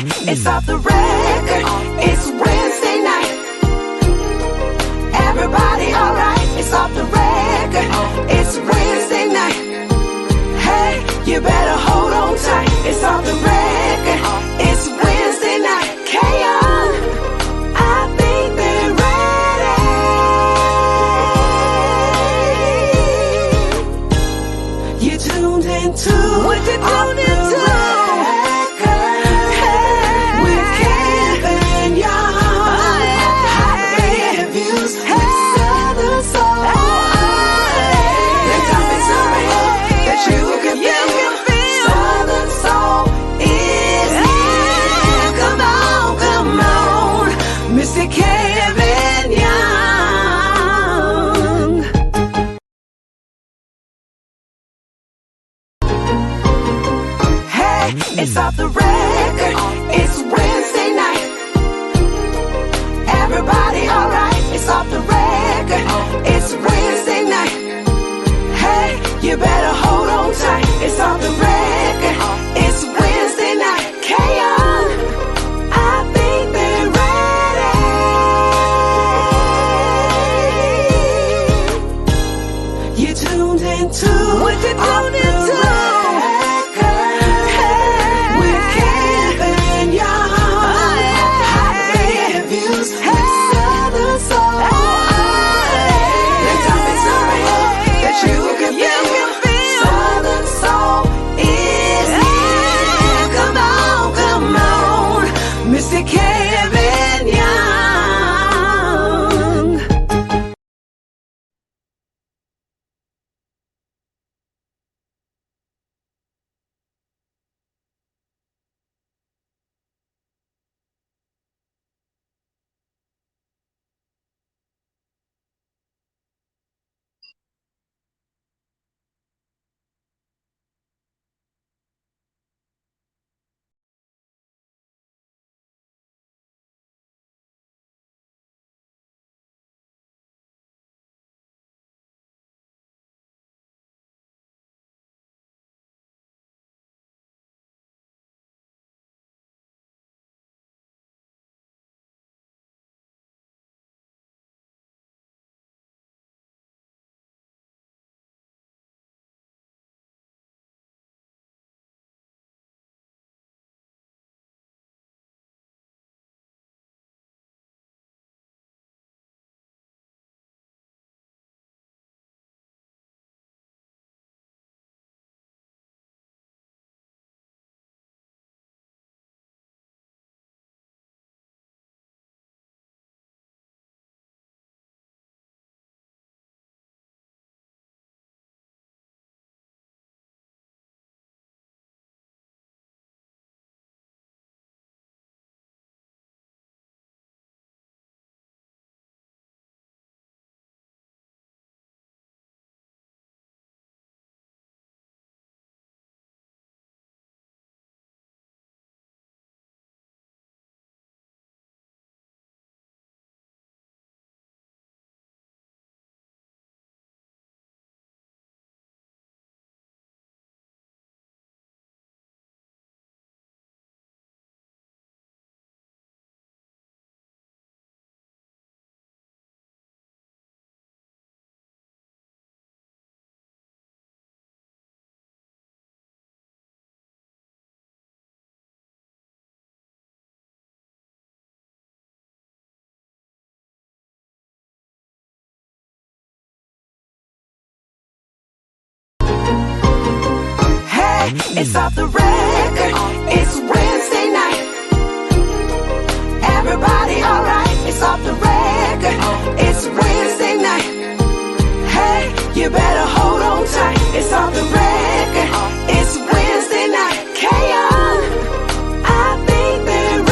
It's off the record. It's Wednesday night. Everybody alright? It's off the record. It's Wednesday night. Hey, you better hold on tight. It's off the record. It's Wednesday night. K.O. I think they're ready. You tuned into what you tuned into. It's off the record. It's Wednesday night. Everybody alright? It's off the record. It's Wednesday night. Hey, you better hold on tight. It's off the record. It's Wednesday night. K.O. I think they're ready. You tuned into what you tuned into. It's off the record. It's Wednesday night. Everybody alright? It's off the record. It's Wednesday night. Hey, you better hold on tight. It's off the record. It's Wednesday night. K.O. I think they're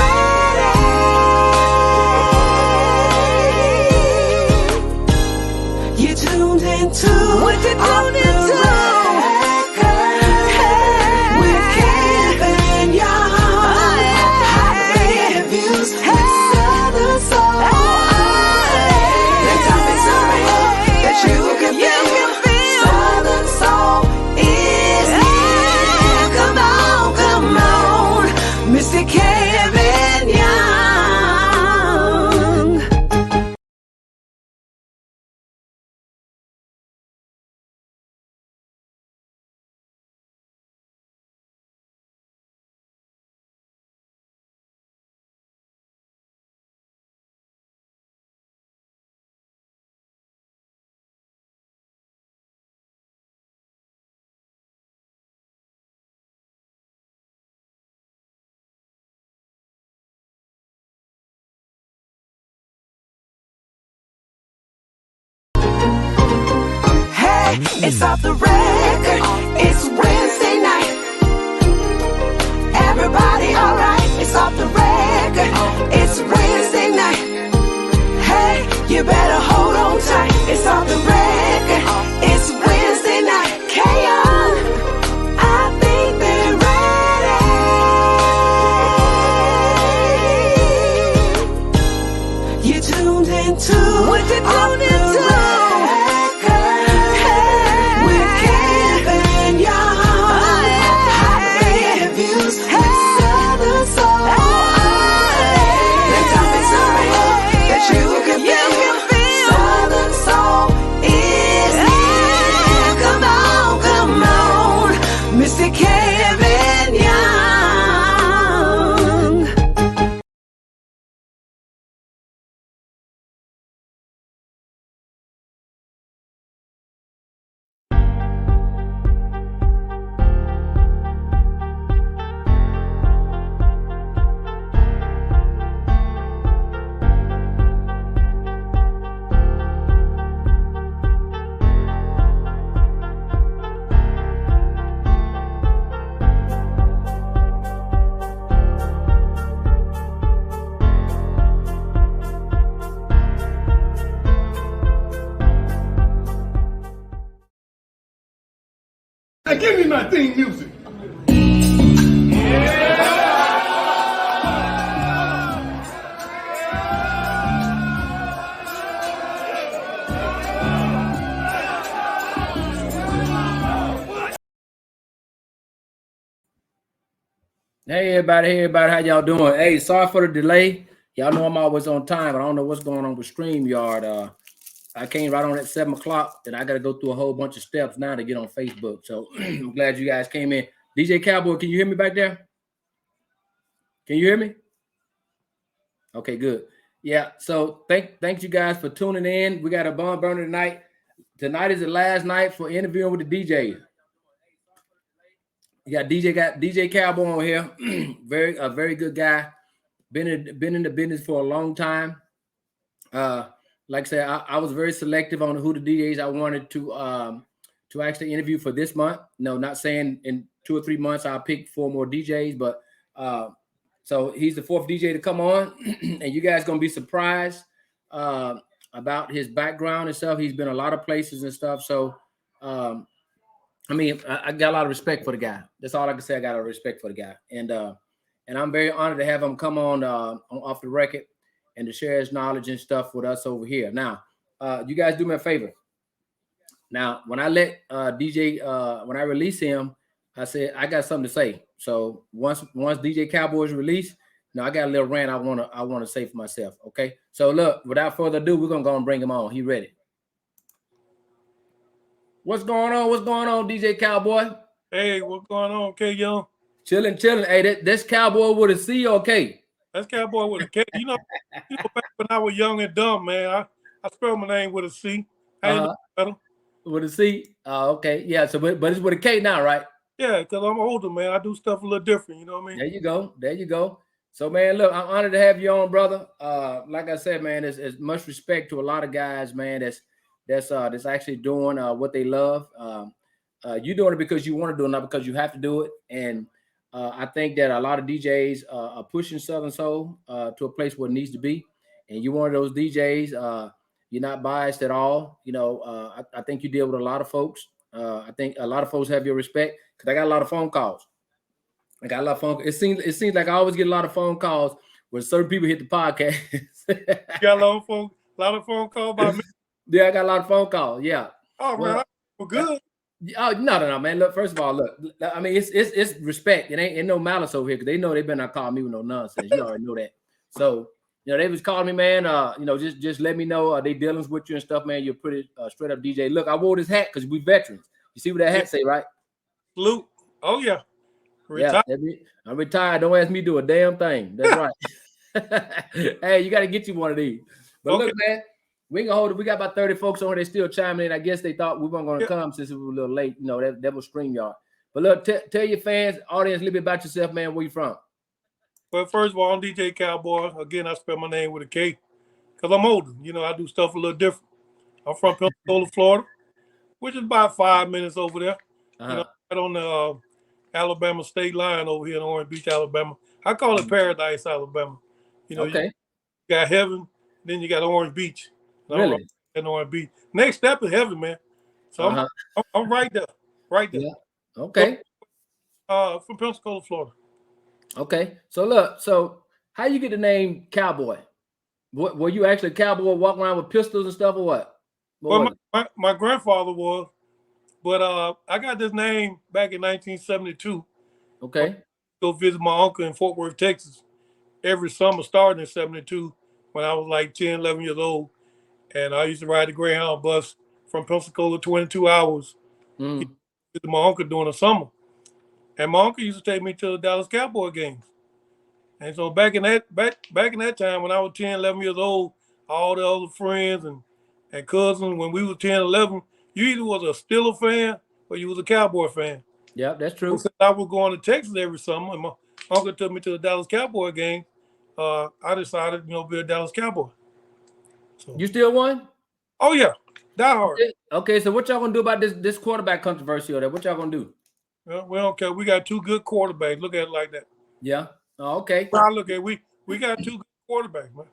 ready. You tuned into what you tuned into. night. It's off the record. It's Wednesday night. Everybody alright. It's off the record. It's Wednesday night. Hey, you better hold on tight. It's off the record. It's Wednesday night. K-On, I think they're ready. You tuned into what you tuned into. With Kevin Young. Hot interviews with Southern Soul. The topics are real that you can feel. Southern Soul is here. Come on, Mr. Kevin Young. Now give me my theme music. Hey everybody, how y'all doing? Hey, sorry for the delay. Y'all know I'm always on time, but I don't know what's going on with StreamYard. I came right on at 7 o'clock, and I got to go through a whole bunch of steps now to get on Facebook. So I'm glad you guys came in. DJ Cowboy, can you hear me back there? Can you hear me? Okay, good. Yeah, so thanks you guys for tuning in. We got a bomb burner tonight. Tonight is the last night for interviewing with the DJ. You got DJ Cowboy on here. very good guy. Been in the business for a long time. Like I said, I was very selective on who the DJs I wanted to actually interview for this month. No, not saying in 2 or 3 months I'll pick 4 more DJs, but so he's the 4th DJ to come on, and you guys gonna be surprised about his background and stuff. He's been a lot of places and stuff. So I mean, I got a lot of respect for the guy. That's all I can say. I got a lot of respect for the guy, and I'm very honored to have him come on off the record and to share his knowledge and stuff with us over here. Now, you guys do me a favor. Now, when I let DJ, when I release him, I said I got something to say. So once DJ Cowboy is released, I got a little rant I wanna say for myself. Okay. So look, without further ado, we're gonna go and bring him on. He ready? What's going on? What's going on, DJ Cowboy? Hey, what's going on, K Young? Chilling. Hey, that's Cowboy with a C or K? That's Cowboy with a K. You know, back when I was young and dumb, man, I spelled my name with a C. I ain't better. With a C? Okay. Yeah, so but it's with a K now, right? Yeah, because I'm older, man. I do stuff a little different, you know what I mean? There you go. So, man, look, I'm honored to have you on, brother. Like I said, man, there's much respect to a lot of guys, man, that's actually doing what they love. You're doing it because you want to do it, not because you have to do it. And I think that a lot of DJs are pushing Southern Soul to a place where it needs to be. And you're one of those DJs. You're not biased at all. I think you deal with a lot of folks. I think a lot of folks have your respect because I got a lot of phone calls. It seems like I always get a lot of phone calls when certain people hit the podcast. You got a lot of phone calls by me? Yeah, I got a lot of phone calls. Yeah. Oh, man, well, good. Oh, no, man. Look, first of all, look. I mean, it's respect. It ain't no malice over here because they know they better not call me with no nonsense. You already know that. So, they was calling me, man. Just let me know they dealings with you and stuff, man. You're pretty straight up DJ. Look, I wore this hat because we veterans. You see what that hat say, right? Salute. Oh yeah. Retired. Yeah, I'm retired. Don't ask me to do a damn thing. That's right. Hey, you got to get you one of these. But okay. Look, man. We can hold it. We got about 30 folks on here. They still chiming in. I guess they thought we weren't going to come since it was a little late. That was StreamYard. But look, tell your fans, audience, a little bit about yourself, man. Where you from? Well, first of all, I'm DJ Cowboy. Again, I spell my name with a K because I'm older. I do stuff a little different. I'm from Pensacola, Florida. which is about 5 minutes over there. Uh-huh. Right on the Alabama state line over here in Orange Beach, Alabama. I call it Paradise, Alabama. You Okay. got heaven, then you got Orange Beach. And I'm right Really? in Orange Beach. Next step is heaven, man. So Uh-huh. I'm right there, right there. Yeah. Okay. From Pensacola, Florida. Okay. So look, so how you get the name Cowboy? What, were you actually a cowboy walking around with pistols and stuff, or what? What Well, was it? my grandfather was, but I got this name back in 1972 when I Okay. go visit my uncle in Fort Worth, Texas. Every summer starting in 72 when I was like 10, 11 years old. And I used to ride the Greyhound bus from Pensacola 22 hours Mm. to my uncle during the summer. And my uncle used to take me to the Dallas Cowboy games. And so back in that time when I was 10, 11 years old, all the other friends and cousins, when we was 10, 11, you either was a Steeler fan or you was a Cowboy fan. Yep, that's So true. since I was going to Texas every summer and my uncle took me to the Dallas Cowboy game, I decided, be a Dallas Cowboy. So, You still won? oh yeah, die hard. Okay, so what y'all gonna do about this quarterback controversy or that? What y'all gonna do? Well, we don't care. We got two good quarterbacks. Look at it like that. Yeah. Oh, okay. I look at it, we got two good quarterbacks, man.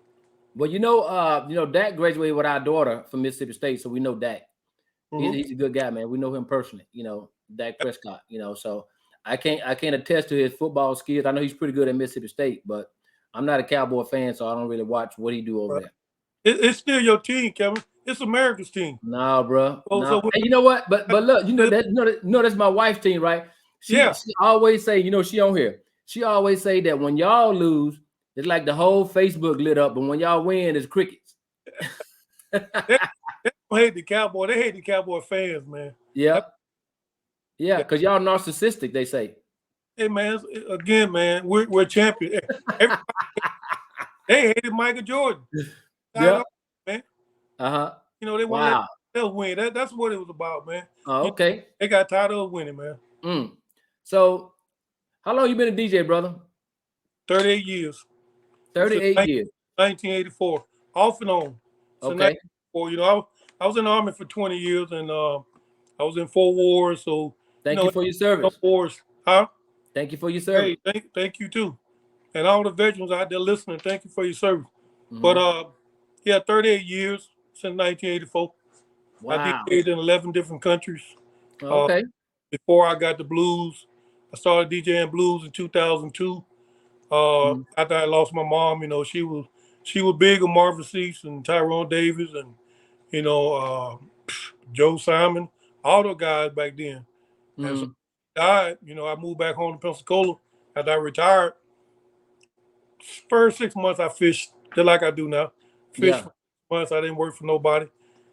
Well, Dak graduated with our daughter from Mississippi State, so we know Dak. He's a good guy, man. We know him personally. Dak Prescott. So I can't attest to his football skills. I know he's pretty good at Mississippi State, but I'm not a Cowboy fan, so I don't really watch what he do over Right. there. It's still your team, Kevin. It's America's team. No, bro. So, No. And you know what? But look, that's my wife's team, right? She always say, she on here. She always say that when y'all lose, it's like the whole Facebook lit up, but when y'all win, it's crickets. they don't hate the Cowboy. They hate the Cowboy fans, man. Yeah. Yeah, because y'all narcissistic, they say. Hey, man, again, man, we're champions. They hated Michael Jordan. Yeah. Man. Uh-huh. They want to let themselves win. That's what it was about, man. Oh, okay. They got tired of winning, man. So, how long you been a DJ, brother? 38 years. 38 years. 1984, off and on. So okay. I was in the Army for 20 years, and I was in 4 wars. So thank you for your service. Wars, huh? Thank you for your service. Hey, thank you too, and all the veterans out there listening. Thank you for your service. Mm-hmm. But 38 years since 1984. Wow. I DJed in 11 different countries. Okay. Before I got the blues, I started DJing blues in 2002. After I lost my mom, she was big on Marvin Cease and Tyrone Davis and Joe Simon, all those guys back then. And so I died. I moved back home to Pensacola after I retired. First 6 months I fished just like I do now. Fished for 6 months. I didn't work for nobody.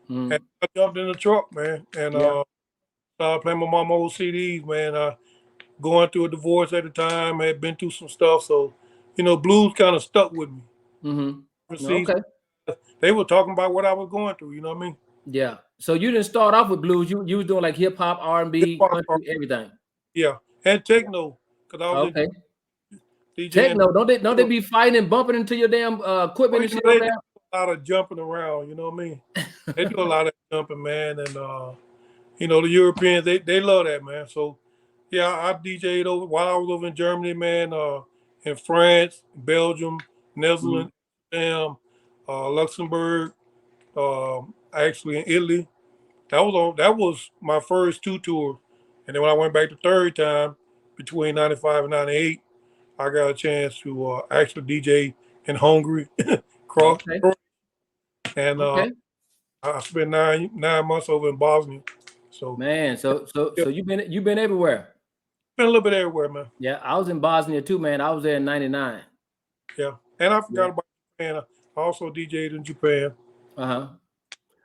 And I jumped in the truck, man, and started playing my mom old CDs, man. Going through a divorce at the time, I had been through some stuff, so blues kind of stuck with me. Okay. They were talking about what I was going through. You know what I mean? Yeah. So you didn't start off with blues. You was doing like hip hop, R&B, country, everything. Yeah, and techno, because I was okay. DJing. Techno, don't they be fighting and bumping into your damn equipment and shit over there? A lot of jumping around. You know what I mean? They do a lot of jumping, man, and the Europeans they love that, man. So. Yeah, I DJ'd over while I was over in Germany, man, in France, Belgium, Netherlands, Luxembourg, actually in Italy. That was my first 2 tours. And then when I went back the third time, between 95 and 98, I got a chance to actually DJ in Hungary, and I spent nine months over in Bosnia. So man, so you've been everywhere. Been a little bit everywhere, man. Yeah, I was in Bosnia too, man. I was there in '99. Yeah, and I forgot about Japan. I also DJ'd in Japan.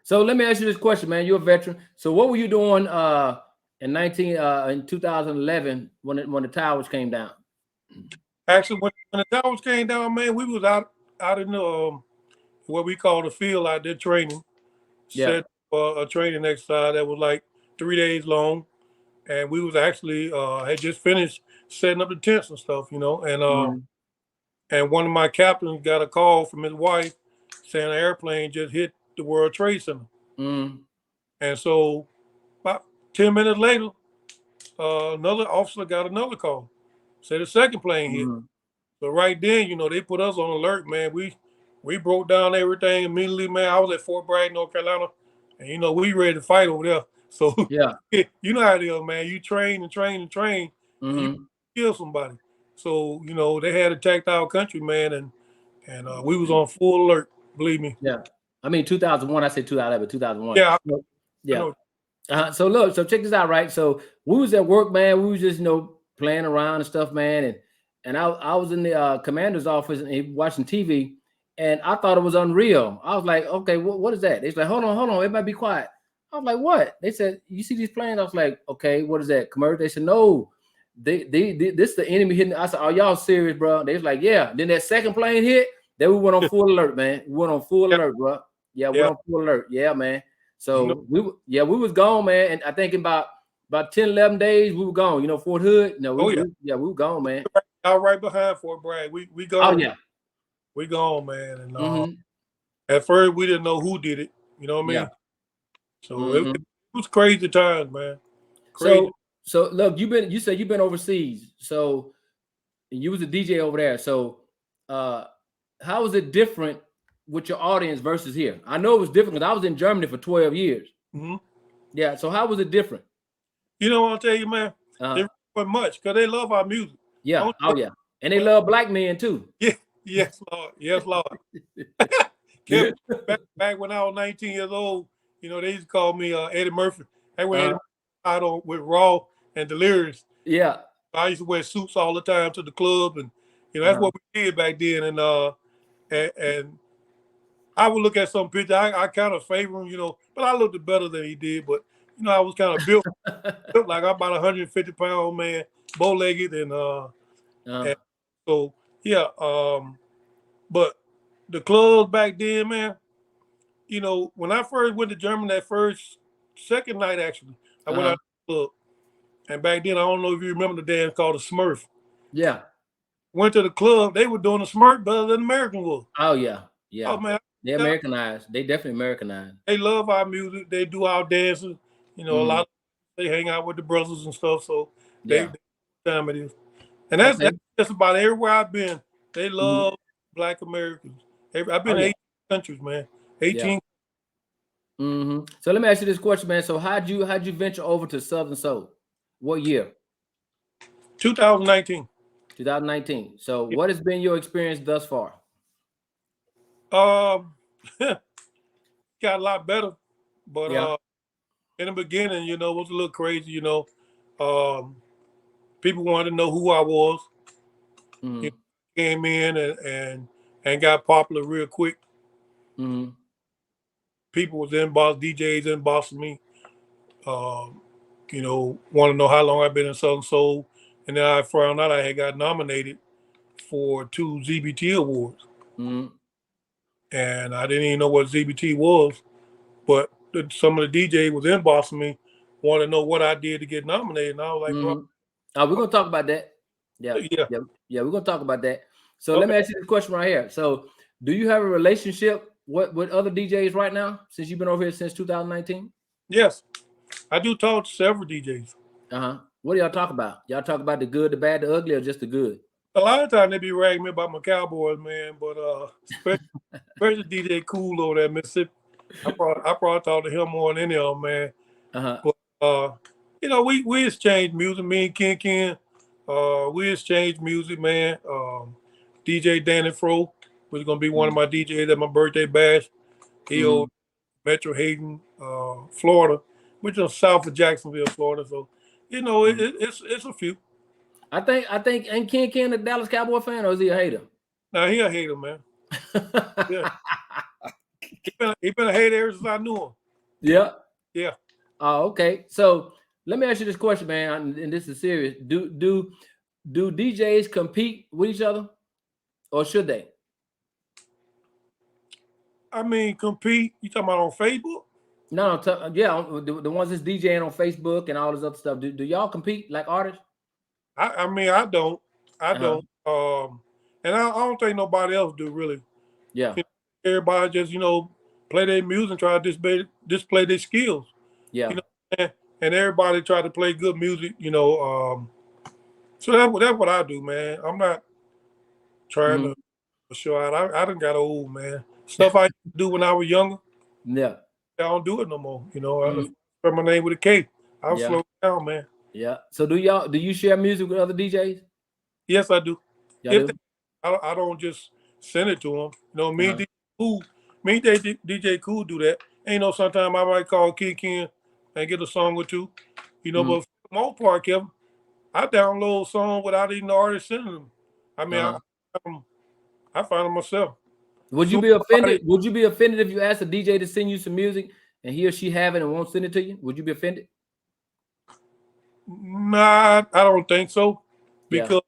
So let me ask you this question, man. You're a veteran. So what were you doing in 2011 when the towers came down? Actually, when the towers came down, man, we was out in the what we call the field out there training. Set a training exercise that was like 3 days long. And we was actually had just finished setting up the tents and stuff, and one of my captains got a call from his wife saying an airplane just hit the World Trade Center. And so 10 minutes later, another officer got another call. Said the second plane hit. So right then, you know, they put us on alert, man. We broke down everything immediately, man. I was at Fort Bragg, North Carolina, and you know, we ready to fight over there. So Yeah. you know how it is, man. You train and train and train, and you kill somebody. So, you know, they had attacked our country, man, and we was on full alert, believe me. Yeah. I mean, 2001, I said 2011, 2001. Yeah, yeah. I know. So look, so check this out, right? So we was at work, man. We was just, you know, playing around and stuff, man. And I was in the commander's office and watching TV, and I thought it was unreal. I was like, okay, what is that? It's like, hold on, everybody be quiet. I was like, what? They said, you see these planes? I was like, okay, what is that? Commercial? They said, no, they this the enemy hitting. I said, are y'all serious, bro? They was like, yeah. Then that second plane hit. Then we went on full alert, man. We went on full alert, bro. Yeah, we went on full alert. Yeah, man. So we was gone, man. And I think in about 10, 11 days, we were gone. You know, Fort Hood. No, we were gone, man. Out right behind Fort Bragg. We Oh gone. yeah. We gone, man. And at first we didn't know who did it. You know what I mean? Yeah. So it was crazy times, man. Crazy. So look, you said you've been overseas. So you was a DJ over there. So how is it different with your audience versus here? I know it was different because I was in Germany for 12 years. Yeah. So how was it different? You know what I'll tell you, man? They weren't much because they love our music. Yeah. Oh yeah. And they love black men too. Yeah. Yes, Lord. Yes, Lord. back when I was 19 years old, you know, they used to call me Eddie Murphy. They went out on with Raw and Delirious. Yeah. I used to wear suits all the time to the club, and you know that's what we did back then. And I would look at some pictures. I kind of favor him, you know, but I looked better than he did. But you know, I was kind of built like I'm about 150-pound man, bow-legged, and so yeah. But the clubs back then, man, you know, when I first went to Germany, that second night actually, I went out to the club. And back then, I don't know if you remember the dance called the Smurf. Yeah. Went to the club, they were doing the Smurf better than American was. Oh yeah. Yeah. Oh man. They Americanized. They definitely Americanized. They love our music. They do our dances. You know, a lot of they hang out with the brothers and stuff. So they time it is. And that's just about everywhere I've been. They love Black Americans. I've been in 18 countries, man. 18. So let me ask you this question, man. So how'd you venture over to Southern Soul? What year? 2019. 2019. So what has been your experience thus far? Got a lot better, but in the beginning, you know, it was a little crazy. You know, people wanted to know who I was. You know, came in and got popular real quick. People was DJs inboxing me. You know, want to know how long I've been in Southern Soul, and then I found out I had got nominated for 2 ZBT awards. And I didn't even know what ZBT was, but some of the DJs was inboxing me, want to know what I did to get nominated. And I was like, bro. We're going to talk about that. Yeah, we're going to talk about that. So let me ask you this question right here. So do you have a relationship with other DJs right now since you've been over here since 2019? Yes. I do talk to several DJs. What do y'all talk about? Y'all talk about the good, the bad, the ugly, or just the good? A lot of times they be ragging me about my Cowboys, man, but especially DJ Cool over there in Mississippi. I probably talk to him more than any of them, man. But you know, we exchange music, me and Ken. We exchange music, man. DJ Danny Fro was gonna be one of my DJs at my birthday bash. He over Metro Hayden, Florida, which is south of Jacksonville, Florida. So, you know, it's a few. I think ain't Ken a Dallas Cowboy fan, or is he a hater? Nah, he a hater, man. Yeah. He been a hater ever since I knew him. Yeah. Yeah. Oh, okay. So let me ask you this question, man, and this is serious. Do DJs compete with each other, or should they? I mean, compete. You talking about on Facebook? No, the ones that's DJing on Facebook and all this other stuff. Do y'all compete like artists? I mean, I don't. And I don't think nobody else do really. Yeah. Everybody just, you know, play their music and try to display their skills. Yeah. You know, and everybody try to play good music, you know. So that's what I do, man. I'm not trying to show out. I done got old, man. Stuff I used to do when I was younger, Yeah. I don't do it no more. You know, I spell my name with a K. I'll Yeah. slow down, man. Yeah. So do you share music with other DJs? Yes, I do. Y'all If do? I don't just send it to them. You know, Uh-huh. Me and DJ Cool do that. Ain't no sometime I might call Ken and get a song or two. You know, Mhm. but for the most part, Kevin, I download songs without even the artist sending them. I mean, Uh-huh. I find them myself. Would you So be offended? Would you be offended if you asked a DJ to send you some music and he or she have it and won't send it to you? Would you be offended? nah, I don't think so. Yeah. Because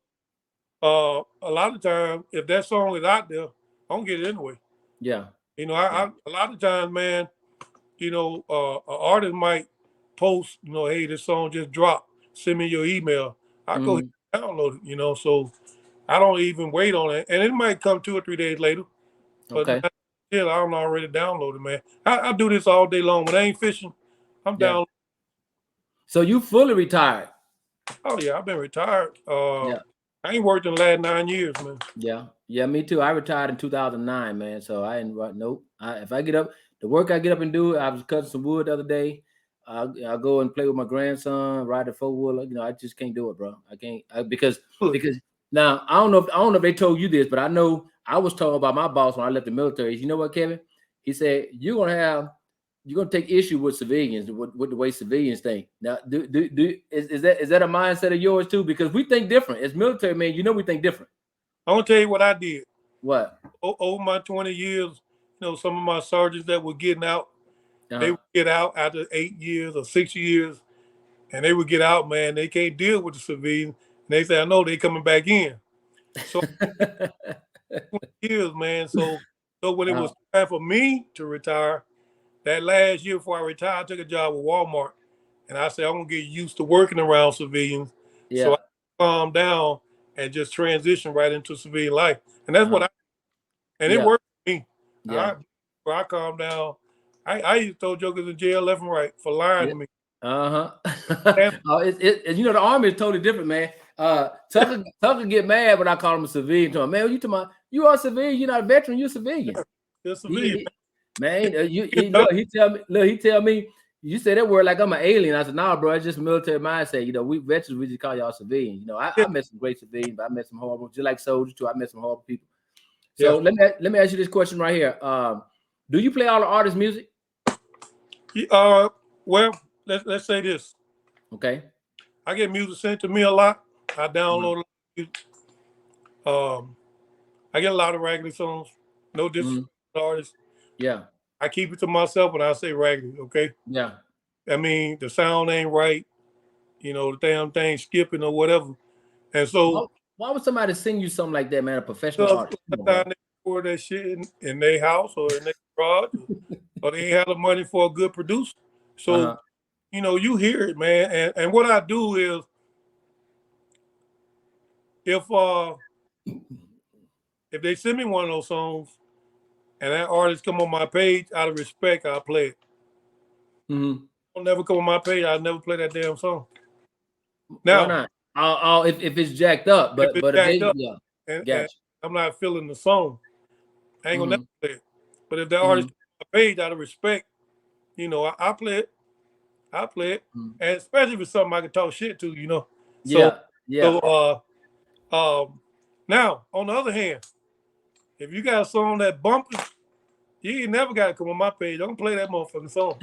a lot of times, if that song is out there, I don't get it anyway. Yeah. You know, Yeah. a lot of times, man, you know, an artist might post, you know, hey, this song just dropped. Send me your email. I go ahead Mhm. and download it, you know. So I don't even wait on it. And it might come 2 or 3 days later. But Okay. still, I don't already download it, man. I do this all day long. When I ain't fishing, I'm Yeah. down. So you fully retired? Oh, yeah, I've been retired. Yeah. I ain't worked in the last 9 years, man. Yeah. Yeah. Me too. I retired in 2009, man. So I ain't nope. If I get up, the work I get up and do, I was cutting some wood the other day. I go and play with my grandson, ride the 4-wheeler. You know, I just can't do it, bro. I can't because now I don't know if they told you this, but I know I was told by my boss when I left the military. You know what, Kevin? He said you're gonna take issue with civilians, with the way civilians think. Now, is that a mindset of yours too? Because we think different as military men. You know, we think different. I'm going to tell you what I did. What? Over my 20 years, you know, some of my sergeants that were getting out, they Uh-huh. would get out after 8 years or 6 years, and they would get out, man. They can't deal with the civilians. And they say, I know they coming back in. So years, man. So when it Uh-huh. was time for me to retire, that last year before I retired, I took a job with Walmart. And I said, I'm gonna get used to working around civilians. So I Yeah. calm down and just transition right into civilian life. And that's what Uh-huh. and it Yeah. worked for me. Yeah. I calmed down. I used to throw jokers in jail left and right for lying Yeah. to me. Uh-huh. And Oh, you know, the army is totally different, man. Tucker get mad when I call him a civilian. To him, man, you talking about you are a civilian, you're not a veteran, you're a civilian. they're civilian. Man, he tell me, you say that word like I'm an alien. I said, nah, bro, it's just military mindset. You know, we veterans, we just call y'all civilians. You know, I met some great civilians, but I met some horrible, just like soldiers too. I met some horrible people. So Yeah. let me ask you this question right here. Do you play all the artists' music? Well, let's say this. Okay. I get music sent to me a lot. I download music. I get a lot of raggedy songs. No disrespect to artists. Yeah. I keep it to myself when I say raggedy, okay? Yeah. I mean, the sound ain't right, you know, the damn thing skipping or whatever. And so, Why would somebody sing you something like that, man? A professional artist. Come on, sometimes bro. they record that shit in their house or in their garage, or they ain't have the money for a good producer. So, Uh-huh. you know, you hear it, man. And what I do is, if if they send me one of those songs and that artist come on my page, out of respect, I'll play it. Mm-hmm. Don't never come on my page, I'll never play that damn song. Why Now, not? If it's jacked up, if but it's if jacked they up and gotcha. I'm not feeling the song, I ain't gonna never Mm-hmm. play it. But if the artist Mm-hmm. comes on my page, out of respect, you know, I play it. I play it. And especially if it's something I can talk shit to, you know. So Yeah. Yeah. so now on the other hand, if you got a song that bumping, you ain't never gotta come on my page. I'm gonna play that motherfucking song.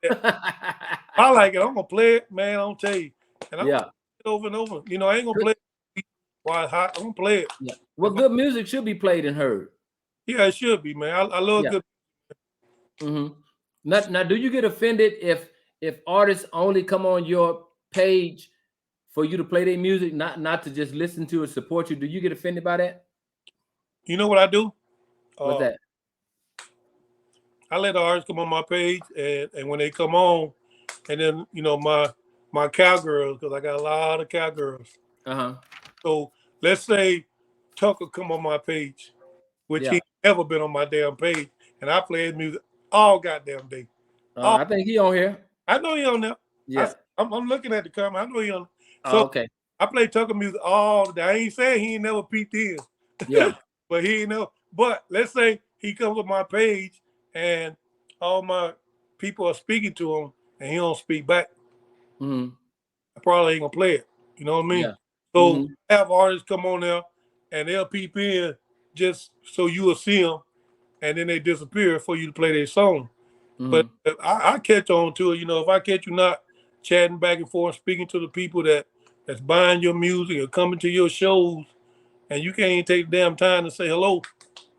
I like it, I'm gonna play it, man. I'm gonna tell you. And I'm gonna Yeah. play it over and over. You know, I ain't gonna play it while it's hot. I'm gonna play it. Yeah. Well, good music should be played and heard. Yeah, it should be, man. I love Yeah. good. Mm-hmm. Now, do you get offended if artists only come on your page for you to play their music, not to just listen to or support you? Do you get offended by that? You know what I do? What's that? I let the artists come on my page, and when they come on, and then you know my cowgirls, because I got a lot of cowgirls. Uh-huh. So let's say Tucker come on my page, which Yeah. he never been on my damn page, and I play his music all goddamn day. I think he on here. I know he on there. Yeah. I'm looking at the comment. I know he on. Oh, So okay. I play Tucker music all the day. I ain't saying he ain't never peeped in. Yeah. But he ain't know. But let's say he comes on my page and all my people are speaking to him and he don't speak back. Mm-hmm. I probably ain't gonna play it. You know what I mean? Yeah. So Mm-hmm. have artists come on there and they'll peep in just so you will see them, and then they disappear for you to play their song. But Mm-hmm. I catch on to it. You know, if I catch you not chatting back and forth, speaking to the people that's buying your music or coming to your shows, and you can't even take the damn time to say hello,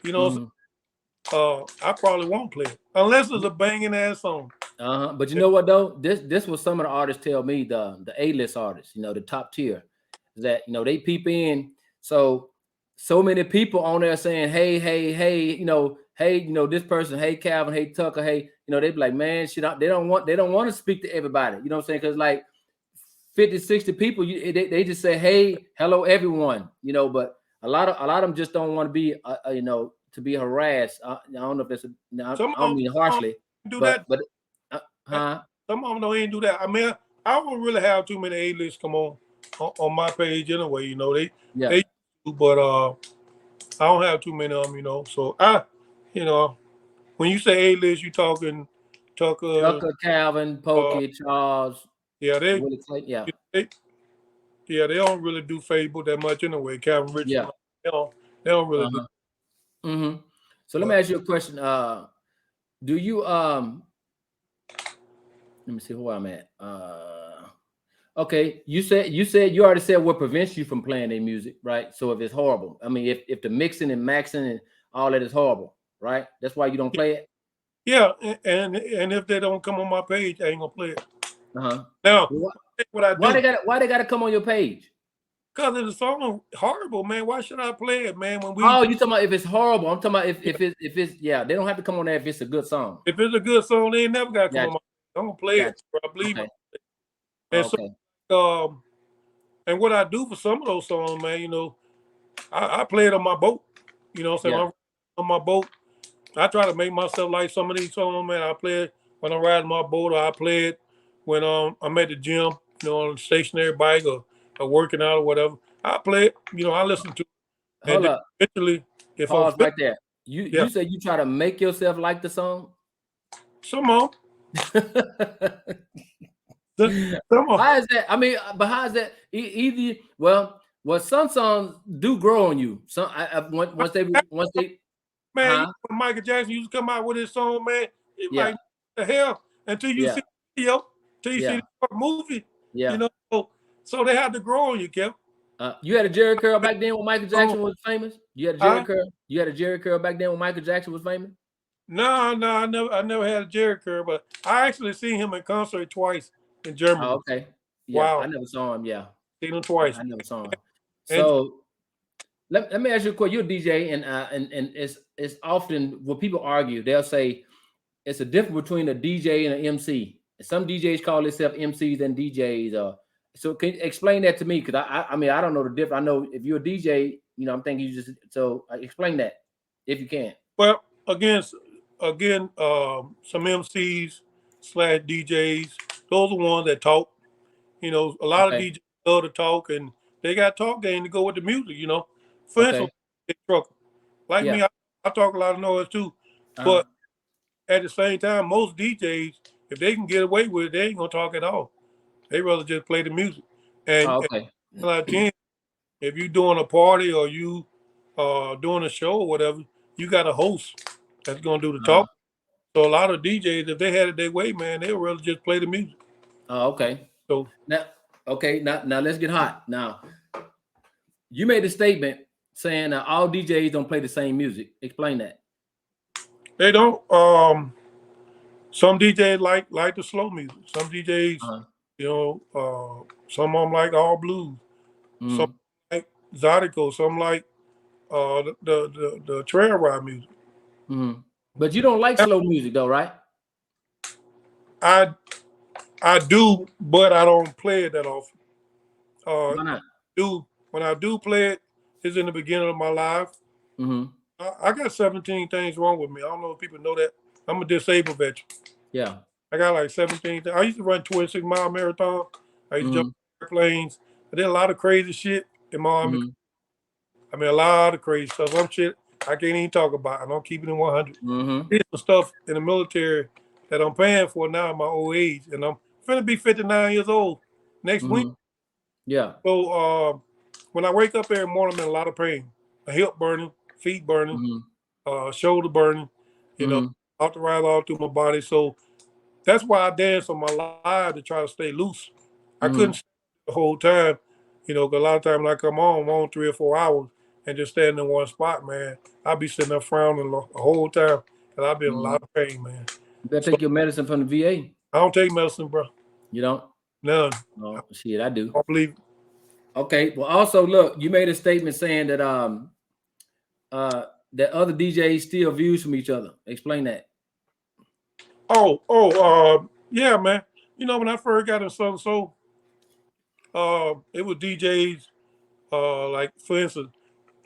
you know, Mm-hmm. I probably won't play it unless it's a banging ass song. Uh-huh. But you know what though? This was some of the artists tell me, the A-list artists, the top tier, that they peep in. So many people on there saying, hey, hey, hey, hey, this person, hey Calvin, hey Tucker, hey, they be like, man, they don't want to speak to everybody. You know what I'm saying? Because like 50, 60 people, they just say, hey, hello, everyone, but a lot of them just don't want to be, to be harassed. I don't know if that's, I Some don't of mean them harshly, do but, that. huh? Some of them don't even do that. I mean, I don't really have too many A-lists come on my page anyway. Yeah. They do, but I don't have too many of them. So when you say A-list, you talking Tucker. Tucker, Calvin, Uh, Pokey, Charles, yeah, Willie Clayton. Yeah. they yeah they don't really do Facebook that much anyway. Calvin Richardson, Yeah. they don't really do. Uh-huh. Mm-hmm. So let me But ask you a question. Do you let me see who I'm at. Okay, you already said what prevents you from playing their music, right? So if it's horrible, I mean, if the mixing and maxing and all that is horrible, right? That's why you don't play it. yeah, and if they don't come on my page, I ain't gonna play it. Uh-huh. Now, Why, what I why do, they gotta come on your page? because if the song horrible, man, why should I play it, man? When Oh, you talking about if it's horrible? I'm talking about if it's yeah, they don't have to come on there if it's a good song. if it's a good song, they ain't never gotta come on Gotcha. my page. I'm gonna play it, Gotcha. bro. I believe Okay. it. And so, Okay. and what I do for some of those songs, man, I play it on my boat. You know what I'm saying? Yeah. I'm on my boat. I try to make myself like some of these songs, man. I play it when I'm riding my boat, or I play it when I'm at the gym, on a stationary bike or working out or whatever. I play it, I listen to it. And Hold then up. eventually, if I'm Pause right there. yeah, You say you try to make yourself like the song? some of them, some of How is that? I mean, but how is that? Either some songs do grow on you. Some once they man, huh? when Michael Jackson used to come out with his song, man, it's Yeah, like the hell until you yeah, see the video, until you see yeah, the movie, you yeah. know. So they had to grow on you, Kev. You had a Jerry curl back then when Michael Jackson was famous. You had a Jerry Huh? curl. You had a Jerry curl back then when Michael Jackson was famous. No, I never had a Jerry curl, but I actually seen him in concert twice in Germany. Oh, okay. Yeah, I Wow, never saw him. Yeah, seen him twice. I never saw him. And So let me ask you a question. You're a DJ, and it's often when people argue, they'll say it's a difference between a DJ and an MC. Some DJs call themselves MCs and DJs. So can you explain that to me? Because I mean I don't know the difference. I know if you're a DJ, I'm thinking you just explain that if you can. well, again, some MCs slash DJs, those are ones that talk. A lot of Okay. DJs love to talk, and they got talk game to go with the music. For instance, Okay. trucker like me, Yeah. I talk a lot of noise too, Uh-huh. but at the same time, most DJs, if they can get away with it, they ain't gonna talk at all. They rather just play the music. Oh, And okay. like 10, if you doing a party or you doing a show or whatever, you got a host that's gonna do the Uh-huh. talk. So a lot of DJs, if they had it their way, man, they would rather just play the music. Oh, okay. So Now, okay. Now let's get hot. Now, you made a statement saying that all DJs don't play the same music. Explain that. they don't. Some DJs like the slow music. Some DJs, Uh-huh. some of them like all blues. Some Mm-hmm. like Zydeco. Some like the trail ride music. Mm-hmm. But you don't like slow music though, right? I I do, but I don't play it that often. Uh, Why not? do when I do play it, it's in the beginning of my life. Mm-hmm. I got 17 things wrong with me. I don't know if people know that. I'm a disabled veteran. Yeah. I got like 17. I used to run 26-mile marathon. I used to jump airplanes. I did a lot of crazy shit in my army. I mean, a lot of crazy stuff. Some shit I can't even talk about. I don't keep it in 100. Here's some stuff in the military that I'm paying for now in my old age, and I'm finna be 59 years old next week. Yeah. So when I wake up every morning, I'm in a lot of pain. A hip burning, feet burning, shoulder burning. You know, arthritis all through my body. So that's why I dance on my live to try to stay loose. I couldn't stay the whole time, you know, because a lot of times when I come on, I'm on 3 or 4 hours and just stand in one spot, man. I'll be sitting there frowning the whole time because I'll be in a lot of pain, man. You better take your medicine from the VA. I don't take medicine, bro. You don't? None. Oh, shit, I do. I don't believe it. Okay. Well, also, look, you made a statement saying that that other DJs steal views from each other. Explain that. Yeah, man. You know, when I first got in Southern Soul, it was DJs, like for instance,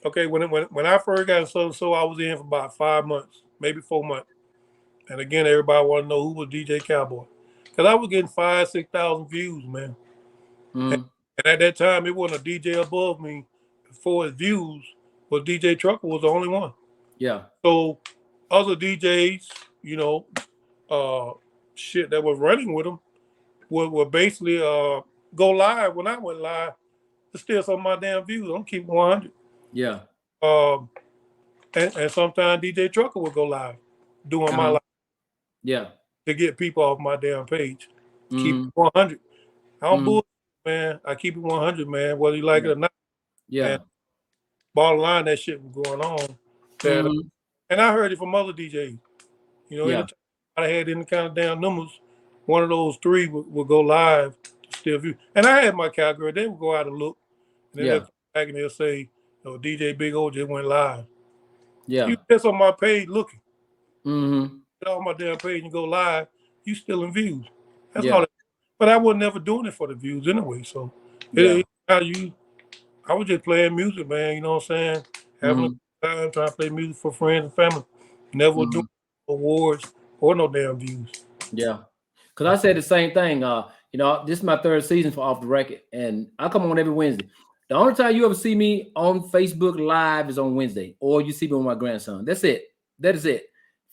okay, when I first got in Southern Soul, I was in for about 5 months, maybe 4 months. And again, everybody want to know who was DJ Kowboy. Because I was getting 5,000, 6,000 views, man. And at that time, it wasn't a DJ above me for his views, but DJ Trucker was the only one. Yeah. So other DJs, you know, shit that was running with them would basically go live when I went live to steal some of my damn views. I'm keeping 100. Yeah. And sometimes DJ Trucker would go live doing my live. Yeah. To get people off my damn page. Keep it 100. I don't bullshit, man. I keep it 100, man, whether you like it or not. Yeah. And bottom line, that shit was going on. And I heard it from other DJs. You know, anytime I had any kind of damn numbers, one of those three would go live to steal view. And I had my cowgirl. They would go out and look. And then they'll come back and they'll say, "Oh, DJ Big O just went live." Yeah. You just on my page looking. Get off my damn page and go live, you stealing views. That's all. But I was never doing it for the views anyway. So I was just playing music, man. You know what I'm saying? Having a good time, trying to play music for friends and family. Never doing awards or no damn views. Yeah. Because I said the same thing. You know, this is my 3rd season for Off the Record, and I come on every Wednesday. The only time you ever see me on Facebook Live is on Wednesday, or you see me with my grandson. That's it. That is it.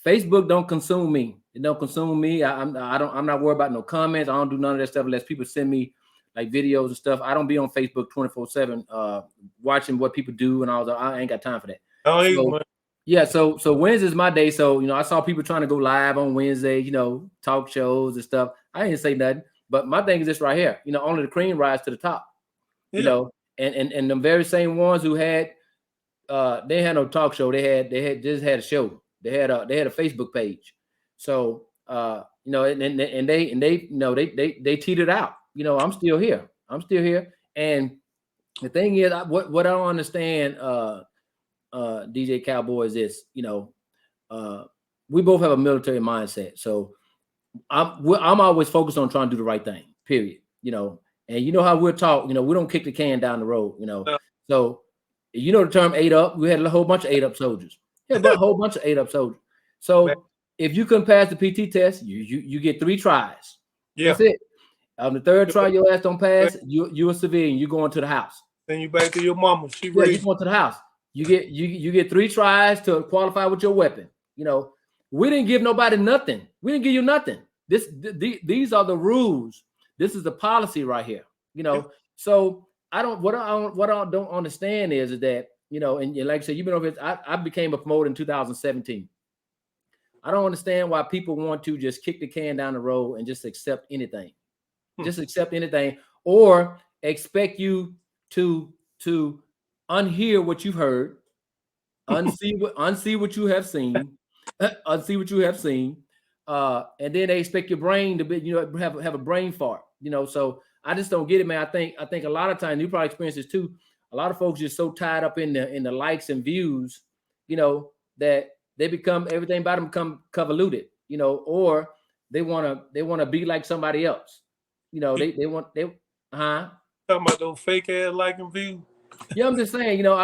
Facebook don't consume me. It don't consume me. I'm not worried about no comments. I don't do none of that stuff unless people send me like videos and stuff. I don't be on Facebook 24/7 watching what people do and all that. I ain't got time for that. So Wednesday's my day. So, you know, I saw people trying to go live on Wednesday, you know, talk shows and stuff. I didn't say nothing. But my thing is this right here. You know, only the cream rise to the top. You know, and the very same ones who had they had no talk show. They just had a show. They had a Facebook page. So you know, and they you know they teed it out. You know, I'm still here. And the thing is, what I don't understand, DJ Kowboy, is this. You know, we both have a military mindset. So I'm always focused on trying to do the right thing. Period. You know, and you know how we're taught. You know, we don't kick the can down the road. You know, so you know the term 8 up. We had a whole bunch of 8 up soldiers. Yeah, but a whole bunch of 8 up soldiers. So if you couldn't pass the PT test, you get 3 tries. Yeah. That's it. On the 3rd try, your ass don't pass, you're a civilian. You going to the house. Then you back to your mama. You going to the house. You get 3 tries to qualify with your weapon. You know, we didn't give nobody nothing. We didn't give you nothing. These are the rules. This is the policy right here. You know, so what I don't understand is that, you know, and like I said, you've been over here. I became a promoter in 2017. I don't understand why people want to just kick the can down the road and just accept anything. Just accept anything, or expect you to unhear what you've heard, unsee what you have seen, unsee what you have seen, and then they expect your brain to be, you know, have a brain fart. You know, so I just don't get it, man. I think a lot of times, you probably experience this too. A lot of folks just so tied up in the likes and views, you know, that they become everything about them become convoluted, you know, or they want to be like somebody else. You know, they talking about those fake ass like and views. Yeah, I'm just saying, you know,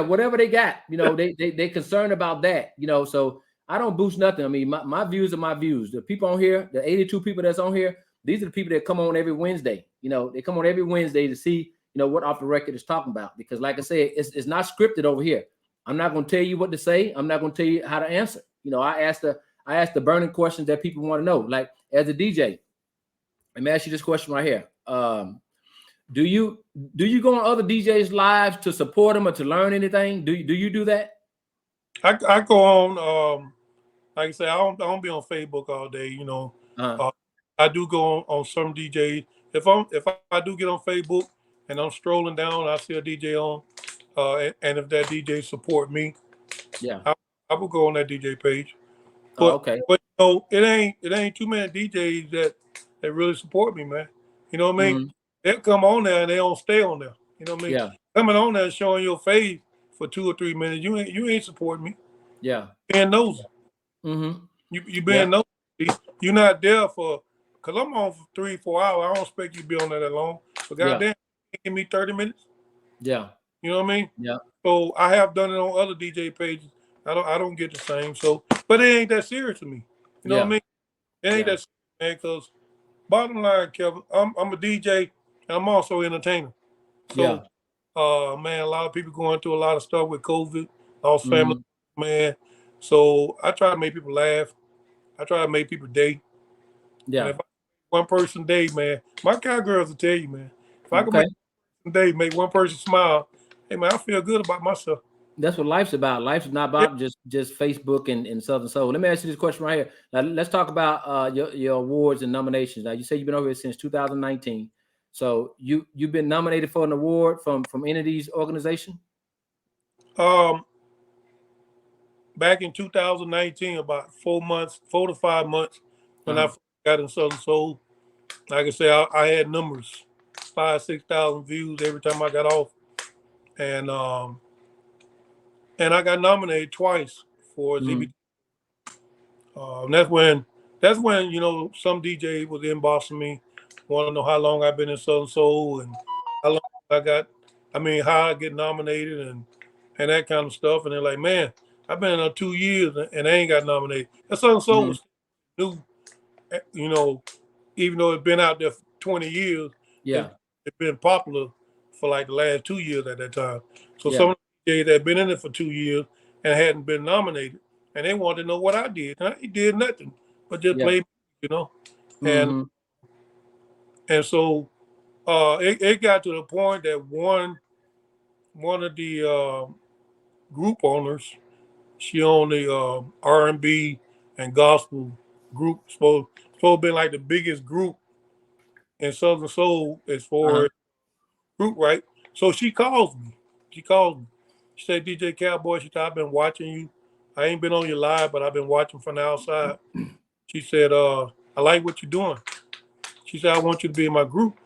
whatever they got, you know, they concerned about that, you know. So I don't boost nothing. I mean, my views are my views. The people on here, the 82 people that's on here, these are the people that come on every Wednesday. You know, they come on every Wednesday to see, you know, what Off the Record is talking about. Because like I said, it's not scripted over here. I'm not going to tell you what to say. I'm not going to tell you how to answer. You know, I ask the burning questions that people want to know. Like as a DJ, let me ask you this question right here. Do you go on other DJs' lives to support them or to learn anything? Do you do that? I go on. Like I say, I don't be on Facebook all day. You know, I do go on some DJs. If I do get on Facebook and I'm strolling down, I see a DJ on, and if that DJ support me, yeah, I will go on that DJ page. Okay. But you know, it ain't too many DJs that really support me, man. You know what I mean? Mm-hmm. They'll come on there and they don't stay on there. You know what I mean? Yeah. Coming on there and showing your face for 2 or 3 minutes, you ain't supporting me. Yeah. Being nosy. Mm-hmm. You being nosy. You're not there for, cause I'm on for 3-4 hours. I don't expect you to be on there that long. But goddamn, give me 30 minutes. Yeah. You know what I mean? Yeah. So I have done it on other DJ pages. I don't get the same. So, but it ain't that serious to me. You know what I mean? It ain't that serious, man. Cause bottom line, Kevin, I'm a DJ and I'm also an entertainer. So, man, a lot of people going through a lot of stuff with COVID, lost family, man. So I try to make people laugh. I try to make people day. Yeah. And if I one person day, man, my cowgirls will tell you, man. If I can make one day, make one person smile, hey man, I feel good about myself. That's what life's about. Life's not about just Facebook and Southern Soul. Let me ask you this question right here. Now let's talk about your awards and nominations. Now you say you've been over here since 2019. So you've been nominated for an award from any of these organizations? Back in 2019, about 4 to 5 months, when I got in Southern Soul, like I said, I had numbers, 5,000-6,000 views every time I got off, and I got nominated twice for ZBT. That's when you know some DJ was inboxing me, want to know how long I've been in Southern Soul and how long I got. I mean, how I get nominated and that kind of stuff. And they're like, man, I've been in 2 years and I ain't got nominated. And Southern Soul was new, you know, even though it's been out there for 20 years. Yeah, it's been popular for like the last 2 years at that time. So some of the DJs that had been in it for 2 years and hadn't been nominated, and they wanted to know what I did. And I did nothing but just play, you know. And so it got to the point that one of the group owners, she owned the R&B and gospel group, supposed to be like the biggest group in Southern Soul as far as group, right? So she calls me. She said, DJ Cowboy, she said, I've been watching you. I ain't been on your live, but I've been watching from the outside. She said, I like what you're doing. She said, I want you to be in my group.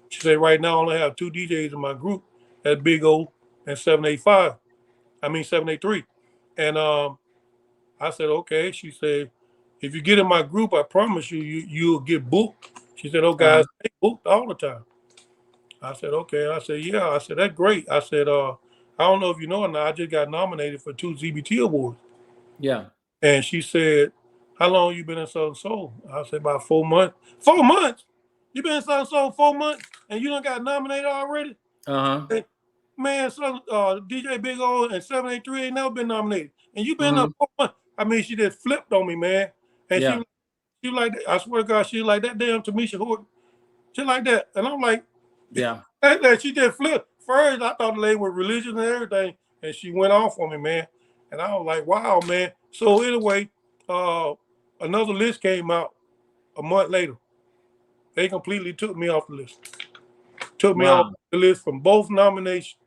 She said, right now I only have 2 DJs in my group. That's Big O and 783. And I said, okay. She said, if you get in my group, I promise you'll get booked. She said, oh, guys, they booked all the time. I said, okay. I said, yeah. I said, that's great. I said, I don't know if you know or not, I just got nominated for 2 ZBT awards. Yeah. And she said, how long you been in Southern Soul? I said, about 4 months. 4 months? You been in Southern Soul 4 months and you done got nominated already? Man, son, DJ Big O and 783 ain't never been nominated. And you been up 4 months. I mean, she just flipped on me, man. And she like that. I swear to God, she like that damn Tamisha Horton. She like that. And I'm like, she just flipped. First, I thought the lady was religious and everything. And she went off on me, man. And I was like, wow, man. So anyway, another list came out a month later. They completely took me off the list. Took me off the list from both nominations.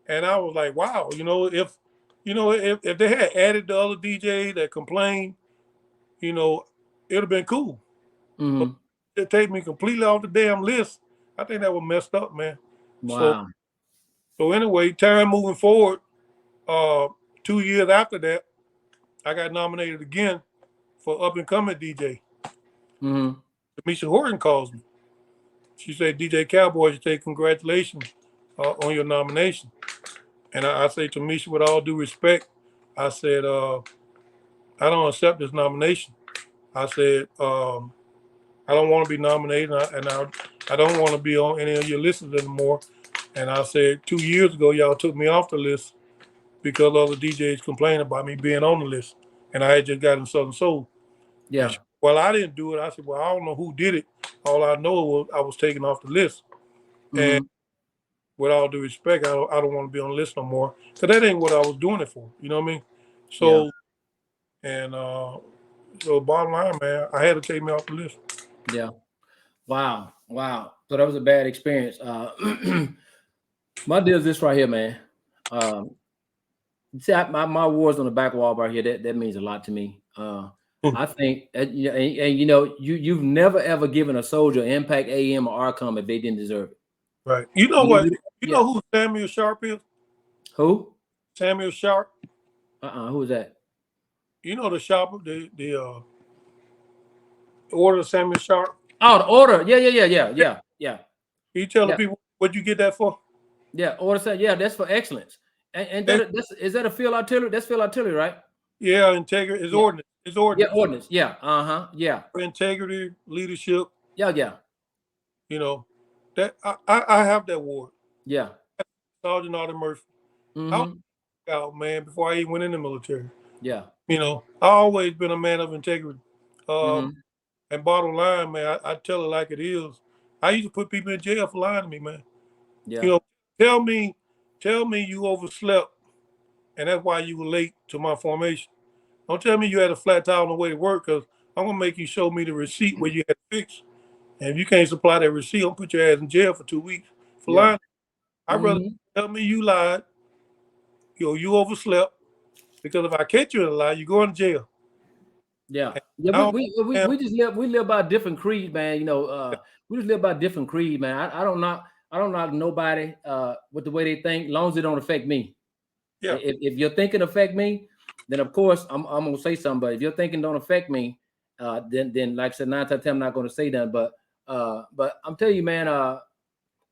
And I was like, wow, if they had added the other DJ that complained, it'd have been cool. But to take me completely off the damn list, I think that was messed up, man. Wow. So anyway, time moving forward, 2 years after that, I got nominated again for up and coming DJ. Tamisha Horton calls me. She said, DJ Cowboy, she said, congratulations on your nomination. And I say to Tamisha, with all due respect, I said, I don't accept this nomination. I said, I don't want to be nominated, and I don't want to be on any of your lists anymore. And I said 2 years ago, y'all took me off the list because other DJs complained about me being on the list, and I had just gotten Southern Soul. Yeah. And well, I didn't do it. I said, well, I don't know who did it. All I know was I was taken off the list. And with all due respect, I don't want to be on the list no more because that ain't what I was doing it for. You know what I mean? So, and so bottom line, man, I had to take me off the list. Yeah. Wow. So that was a bad experience. My deal is this right here, man. See, my awards on the back wall right here. That means a lot to me. I think, and you know, you've never ever given a soldier Impact AM or Arcom if they didn't deserve it. Right. You know what? You know who Samuel Sharp is? Who? Samuel Sharp. Who is that? You know the Sharp, the Order of Samuel Sharp. Oh, the Order. Yeah. You tell the people what you get that for? Yeah, Order. Yeah, that's for excellence. And is that a field artillery? That's field artillery, right? Yeah, integrity is ordnance. It's ordnance. Yeah, ordnance. Yeah. Yeah. Integrity, leadership. Yeah. You know, that I have that award. Yeah. Sergeant Arthur Murphy. I was out, man, before I even went in the military. Yeah. You know, I always been a man of integrity. And bottom line, man, I tell it like it is. I used to put people in jail for lying to me, man. Yeah. You know, tell me you overslept, and that's why you were late to my formation. Don't tell me you had a flat tire on the way to work, because I'm gonna make you show me the receipt where you had to fix. And if you can't supply that receipt, I'm gonna put your ass in jail for 2 weeks for lying. I'd rather tell me you lied, you overslept, because if I catch you in a lie, you go to jail. Yeah. We just live by a different creed, man. You know, we just live by a different creed, man. I don't knock nobody with the way they think, as long as it don't affect me. Yeah. If your thinking affect me, then of course I'm gonna say something. But if your thinking don't affect me, then like I said, 9 times out of 10, I'm not gonna say that. But I'm telling you, man,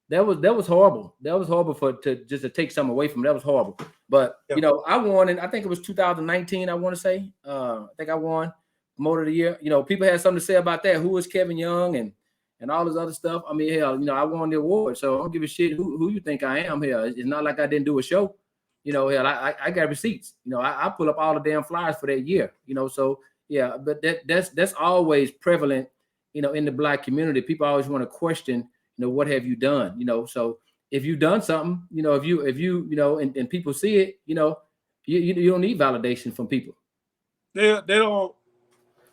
that was horrible. That was horrible to take something away from. That was horrible. But you know, I won, and I think it was 2019. I want to say, I think I won Motor of the Year. You know, people had something to say about that. Who was Kevin Young and all this other stuff. I mean, hell, you know, I won the award, so I don't give a shit who you think I am here. It's not like I didn't do a show. You know, hell, I got receipts. You know, I pull up all the damn flyers for that year. You know, so yeah, but that's always prevalent. You know, in the Black community, people always want to question. You know, what have you done? You know, so if you've done something, you know, if you you know, and people see it, you know, you don't need validation from people. They don't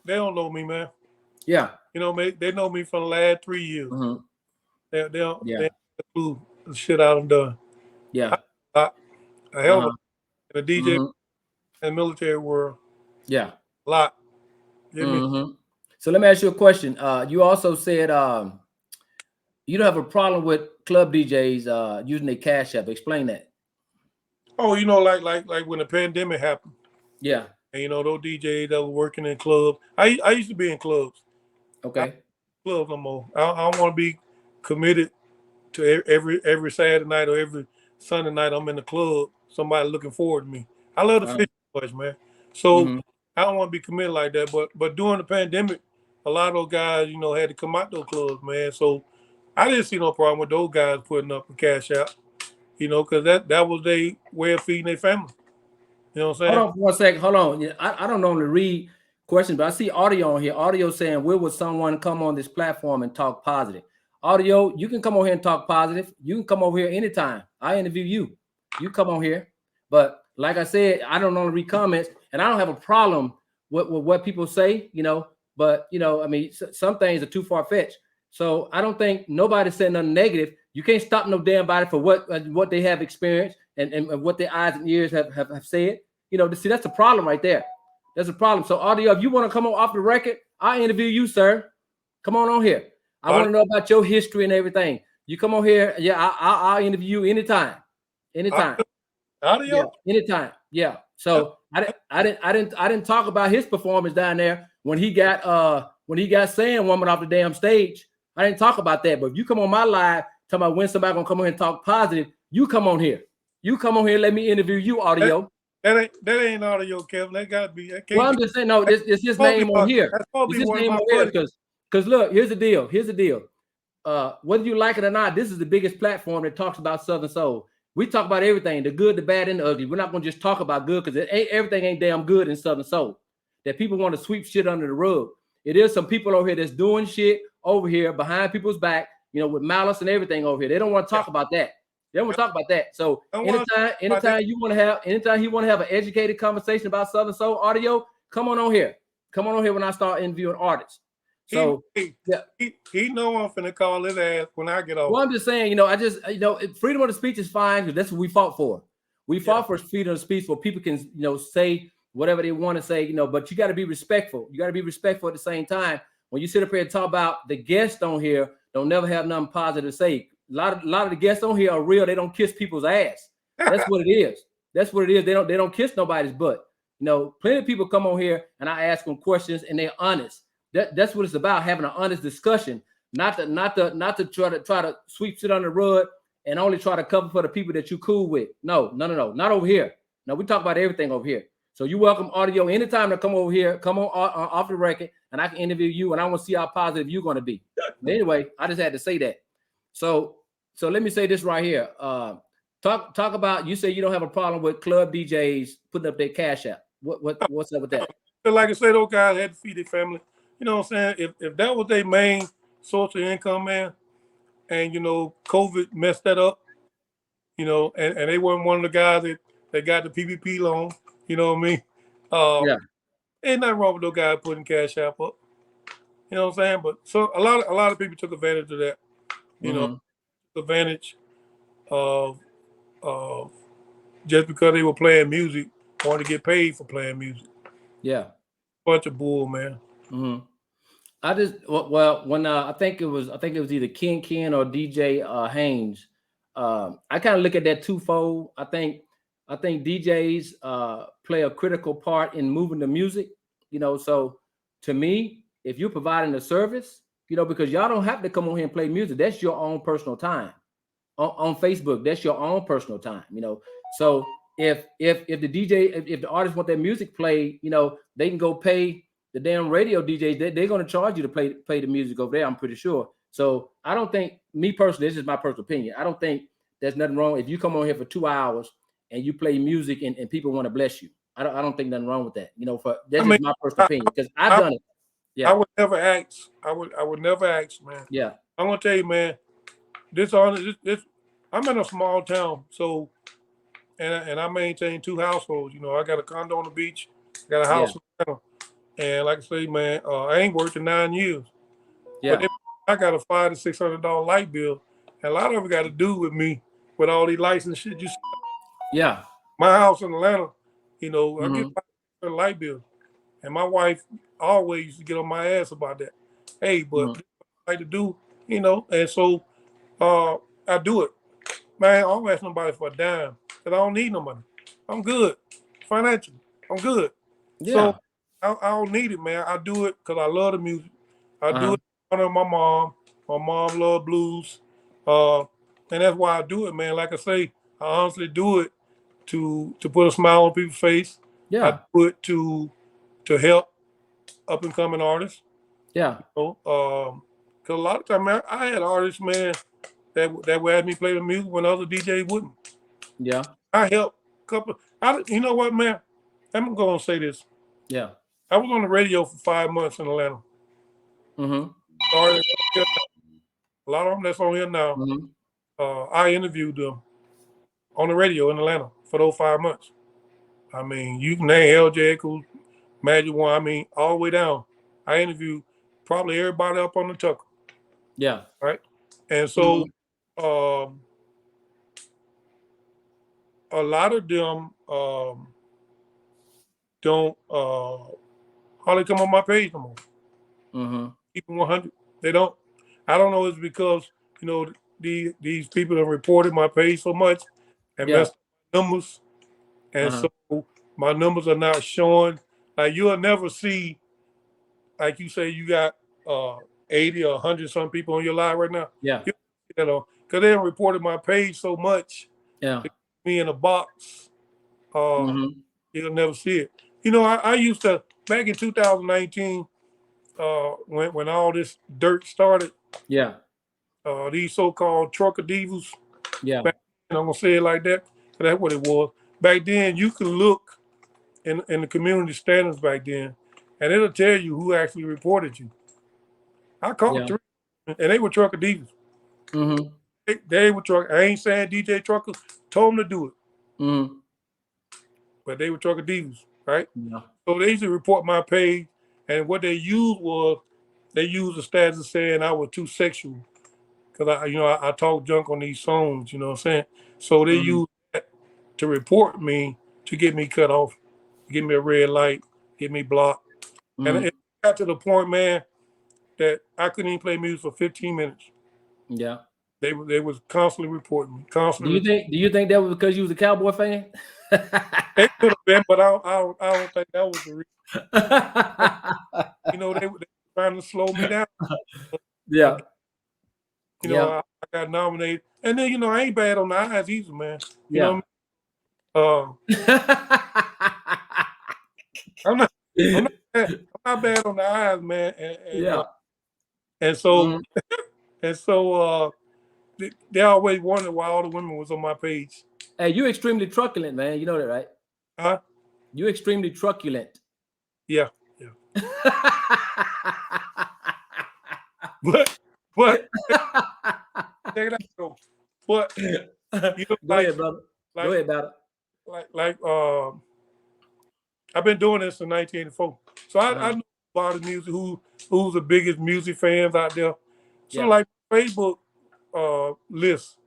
know me, man. Yeah. You know, they know me for the last 3 years. They don't clue the shit I done done. Yeah. I held up in the DJ and military world. Yeah. A lot. So let me ask you a question. You also said you don't have a problem with club DJs using their Cash App. Explain that. Oh, you know, like when the pandemic happened. Yeah. And you know, those DJs that were working in clubs. I used to be in clubs. Okay. Clubs no more. I don't want to be committed to every Saturday night or every Sunday night I'm in the club. Somebody looking forward to me. I love the fish much, man. So I don't want to be committed like that. But during the pandemic, a lot of those guys, you know, had to come out those clubs, man. So I didn't see no problem with those guys putting up a Cash App, you know, because that was their way of feeding their family. You know what I'm saying? Hold on for 1 second. Hold on. I don't normally read questions, but I see audio on here. Audio saying, where would someone come on this platform and talk positive? Audio, you can come over here and talk positive. You can come over here anytime. I interview you. You come on here. But like I said, I don't normally read comments, and I don't have a problem with what people say, you know. But, you know, I mean, some things are too far-fetched. So I don't think nobody said nothing negative. You can't stop no damn body for what they have experienced and what their eyes and ears have said. You know, see, that's the problem right there. That's a problem. So, Audio, if you want to come on off the record, I'll interview you, sir. Come on here. I want to know about your history and everything. You come on here. Yeah, I'll interview you anytime. Anytime. Audio? Yeah, anytime. Yeah. So I didn't talk about his performance down there when he got Sand Woman off the damn stage. I didn't talk about that. But if you come on my live talking about when somebody gonna come on here and talk positive, you come on here. You come on here, let me interview you, Audio. That ain't audio, Kevin. That gotta be. That Well, can't I'm be. just saying, no, it's his name on here. That's supposed It's to be his one of name my on here buddies. because look, here's the deal. Here's the deal. Whether you like it or not, this is the biggest platform that talks about Southern Soul. We talk about everything, the good, the bad, and the ugly. We're not gonna just talk about good because everything ain't damn good in Southern Soul. That people want to sweep shit under the rug. It is some people over here that's doing shit over here behind people's back, you know, with malice and everything over here. They don't want to talk about that. They don't want to talk about that. So anytime you want to have, anytime you want to have an educated conversation about Southern Soul audio, come on here. Come on here when I start interviewing artists. So he know I'm finna call his ass when I get off. Well, I'm just saying, you know, freedom of the speech is fine because that's what we fought for. We fought for freedom of speech where people can, you know, say whatever they want to say, you know, but you got to be respectful. You got to be respectful at the same time. When you sit up here and talk about the guests on here, don't never have nothing positive to say. A lot of the guests on here are real. They don't kiss people's ass. That's what it is. That's what it is. They don't kiss nobody's butt. You know, plenty of people come on here and I ask them questions and they're honest. That's what it's about, having an honest discussion, not to try to sweep shit under the rug and only try to cover for the people that you cool with. No, not over here. No, we talk about everything over here. So you welcome audio anytime to come over here, come on off the record, and I can interview you, and I want to see how positive you're going to be. But anyway, I just had to say that. So let me say this right here. Talk about, you say you don't have a problem with club DJs putting up their cash app. What's up with that? Like I said, those guys had to feed their family. You know what I'm saying? If that was their main source of income, man, and you know, COVID messed that up, you know, and they weren't one of the guys that got the PPP loan, you know what I mean? Ain't nothing wrong with those guys putting cash app up. You know what I'm saying? But so a lot of people took advantage of that, you know, took advantage of just because they were playing music, wanted to get paid for playing music. Yeah. Bunch of bull, man. Mm-hmm. I just when I think it was either Ken or DJ Haynes. I kind of look at that twofold. I think DJs play a critical part in moving the music. You know, so to me, if you're providing a service, you know, because y'all don't have to come on here and play music. That's your own personal time. On Facebook, that's your own personal time. You know, so if the DJ, if the artists want their music played, you know, they can go pay the damn radio DJs. They're going to charge you to play the music over there. I'm pretty sure. So I don't think, me personally, this is my personal opinion, I don't think there's nothing wrong if you come on here for 2 hours and you play music and people want to bless you. I don't think nothing wrong with that. You know, that's just my personal opinion because I've done it. Yeah. I would never ask. I would never ask, man. Yeah. I'm gonna tell you, man. I'm in a small town, so and I maintain 2 households. You know, I got a condo on the beach, I got a house in Atlanta. And like I say, man, I ain't worked in 9 years. Yeah. But I got a $500 to $600 light bill, and a lot of it got to do with me with all these license shit. Yeah. My house in Atlanta, you know, I get a light bill, and my wife always used to get on my ass about that. Hey, but I like to do, you know, and so I do it. Man, I don't ask nobody for a dime because I don't need no money. I'm good financially. I'm good. Yeah. So I don't need it, man. I do it because I love the music. I do it in honor of my mom. My mom loved blues. And that's why I do it, man. Like I say, I honestly do it to put a smile on people's face. Yeah. I do it to help up and coming artists. Yeah. You know, because a lot of times, man, I had artists, man, that would have me play the music when other DJs wouldn't. Yeah. I helped a couple. You know what, man? I'm going to say this. Yeah. I was on the radio for 5 months in Atlanta. A lot of them that's on here now. I interviewed them on the radio in Atlanta for those 5 months. I mean, you can name LJ Echols, Magic One. I mean, all the way down. I interviewed probably everybody up on the Tucker. Yeah. Right. And so, a lot of them don't hardly come on my page no more. Keep them 100. They don't. I don't know. It's because, you know, these people have reported my page so much and messed up numbers, and so my numbers are not showing. Like, you'll never see, like you say, you got 80 or 100 some people on your live right now. Yeah. You know, because they have reported my page so much. Yeah. Me in a box. You'll never see it. You know, I used to back in 2019, when all this dirt started, Yeah. these so-called trucker divas. Yeah. Back then, I'm gonna say it like that. 'Cause that's what it was. Back then, you could look in the community standards back then, and it'll tell you who actually reported you. I caught Yeah. 3, and they were trucker divas. Mm-hmm. They were trucker. I ain't saying DJ truckers told them to do it, Mm-hmm. but they were trucker divas, right? Yeah. So they used to report my page, and what they used was they used the status saying I was too sexual because I talk junk on these songs, you know what I'm saying? So they Mm-hmm. used that to report me to get me cut off, give me a red light, get me blocked, and Mm-hmm. it got to the point, man, that I couldn't even play music for 15 minutes. Yeah. They was constantly reporting me, constantly. Do you think that was because you was a Cowboy fan? They could have been, but I don't think that was the reason. They were trying to slow me down. Yeah. Yeah. I got nominated, and then I ain't bad on the eyes either, man. You know Yeah. what I mean? I'm not bad. I'm not bad on the eyes, man. Yeah. And so Mhm. and so they always wondered why all the women was on my page. Hey, you extremely truculent, man. You know that, right? Huh? You extremely truculent. Yeah, yeah. But check it out though. But Go ahead, brother. Go like ahead, brother. like I've been doing this since 1984. So I know about the music, who's the biggest music fans out there. So Yeah. like Facebook list,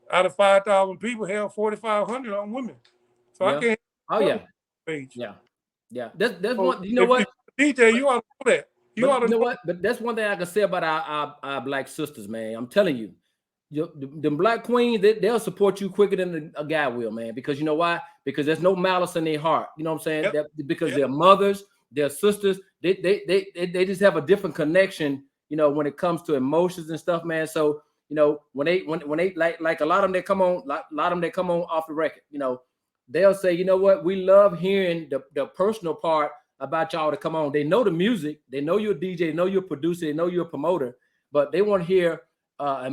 out of 5,000 people, hell, 4,500 on women. So I Yeah. can't Oh yeah. page. Yeah. Yeah. That's So one. You know if what? DJ, you ought to know that. You ought But to you know know. what? But that's one thing I can say about our black sisters, man. I'm telling you, the black queens, they'll support you quicker than a guy will, man. Because you know why? Because there's no malice in their heart. You know what I'm saying? Yep. Because Yep. their mothers, their sisters, they just have a different connection. When it comes to emotions and stuff, man. So when they like a lot of them that come on, a lot of them that come on off the record, they'll say, you know what? We love hearing the personal part about y'all to come on. They know the music, they know you're a DJ, they know you're a producer, they know you're a promoter, but they want to hear the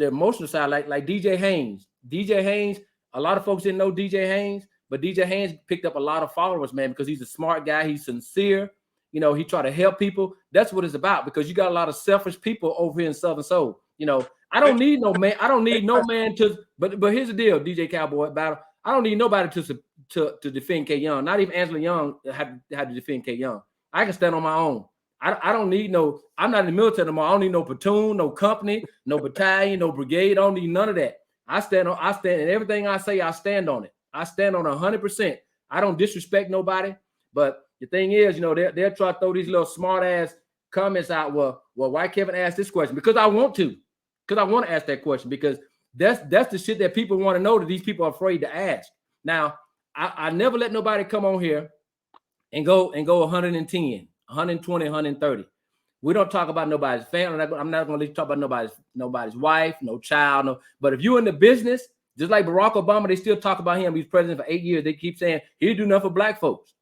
emotional side, like DJ Haynes. DJ Haynes, a lot of folks didn't know DJ Haynes, but DJ Haynes picked up a lot of followers, man, because he's a smart guy, he's sincere, he try to help people. That's what it's about, because you got a lot of selfish people over here in Southern Soul. I don't need no man, but here's the deal, DJ Cowboy, battle. I don't need nobody to defend K Young. Not even Angela Young had to defend K Young. I can stand on my own. I don't need no. I'm not in the military anymore. I don't need no platoon, no company, no battalion, no brigade. I don't need none of that. I stand, and everything I say, I stand on it. I stand on 100%. I don't disrespect nobody. But the thing is, they'll try to throw these little smart ass comments out. Well, why Kevin asked this question? Because I want to. Because I want to ask that question, because that's the shit that people want to know, that these people are afraid to ask. Now, I never let nobody come on here and go 110, 120, 130. We don't talk about nobody's family. I'm not going to talk about nobody's wife, no child, no. But if you're in the business, just like Barack Obama, they still talk about him. He's president for 8 years. They keep saying he didn't do nothing for black folks.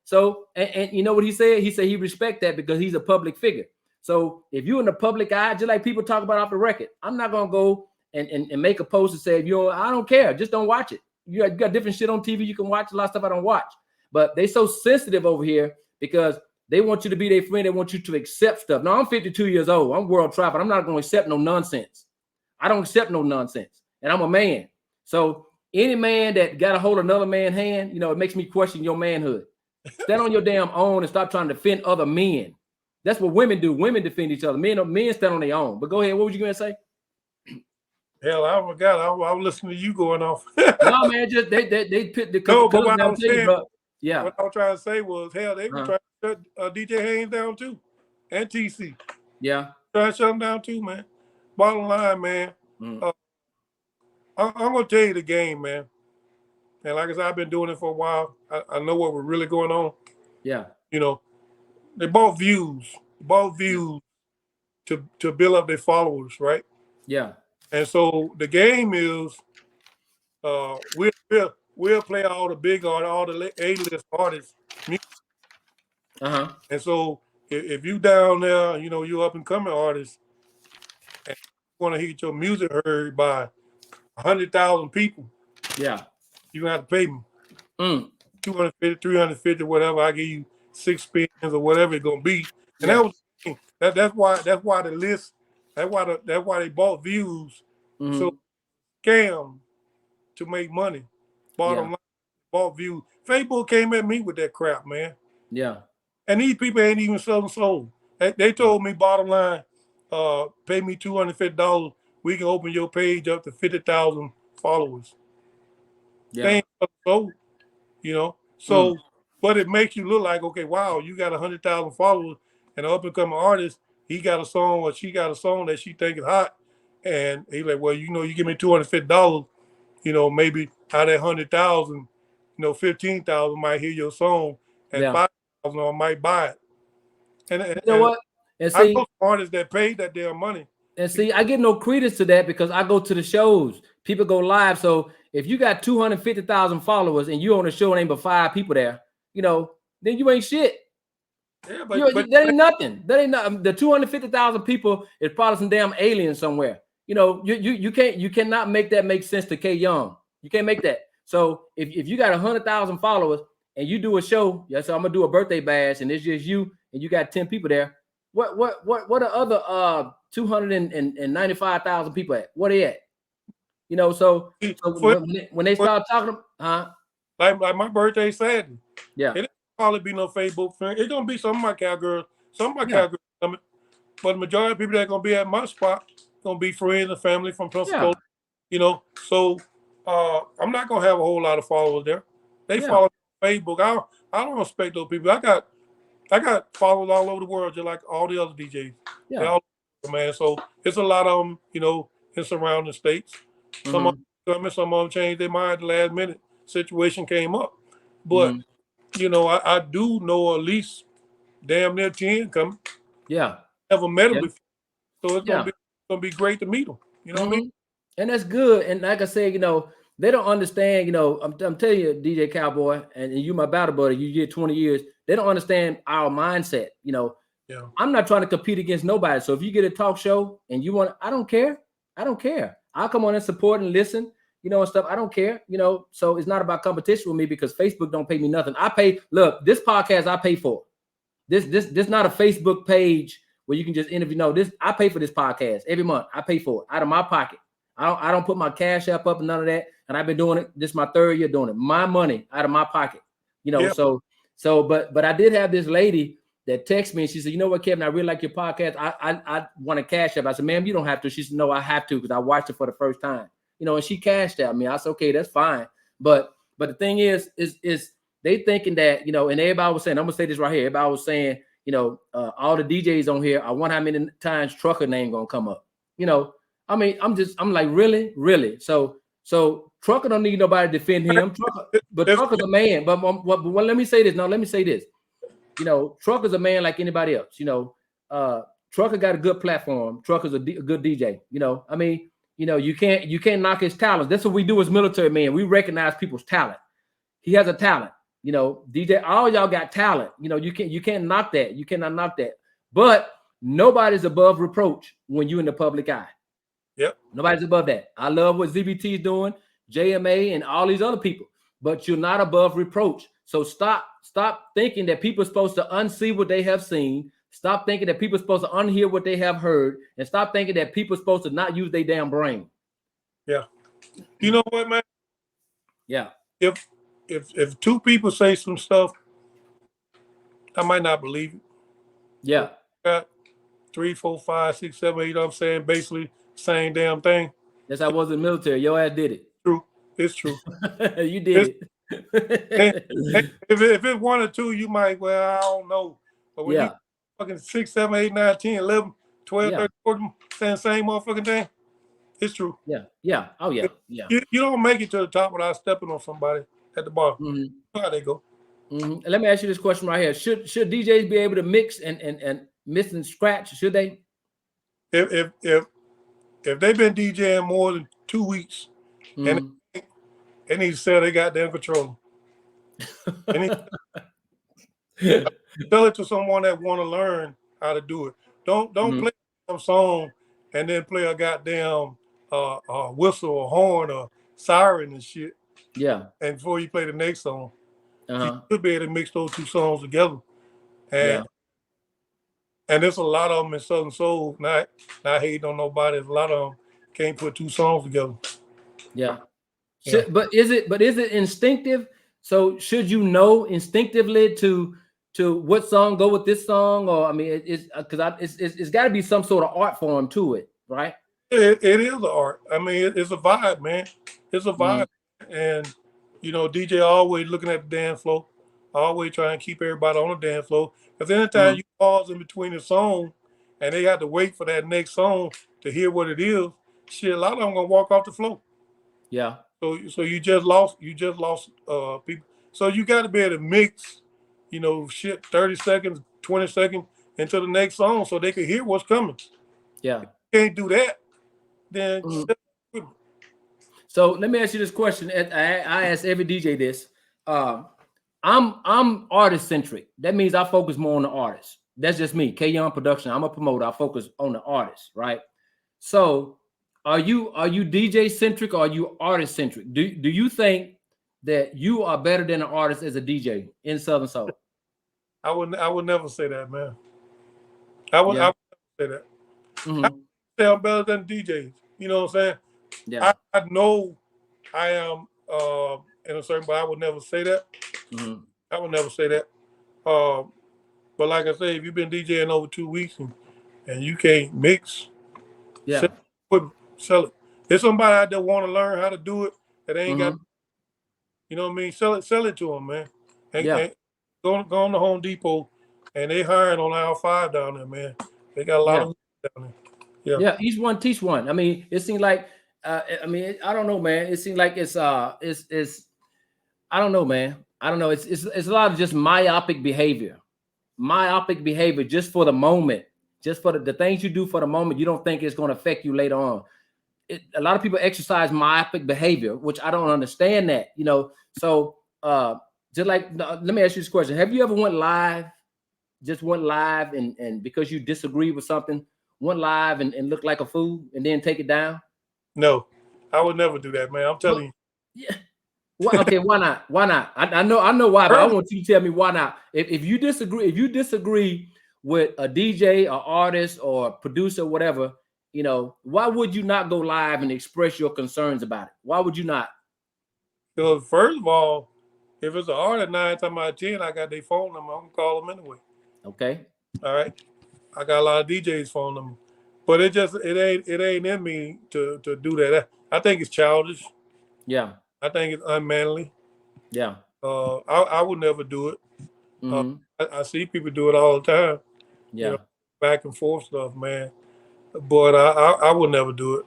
So and you know what he said? He said he respect that because he's a public figure. So if you're in the public eye, just like people talk about off the record, I'm not gonna go and make a post and say, I don't care, just don't watch it. You got different shit on TV you can watch, a lot of stuff I don't watch. But they so sensitive over here because they want you to be their friend. They want you to accept stuff. Now, I'm 52 years old. I'm world traveling. I'm not going to accept no nonsense. I don't accept no nonsense. And I'm a man. So any man that got to hold another man's hand, it makes me question your manhood. Stand on your damn own and stop trying to defend other men. That's what women do. Women defend each other. Men stand on their own. But go ahead. What were you going to say? Hell, I forgot. I was listening to you going off. No, man, just they put the no, but what I was saying, yeah. What I was trying to say was, hell, they were trying to shut DJ Haynes down too, and TC. Yeah, trying to shut them down too, man. Bottom line, man. I'm gonna tell you the game, man. And like I said, I've been doing it for a while. I know what was really going on. Yeah. They bought views. To build up their followers, right? Yeah. And so the game is we're we'll play all the big artists, all the A-list artists. And so if you down there, you know, you up and coming artist, and you want to get your music heard by 100,000 people, yeah, you gonna have to pay me 250, 350, whatever. I give you 6 spins or whatever it's gonna be. And yeah. that's why the list, that's why they bought views. So scam to make money. Bottom line, bought views. Facebook came at me with that crap, man. Yeah. And these people ain't even selling soul. They told me bottom line, pay me $250. We can open your page up to 50,000 followers. Yeah. They ain't selling soul, you know. So, but it makes you look like, okay, wow, you got 100,000 followers, and an up and coming artist, he got a song or she got a song that she think is hot, and he like, well, you know, you give me $250, you know, maybe out of that 100,000, you know, 15,000 might hear your song, and 5,000 might buy it. And you know what? And I see, know artists that paid that damn money. And see, I get no credence to that because I go to the shows. People go live. So if you got 250,000 followers and you on a show and ain't but 5 people there, you know, then you ain't shit. Yeah, but that ain't nothing. That ain't nothing. The 250,000 people is probably some damn alien somewhere. You know, you cannot make that make sense to K Young. You can't make that. So if you got 100,000 followers and you do a show, yeah, so I'm gonna do a birthday bash and it's just you and you got 10 people there. What are other 295,000 people at? What are they at? You know, so when they start talking, like my birthday Saturday, yeah, it ain't probably be no Facebook friend. It's gonna be some of my cowgirls, coming, but the majority of people that gonna be at my spot gonna be friends and family from Pensacola. You know, so I'm not gonna have a whole lot of followers there. They follow me on Facebook. I don't respect those people. I got followers all over the world, just like all the other DJs. Yeah. They all over, man. So it's a lot of them, you know, in surrounding states. Some of them changed their mind at the last minute. Situation came up. But, you know, I do know at least damn near 10 coming. Yeah. Never met them before. So it's gonna be great to meet them. You know what I mean? And that's good. And like I said, you know, they don't understand, you know, I'm telling you, DJ Kowboy, and you my battle buddy, you get 20 years. They don't understand our mindset. You know, I'm not trying to compete against nobody. So if you get a talk show and you want, I don't care. I'll come on and support and listen, you know, and stuff. I don't care, you know. So it's not about competition with me because Facebook don't pay me nothing. Look, this podcast I pay for. This not a Facebook page where you can just interview. No, I pay for this podcast every month. I pay for it out of my pocket. I don't put my Cash App up and none of that. And I've been doing it. This is my 3rd year doing it. My money out of my pocket. You know, but I did have this lady that texted me and she said, you know what, Kevin, I really like your podcast. I want to Cash App. I said, ma'am, you don't have to. She said, no, I have to because I watched it for the first time. You know, and she cashed out me. I said, okay, that's fine. But the thing is they thinking that, you know, and everybody was saying, I'm gonna say this right here. Everybody was saying, you know, all the DJs on here, I wonder how many times Trucker name gonna come up. You know, I mean, I'm like, really? So Trucker don't need nobody to defend him. Trucker's a man. But let me say this. No, let me say this. You know, Trucker's a man like anybody else. You know, Trucker got a good platform. Trucker's a good DJ. You know, I mean, you know, you can't knock his talents. That's what we do as military men. We recognize people's talent. He has a talent. You know, DJ, all y'all got talent. You know, you can't knock that. You cannot knock that. But nobody's above reproach when you're in the public eye. Yep. Nobody's above that. I love what ZBT is doing, JMA, and all these other people. But you're not above reproach. So stop thinking that people are supposed to unsee what they have seen. Stop thinking that people are supposed to unhear what they have heard. And stop thinking that people are supposed to not use their damn brain. Yeah. You know what, man? Yeah. If 2 people say some stuff, I might not believe it. Yeah. Got 3, 4, 5, 6, 7, 8, you know what I'm saying? Basically, same damn thing. Yes, I was in the military. Your ass did it. True. It's true. You did it. If it's 1 or 2, you might, well, I don't know. But when you fucking 6, 7, 8, 9, 10, 11, 12, 13, 14, saying the same motherfucking thing, it's true. Yeah. Yeah. Oh, yeah. Yeah. You don't make it to the top without stepping on somebody at the bar. You know how they go. Let me ask you this question right here. Should DJs be able to mix and mix and scratch? Should they? If they've been DJing more than 2 weeks and They need to sell their goddamn controller. They need to sell it to someone that want to learn how to do it. Don't play some song and then play a goddamn whistle or horn or siren and shit. Yeah. And before you play the next song, Uh-huh. you should be able to mix those two songs together. Yeah. And there's a lot of them in Southern Soul. Not hating on nobody. There's a lot of them can't put two songs together. Yeah. But is it instinctive? So should you know instinctively to what song go with this song? Or I mean, it's got to be some sort of art form to it, right? It is an art. I mean, it's a vibe, man. It's a vibe. And you know, DJ always looking at the dance floor, always trying to keep everybody on the dance floor. Because anytime you pause in between the song and they have to wait for that next song to hear what it is, shit, a lot of them gonna walk off the floor. Yeah. So you just lost people. So you got to be able to mix, you know, shit 30 seconds, 20 seconds into the next song so they can hear what's coming. Yeah. If you can't do that, then so let me ask you this question. I ask every DJ this. I'm artist centric. That means I focus more on the artist. That's just me. K Young Production. I'm a promoter. I focus on the artist, right? So are you DJ centric or are you artist centric? Do you think that you are better than an artist as a DJ in Southern Soul? I would never say that, man. I would never say that. I would say I'm better than DJs. You know what I'm saying? Yeah. I know I am in a certain, but I would never say that. I would never say that. But like I say, if you've been DJing over 2 weeks and you can't mix, sell it. There's somebody out there want to learn how to do it that ain't got, you know what I mean? Sell it to them, man. And go on to Home Depot, and they hiring on aisle 5 down there, man. They got a lot of down there. Yeah, each one teach one. I mean, it seems like I mean, I don't know, man. It seems like it's I don't know, man. I don't know. It's a lot of just myopic behavior just for the moment, just for the things you do for the moment. You don't think it's going to affect you later on. A lot of people exercise myopic behavior, which I don't understand that, you know. So just like, let me ask you this question. Have you ever went live and because you disagree with something, went live and looked like a fool and then take it down? No, I would never do that, man. I'm telling you. Yeah. Well, okay, why not? Why not? I know why, but I want you to tell me why not. If you disagree with a DJ or artist or producer, whatever, you know, why would you not go live and express your concerns about it? Why would you not? Because first of all, if it's an artist, 9 times out of 10, I got their phone number. I'm gonna call them anyway. Okay. All right. I got a lot of DJs phone number, but it ain't in me to do that. I think it's childish. Yeah. I think it's unmanly. Yeah. I would never do it. I see people do it all the time. Yeah. You know, back and forth stuff, man. But I would never do it.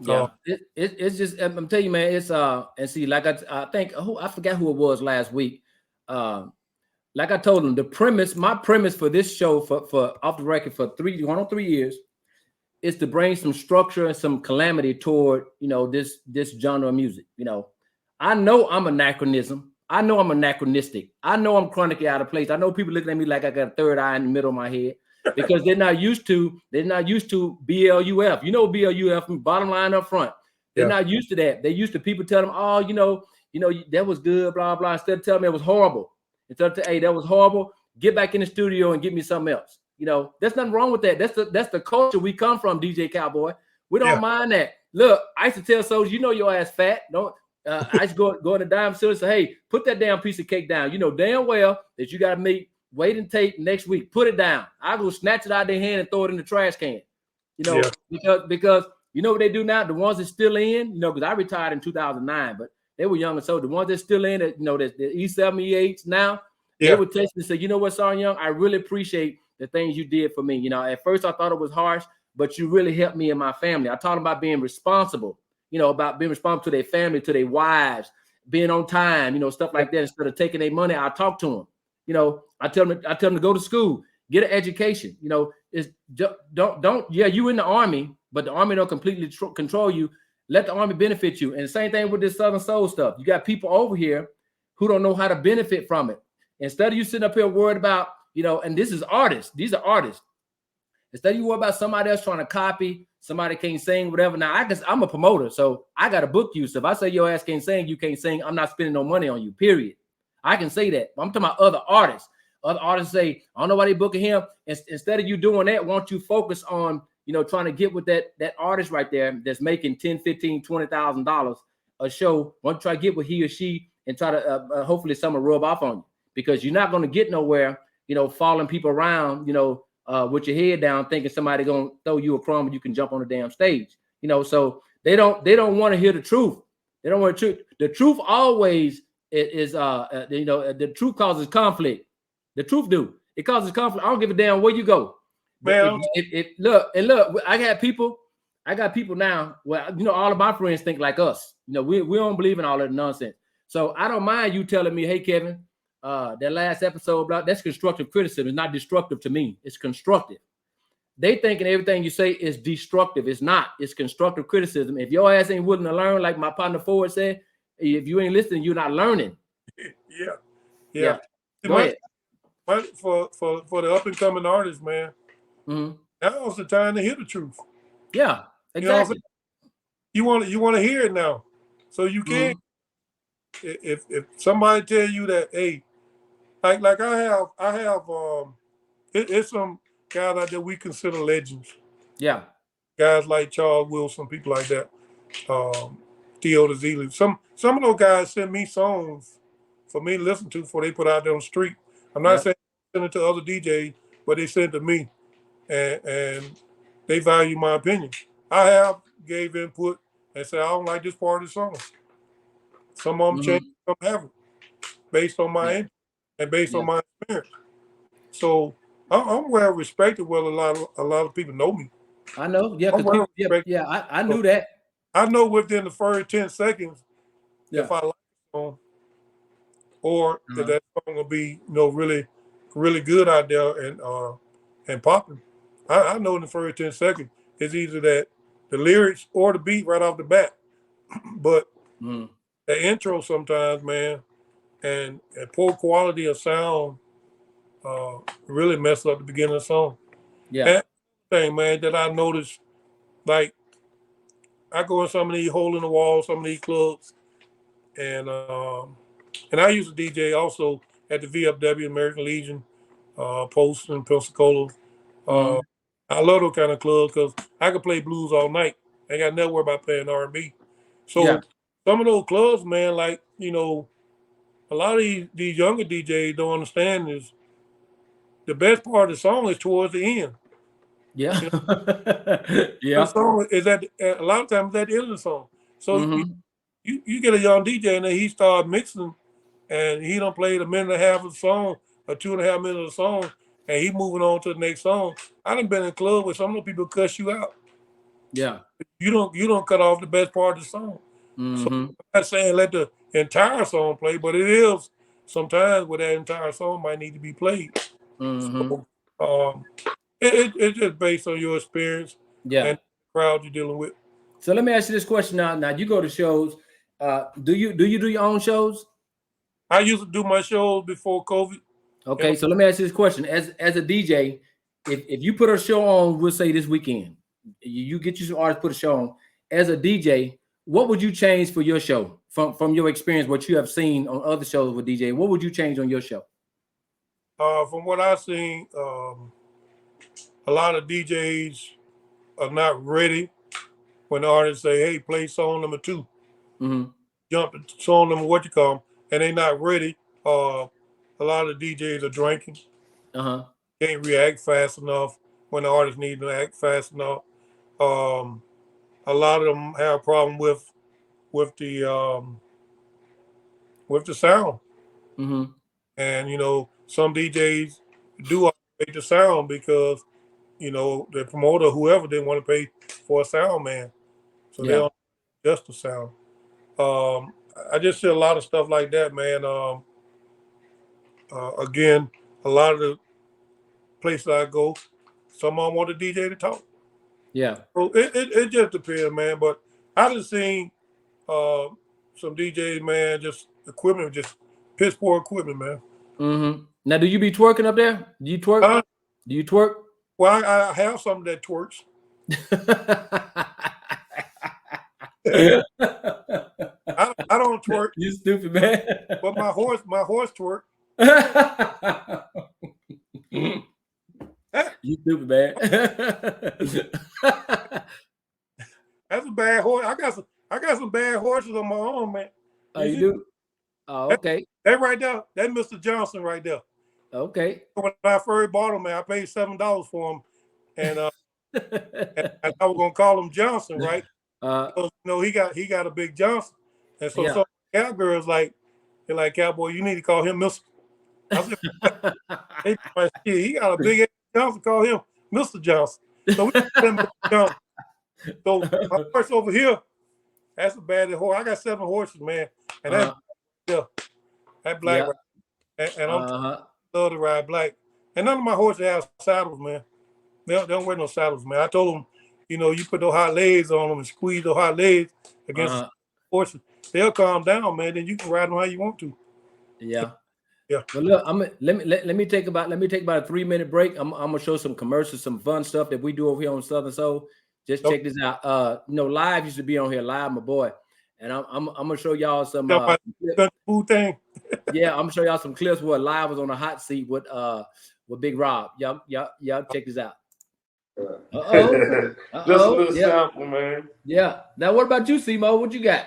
Yeah. It's just, I'm telling you, man, it's and see, like I think I forgot who it was last week. Like I told them, my premise for this show for off the record for 3 years is to bring some structure and some calamity toward, you know, this genre of music. You know, I know I'm anachronism. I know I'm anachronistic. I know I'm chronically out of place. I know people looking at me like I got a third eye in the middle of my head because they're not used to BLUF. You know BLUF, bottom line up front. They're not used to that. They're used to people telling them, oh, you know, that was good, blah, blah. Instead of telling me it was horrible. Instead of hey, that was horrible. Get back in the studio and give me something else. You know, there's nothing wrong with that. That's the culture we come from, DJ Kowboy. We don't mind that. Look, I used to tell soldiers, you know your ass fat. Don't I used to go in the dime store and say, hey, put that damn piece of cake down. You know damn well that you gotta wait and tape next week. Put it down. I go snatch it out of their hand and throw it in the trash can. You know, because you know what they do now? The ones that still in, you know, because I retired in 2009, but they were young and so the ones that still in, you know, the E78s now, they would text me and say, you know what, Sergeant Young, I really appreciate the things you did for me. You know, at first I thought it was harsh, but you really helped me and my family. I taught them about being responsible, you know, about being responsible to their family, to their wives, being on time, you know, stuff like that. Instead of taking their money, I talk to them. You know, I tell them to go to school, get an education. You know, it's don't. Yeah, you in the Army, but the Army don't completely control you. Let the Army benefit you. And same thing with this Southern Soul stuff. You got people over here who don't know how to benefit from it. Instead of you sitting up here worried about, and this is artists. These are artists. Instead of you worry about somebody else trying to copy, somebody can't sing, whatever. Now, I'm a promoter, so I got to book you. So if I say your ass can't sing, you can't sing, I'm not spending no money on you, period. I can say that. I'm talking about other artists. Other artists say, I don't know why they booking him. Instead of you doing that, why don't you focus on, trying to get with that artist right there that's making $10,000, $15,000, $20,000 a show. Why don't you try to get with he or she and try to hopefully someone rub off on you, because you're not going to get nowhere, following people around, with your head down, thinking somebody gonna throw you a crumb and you can jump on the damn stage. So they don't want to hear the truth. They don't want the truth. The truth always is the truth causes conflict. The truth do. It causes conflict. I don't give a damn where you go. Man, Look, I got people now. Well, all of my friends think like us. We don't believe in all that nonsense. So I don't mind you telling me, hey, Kevin, that last episode, that's constructive criticism. It's not destructive to me. It's constructive. They thinking everything you say is destructive. It's not. It's constructive criticism. If your ass ain't willing to learn, like my partner Ford said, if you ain't listening, you're not learning. Yeah. Go ahead. For the up and coming artists, man, now's the time to hear the truth. Yeah, exactly. You want to hear it now, so you can. If somebody tell you that, hey, like I have it's some guys out there we consider legends. Yeah, guys like Charles Wilson, people like that. Theo Zealy. Some of those guys send me songs for me to listen to before they put out there on the street. I'm not saying send it to other DJs, but they send it to me, and they value my opinion. I have gave input and said I don't like this part of the song. Some of them change, some haven't, based on my input and based on my experience. So I'm well respected. Well, a lot of people know me. I know. Yeah, I knew that. I know within the first 10 seconds if I like the song or if that song will be really, really good out there and popping. I know in the first 10 seconds it's either that the lyrics or the beat right off the bat. But the intro sometimes, man, and poor quality of sound really mess up the beginning of the song. Yeah. And thing, man, that I noticed, like, I go in some of these hole in the wall, some of these clubs, and I used to DJ also at the VFW American Legion, Post in Pensacola. I love those kind of clubs because I could play blues all night. I ain't got to worry about playing R&B. So some of those clubs, man, like, a lot of these younger DJs don't understand is the best part of the song is towards the end. Yeah. The song is a lot of times at the end of the song. So you get a young DJ and then he start mixing and he don't play a minute and a half of the song or 2.5 minutes of the song and he moving on to the next song. I done been in a club where some of the people cuss you out. Yeah. You don't cut off the best part of the song. So I'm not saying let the entire song play, but it is sometimes where that entire song might need to be played. So, it's just based on your experience and the crowd you're dealing with. So let me ask you this question now. Now you go to shows. Do you do your own shows? I used to do my shows before COVID. Okay, so let me ask you this question. As a DJ, if you put a show on, we'll say this weekend, you get you some artists, put a show on. As a DJ, what would you change for your show from your experience, what you have seen on other shows with DJ? What would you change on your show? From what I've seen, a lot of DJs are not ready when the artists say, hey, play song number 2. Jump to song number what you call them, and they're not ready. A lot of DJs are drinking. Can't react fast enough when the artists need to act fast enough. A lot of them have a problem with the sound. And some DJs do make the sound because the promoter, whoever, didn't want to pay for a sound man, so they don't adjust the sound. I just see a lot of stuff like that, man. Again, a lot of the places I go, some of them want the DJ to talk. Yeah. So it just depends, man. But I just seen some DJs, man, just equipment, just piss poor equipment, man. Mm-hmm. Now, do you be twerking up there? Do you twerk? Do you twerk? Well, I have something that twerks. I don't twerk. You stupid, man. But my horse twerk. You stupid, man. That's a bad horse. I got some bad horses on my own, man. Oh, you do? Oh, okay. That right there, that Mr. Johnson right there. Okay. When I first bought him, man, I paid $7 for him, and, and I was gonna call him Johnson, right? Because, you know, he got a big Johnson, and so some cowgirls they're like, Cowboy, you need to call him Mr. I said, he got a big Johnson, call him Mr. Johnson. So we call him Mr. Johnson. So my horse over here, that's a bad horse. I got 7 horses, man, and that black, and I'm love to ride black. And none of my horses have saddles, man. They don't wear no saddles, man. I told them, you know, you put those hot legs on them and squeeze those hot legs against horses, they'll calm down, man. Then you can ride them how you want to. Yeah. Yeah. But look, let me take about a 3-minute break. I'm gonna show some commercials, some fun stuff that we do over here on Southern Soul. Just check this out. You know, Live used to be on here, Live, my boy. And I'm gonna show y'all some food thing. Yeah, I'm gonna show y'all some clips where Live was on a hot seat with Big Rob. Y'all check this out. Just a little sample, man. Yeah. Now, what about you, C-Mo? What you got?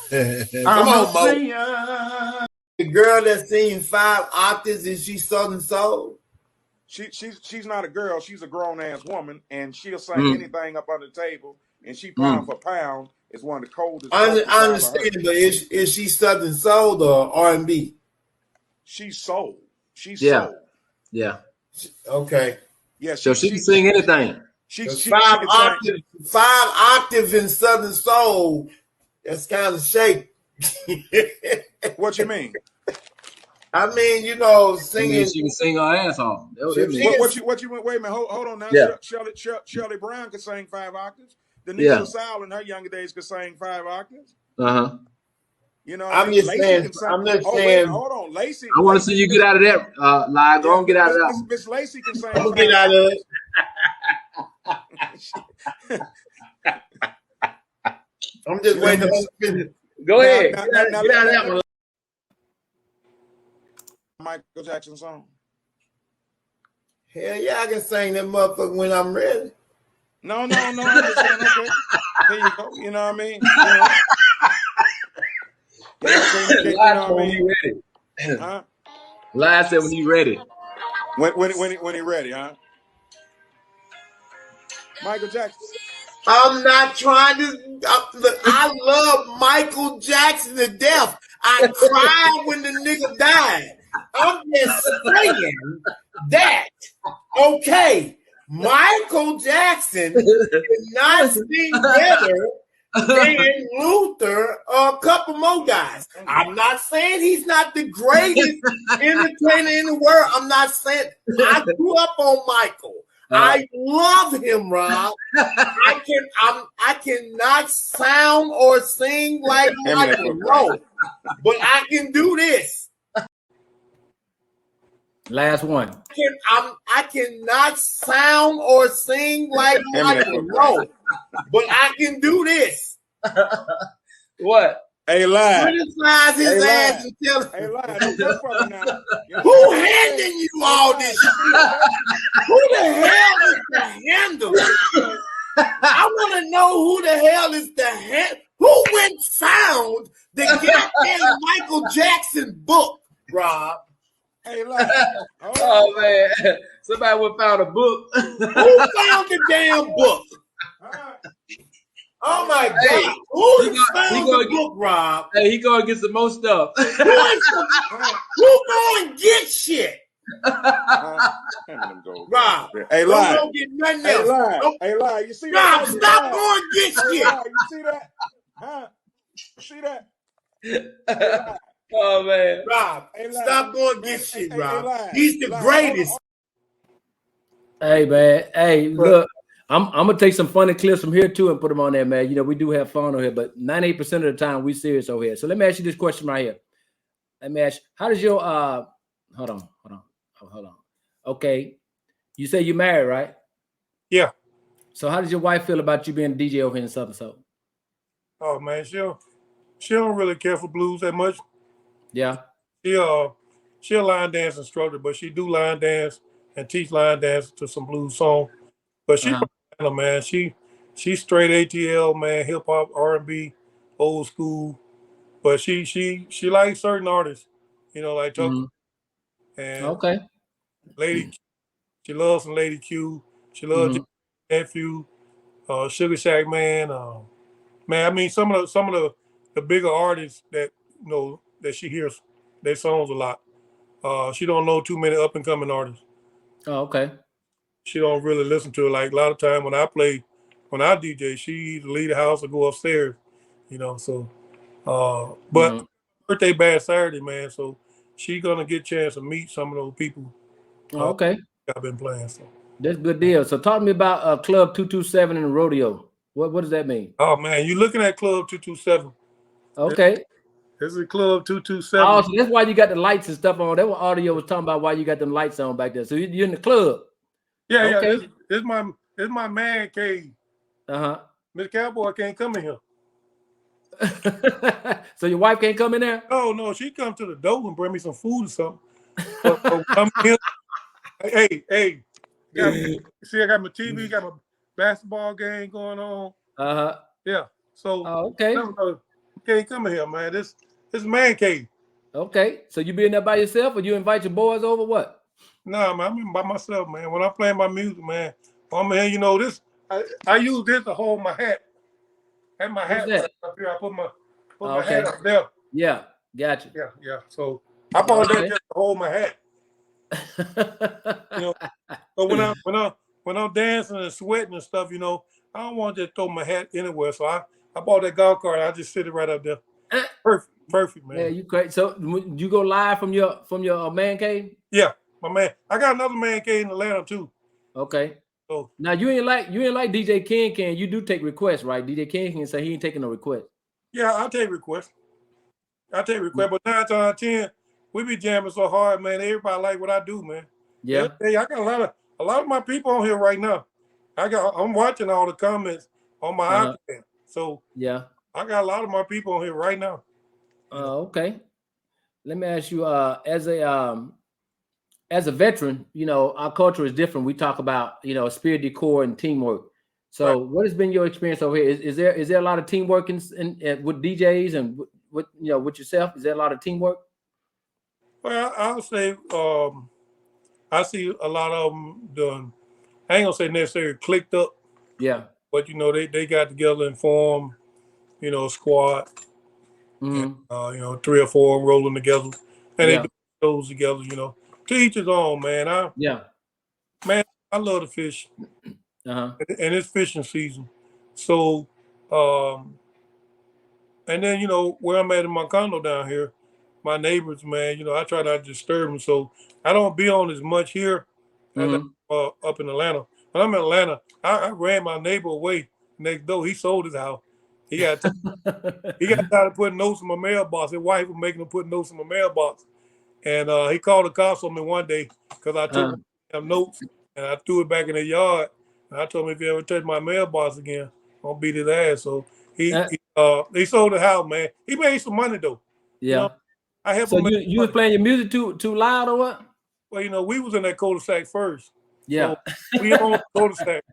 Come on, Mo. The girl that sings 5 octaves, is she Southern Soul? She's not a girl. She's a grown ass woman, and she'll sing anything up on the table. And she pound for pound is one of the coldest. I understand, but is she Southern Soul or R&B? She's soul. She's soul. Yeah. Okay. Yeah. So she can sing anything. She 5 octaves in Southern Soul. That's kind of shaky. What you mean? I mean, you know, singing. She can sing her ass off. What you wait a minute? Hold on now. Yeah. Shirley Brown could sing 5 octaves. Denise LaSalle in her younger days could sing 5 octaves. You know, I'm just saying. Hold on, Lacey. I want to see you get out of that. Live, go and get out of that. Miss Lacey can sing. I'm gonna get out of it. I'm just waiting to go ahead. Now, get out of that one. Michael Jackson song. Hell yeah, I can sing that motherfucker when I'm ready. No. I'm just saying, okay. There you go. You know what I mean? When you ready. Huh? Live said when you ready. When he ready, huh? Michael Jackson. I'm not trying to. Look, I love Michael Jackson to death. I cried when the nigga died. I'm just saying that. Okay, Michael Jackson did not sing better than Luther or a couple more guys. I'm not saying he's not the greatest entertainer in the world. I'm not saying. I grew up on Michael. I love him, Rob. I cannot sound or sing like Michael, no, but I can do this. Last one. I cannot sound or sing like Michael, no, but I can do this. What? Hey, Live. Criticize his ass and tell him. Hey, Live. Who handing you all this shit? Who the hell is the handle? I want to know who the hell is the hand. Who went found the goddamn Michael Jackson book, Rob? Hey, Live. Oh man, somebody went found a book. Who found the damn book? Oh my God! Who found the book, Rob? Hey, he gonna get some more stuff. Who gonna get shit? Rob, hey, Live. Don't get nothing else. Hey, Live. You see Rob, that? stop going get shit. Live, you see that? Huh? You see that? Oh man, Rob, stop going get shit, Rob. He's the greatest. Hey man, hey, look. I'm gonna take some funny clips from here too and put them on there, man. You know, we do have fun on here, but 98% of the time we serious over here. So let me ask you this question right here. Let me ask you, how does your hold on. Okay. You say you married, right? Yeah. So how does your wife feel about you being a DJ over here in Southern Soul? Oh man, she don't really care for blues that much. Yeah. She a line dance instructor, but she do line dance and teach line dance to some blues songs. But she from Atlanta, man. She straight ATL, man, hip hop, R&B, old school. But she likes certain artists, you know, like Tucker and Okay. Lady. She loves some Lady Q. She loves Nephew, Sugar Shack Man. Man, I mean some of the bigger artists that you know that she hears their songs a lot. She don't know too many up and coming artists. Oh, okay. She don't really listen to it. Like a lot of time when I DJ, she either leave the house or go upstairs, you know. So, but birthday bad Saturday, man. So she gonna get a chance to meet some of those people. Okay. I've been playing. So that's a good deal. So talk to me about Club 227 and rodeo. What does that mean? Oh man, you looking at Club 227? Okay. This is Club 227. Oh, so that's why you got the lights and stuff on. That what audio was talking about. Why you got them lights on back there? So you're in the club. Yeah, okay. yeah. This my man cave. Mr. Cowboy can't come in here. So your wife can't come in there? No, she come to the door and bring me some food or something. But I'm here. Hey, see, I got my TV, got my basketball game going on. Yeah. So okay. Can't come in here, man. This man cave. Okay. So you be in there by yourself, or you invite your boys over? What? Nah, man, I'm by myself, man. When I'm playing my music, man, I'm here. You know this. I use this to hold my hat. And my hat right up here. I put my hat up there. Yeah, gotcha. Yeah. So I bought that just to hold my hat. You know, but when I'm dancing and sweating and stuff, you know, I don't want to just throw my hat anywhere. So I bought that golf cart. I just sit it right up there. Perfect, man. Yeah, you great. So you go live from your man cave? Yeah, my man. I got another man cave in Atlanta too. Okay. So now you ain't like DJ Ken. You do take requests, right? DJ Ken can say he ain't taking no requests. Yeah, I take requests. But 9 times out of 10, we be jamming so hard, man. Everybody like what I do, man. Yeah. Hey, I got a lot of my people on here right now. I'm watching all the comments on my iPad. So yeah, I got a lot of my people on here right now. Okay. Let me ask you, as a veteran, you know, our culture is different. We talk about, you know, spirit decor and teamwork. So what has been your experience over here? Is there a lot of teamwork in with DJs and with yourself? Is there a lot of teamwork? Well, I'll say I see a lot of them doing. I ain't gonna say necessarily clicked up. Yeah. But you know, they got together and formed, you know, a squad. And, you know, 3 or 4 rolling together, and they do shows together. You know, to each his own, man. Man, I love to fish, and it's fishing season. So, and then you know where I'm at in my condo down here, my neighbors, man. You know, I try not to disturb them, so I don't be on as much here as up in Atlanta. When I'm in Atlanta, I ran my neighbor away next door. He sold his house. He got tired of putting notes in my mailbox. His wife was making him put notes in my mailbox. And he called the cops on me one day because I took some notes and I threw it back in the yard. And I told him, if you ever touch my mailbox again, I'll beat his ass. So he sold the house, man. He made some money though. Yeah. You know, I helped him. So you was playing your music too loud or what? Well, you know, we was in that cul-de-sac first. Yeah. So we on the cul-de-sac.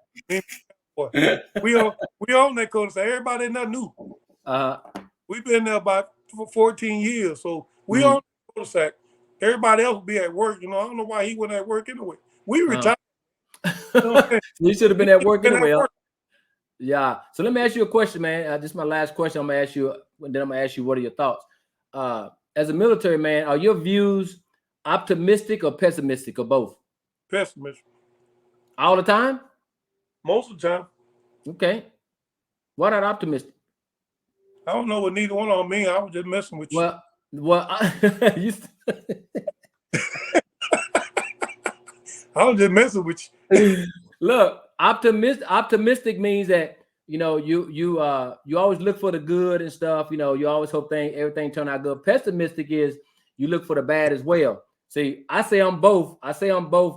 We own that cul-de-sac. Everybody in there knew. We've been there about 14 years. So we own the cul-de-sac. Everybody else be at work. You know, I don't know why he wasn't at work anyway. We retired. You should have been at work anyway. Yeah. So let me ask you a question, man. This is my last question. I'm gonna ask you, and then I'm gonna ask you, what are your thoughts? As a military man, are your views optimistic or pessimistic or both? Pessimistic. All the time? Most of the time. Okay. Why not optimistic? I don't know what neither one of them mean. I was just messing with you. I was just messing with you. Look, Optimistic means that you always look for the good and stuff. You always hope everything turn out good. Pessimistic is you look for the bad as well. See, I say I'm both.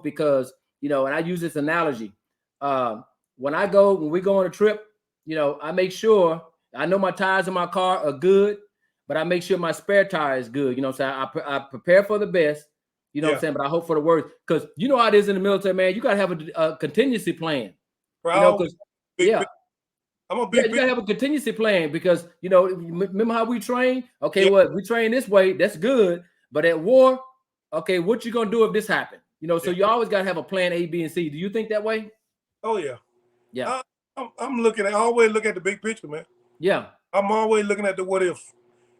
Because and I use this analogy. When we go on a trip, I make sure I know my tires in my car are good, but I make sure my spare tire is good. So I prepare for the best. What I'm saying? But I hope for the worst, because you know how it is in the military, man. You gotta have a contingency plan. Because I'm a big. You gotta have a contingency plan because remember how we train? Okay, we train this way. That's good, but at war, okay, what you gonna do if this happened? So you always gotta have a plan A, B, and C. Do you think that way? Oh yeah, yeah. I'm looking at. I always look at the big picture, man. Yeah, I'm always looking at the what if,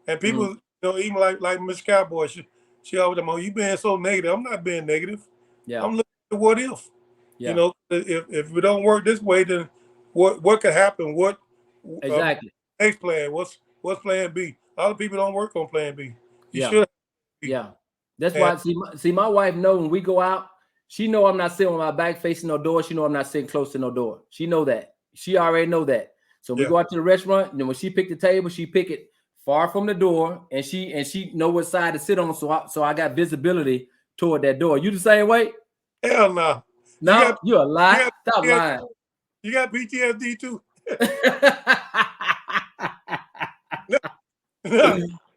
and people, even like Miss Cowboy, she always like, "Oh, you being so negative." I'm not being negative. Yeah, I'm looking at the what if. Yeah. If we don't work this way, then what could happen? What exactly? Next plan? What's plan B? A lot of people don't work on plan B. You yeah. should. Yeah, that's why. See, my wife know when we go out, she know I'm not sitting with my back facing no door. She know I'm not sitting close to no door. She know that. She already know that. So we go out to the restaurant. When she pick the table, she pick it far from the door, and she know what side to sit on. So I got visibility toward that door. You the same way? Hell no. No, you a lie. Stop lying. You got PTSD too.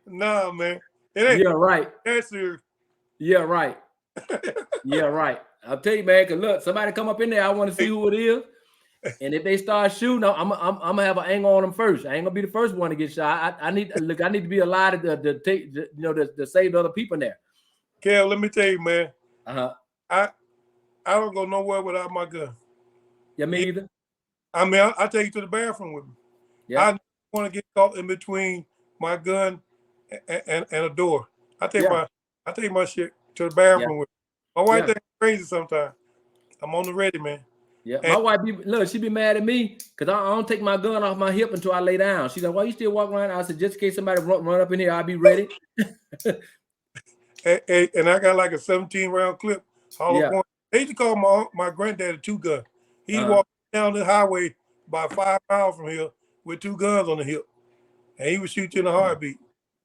no, man. It ain't. You're right. That's serious. Yeah, right. Yeah, right. I'll tell you, man. Cause look, somebody come up in there. I want to see who it is. And if they start shooting, I'm gonna have an angle on them first. I ain't gonna be the first one to get shot. I need to be alive to take, to save the other people in there. Kel, let me tell you, man. I don't go nowhere without my gun. Yeah, me either. I mean, I take you to the bathroom with me. Yeah. I don't want to get caught in between my gun and a door. I take my shit to the bathroom with me. My wife thinks I'm crazy sometimes. I'm on the ready, man. Yeah, my wife she be mad at me because I don't take my gun off my hip until I lay down. She's like, "Why you still walking around?" I said, "Just in case somebody run up in here, I'll be ready." and I got like a 17-round clip. They used to call my granddad a two gun. He walked down the highway about 5 miles from here with 2 guns on the hip, and he would shoot you in a heartbeat.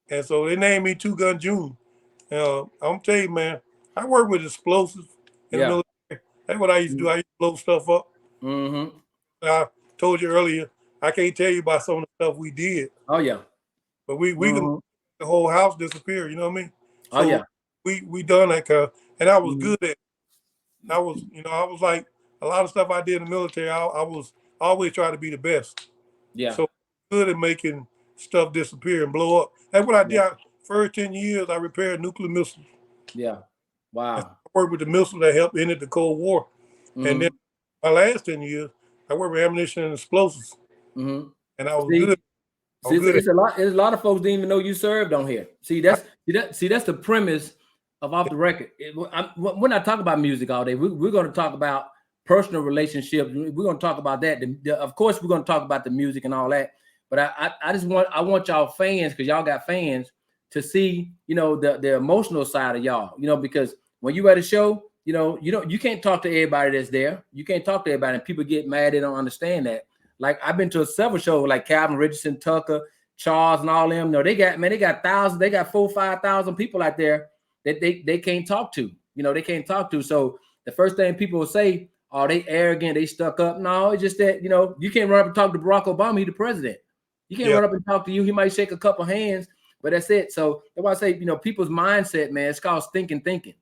And so they named me Two Gun June. I'm telling you, man, I work with explosives in the military. That's what I used to do. I used to blow stuff up. Mm-hmm. I told you earlier, I can't tell you about some of the stuff we did. Oh yeah. But we can the whole house disappear. You know what I mean? So we done that, and I was good at it. I was like a lot of stuff I did in the military. I was always trying to be the best. Yeah. So good at making stuff disappear and blow up. That's what I did. First 10 years, I repaired nuclear missiles. Yeah. Wow. I worked with the missiles that helped end the Cold War. And then my last 10 years, I worked with ammunition and explosives. And I was good. There's a lot of folks didn't even know you served on here. That's the premise of Off the Record. We're not talking about music all day. We're going to talk about personal relationships. We're going to talk about that. Of course, we're going to talk about the music and all that. But I want y'all fans, because y'all got fans, to see the emotional side of y'all. Because when you at a show, you can't talk to everybody that's there. You can't talk to everybody, and people get mad. They don't understand that. Like I've been to several shows, like Calvin Richardson, Tucker, Charles, and all them. They got thousands. They got 4,000-5,000 people out there that they can't talk to. They can't talk to. So the first thing people will say, "Oh, they arrogant, they stuck up." No, it's just that you can't run up and talk to Barack Obama. He's the president. You can't run up and talk to you. He might shake a couple hands, but that's it. So that's why I say, people's mindset, man, it's called stinking thinking.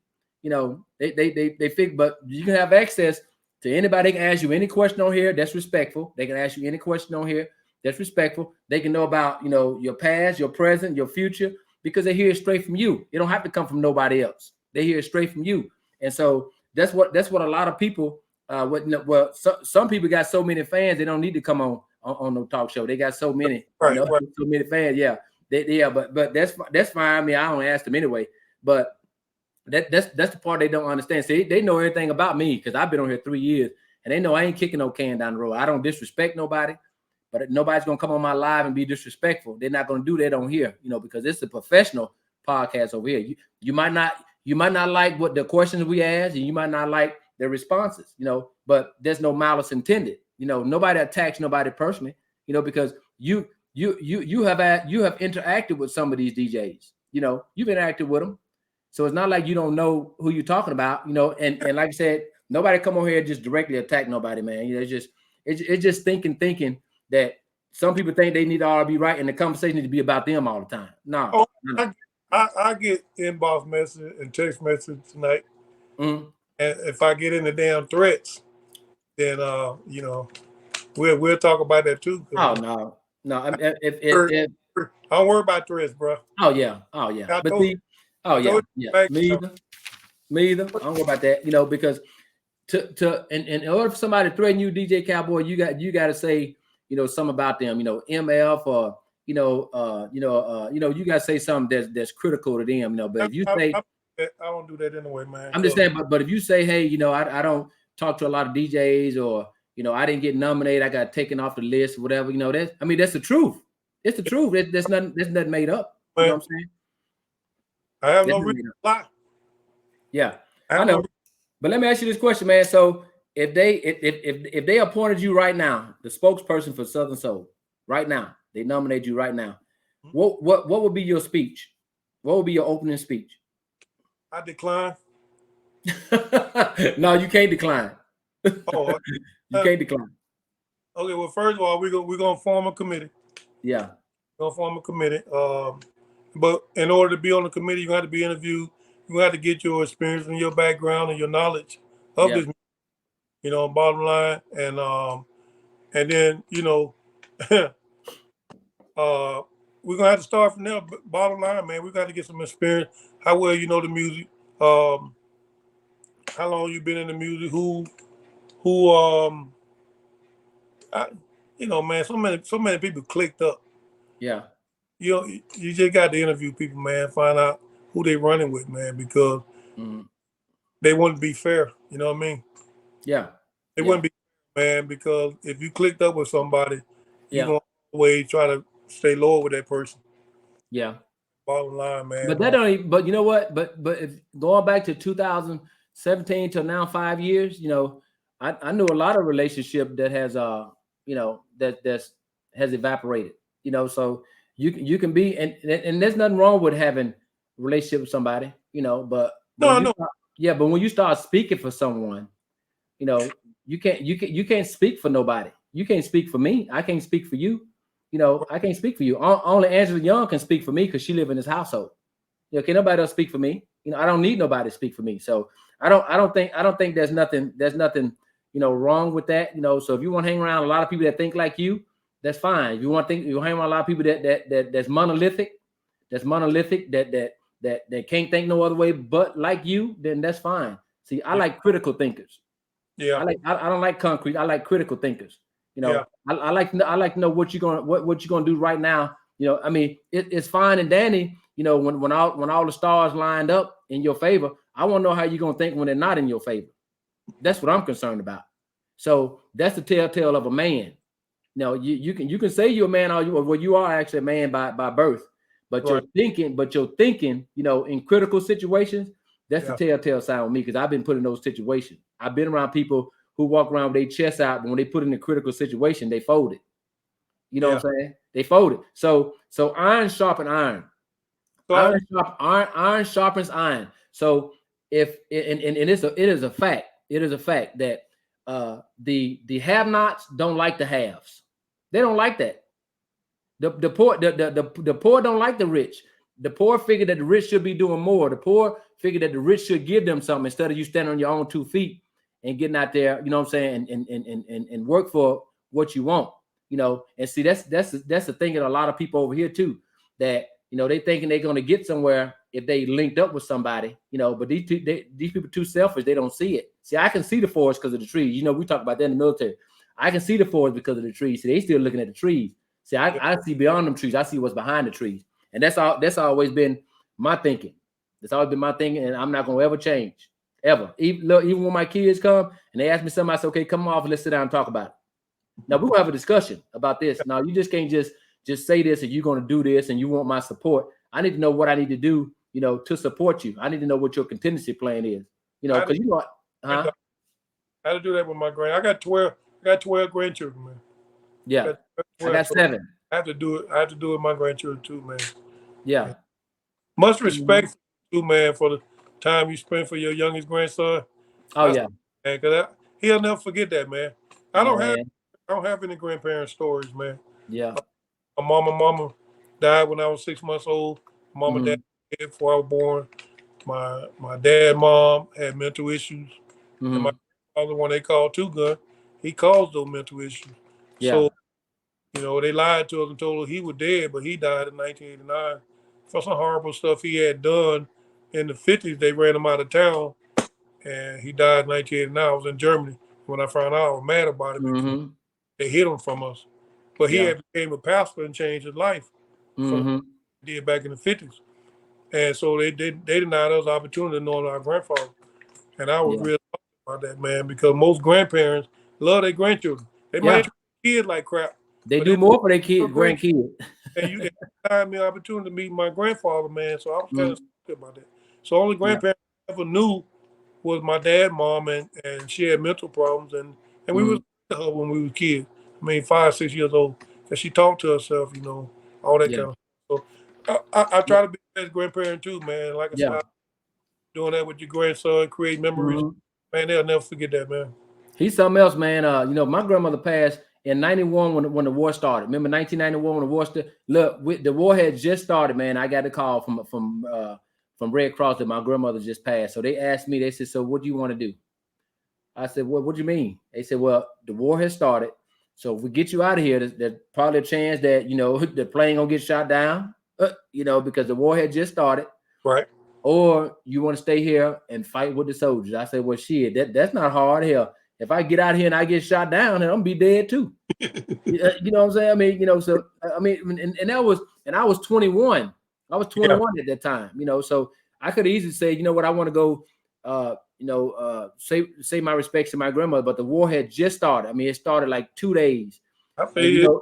They think, but you can have access to anybody. They can ask you any question on here that's respectful. They can ask you any question on here that's respectful. They can know about, your past, your present, your future, because they hear it straight from you. It don't have to come from nobody else. They hear it straight from you. And so that's what a lot of people, some people got so many fans, they don't need to come on no talk show. They got so many, so many fans. Yeah. But that's fine. I mean, I don't ask them anyway, but that's the part they don't understand. See, they know everything about me because I've been on here 3 years, and they know I ain't kicking no can down the road. I don't disrespect nobody, but nobody's gonna come on my live and be disrespectful. They're not gonna do that on here, because it's a professional podcast over here. You might not like what the questions we ask, and you might not like the responses. but there's no malice intended. You know, nobody attacks nobody personally. You know, because you have interacted with some of these DJs. You know, you've interacted with them, so it's not like you don't know who you're talking about. You know, and like I said, nobody come over here and just directly attack nobody, man. You know, it's just thinking that some people think they need to all be right, and the conversation needs to be about them all the time. No. I get inbox message and text message tonight, and if I get into damn threats, then you know, we'll talk about that too. Oh no. I don't worry about threats, bro. Oh yeah. But me either. I don't worry about that. You know, because in order for somebody to threaten you, DJ Cowboy, you got to say, you know, something about them. You know, MF or you got to say something that's critical to them. You know, but if you say I don't do that anyway, man. I'm just saying, but if you say, hey, you know, I don't talk to a lot of DJs, or you know, I didn't get nominated, I got taken off the list, whatever. You know, that's the truth. It's the truth. There's nothing made up. You know what I'm saying? I have no reason to lie. Yeah, I know. But let me ask you this question, man. So if they appointed you right now, the spokesperson for Southern Soul, right now, they nominate you right now, what would be your speech? What would be your opening speech? I decline. No, you can't decline. Oh, you can't decline. Okay, well, first of all, we're gonna form a committee. Yeah. We're gonna form a committee. But in order to be on the committee, you have to be interviewed. You have to get your experience and your background and your knowledge of this, you know, bottom line. And then, you know, we're gonna have to start from there. Bottom line, man, we got to get some experience. How well you know the music, how long you been in the music, you know, man, so many people clicked up. Yeah. You know, you just got to interview people, man, find out who they running with, man, because they wouldn't be fair. You know what I mean? Yeah. They wouldn't be fair, man, because if you clicked up with somebody, you're going to always try to stay loyal with that person. Yeah. Bottom line, man. But that don't even, but you know what? But if going back to 2017 to now 5 years, you know, I knew a lot of relationship that has you know, that's has evaporated. You know, so you can be and there's nothing wrong with having a relationship with somebody, you know, but but when you start speaking for someone, you know, you can't speak for nobody. You can't speak for me. I can't speak for you. You know, I can't speak for you. Only Angela Young can speak for me because she live in this household. You know, can nobody else speak for me? You know, I don't need nobody to speak for me. So I don't think there's nothing, you know, wrong with that. You know, so if you want to hang around a lot of people that think like you, that's fine. If you want to think, you hang around a lot of people that's monolithic, that can't think no other way but like you, then that's fine. See, I like critical thinkers. Yeah, I don't like concrete. I like critical thinkers. You know, I like to know what you're gonna do right now. You know, I mean, it's fine and dandy. You know, when all the stars lined up in your favor, I want to know how you're gonna think when they're not in your favor. That's what I'm concerned about. So that's the telltale of a man. You know, you can say you're a man, or you are actually a man by birth, but you're thinking, you know, in critical situations, that's the telltale sign with me, because I've been put in those situations. I've been around people who walk around with their chest out, but when they put in a critical situation, they fold it. You know what I'm saying? They fold it. So iron sharpens iron. Iron sharpens iron. So if it is a fact. It is a fact that the have-nots don't like the haves. They don't like that. The poor don't like the rich. The poor figure that the rich should be doing more. The poor figure that the rich should give them something instead of you standing on your own 2 feet and getting out there, you know what I'm saying, and work for what you want, you know. And see, that's the thing that a lot of people over here too, that, you know, they thinking they're going to get somewhere if they linked up with somebody, you know, but these people too selfish. They don't see it. See, I can see the forest because of the trees. You know, we talk about that in the military. I can see the forest because of the trees. See, they still looking at the trees. See, I see beyond them trees. I see what's behind the trees. And that's always been my thinking. That's always been my thinking, and I'm not going to ever change, ever. Even when my kids come and they ask me something, I say, okay, come off and let's sit down and talk about it. Now, we're going to have a discussion about this. Now, you just can't just say this and you're going to do this and you want my support. I need to know what I need to do, you know, to support you. I need to know what your contingency plan is, you know, because you know, I I had to do that with my I got 12 grandchildren, man. Yeah. I got 7. I have to do it. I have to do it with my grandchildren too, man. Yeah. Much respect too, man, for the time you spent for your youngest grandson. Oh yeah. Man, cause he'll never forget that, man. I don't have any grandparent stories, man. Yeah. My mama died when I was 6 months old. Mama died before I was born. My dad, mom had mental issues, and my father, when they called Two Gun, he caused those mental issues. Yeah. So, you know, they lied to us and told us he was dead, but he died in 1989 for some horrible stuff he had done in the 50s. They ran him out of town, and he died in 1989. I was in Germany when I found out. I was mad about it because they hid him from us. But he had became a pastor and changed his life from what he did back in the 50s. And so they denied us the opportunity to know our grandfather. And I was really about that, man, because most grandparents love their grandchildren. They might treat kids like crap. They do more for their grandkids. And you had me an opportunity to meet my grandfather, man. So I was kind of stupid about that. So only grandparents I ever knew was my dad, mom, and she had mental problems, and we was with her when we were kids. I mean, 5, 6 years old, and she talked to herself, you know, all that kind of stuff. So I try to be the best grandparent too, man. Like I said, doing that with your grandson, create memories, man. They'll never forget that, man. He's something else, man. You know, my grandmother passed in 91 when the war started. Remember 1991 when the war started? Look, the war had just started, man. I got a call from Red Cross that my grandmother just passed. So they asked me, they said, so what do you want to do? I said, well, what do you mean? They said, well, the war has started. So if we get you out of here, there's probably a chance that, you know, the plane gonna get shot down, you know, because the war had just started. Right. Or you want to stay here and fight with the soldiers. I said, well, shit, that's not hard. Hell, if I get out here and I get shot down, then I'm gonna be dead too. You know what I'm saying? I mean, you know, so I mean, and I was 21. I was 21 at that time, you know, so I could easily say, you know what, I want to go, you know, say my respects to my grandmother, but the war had just started. I mean, it started like 2 days. I feel you know,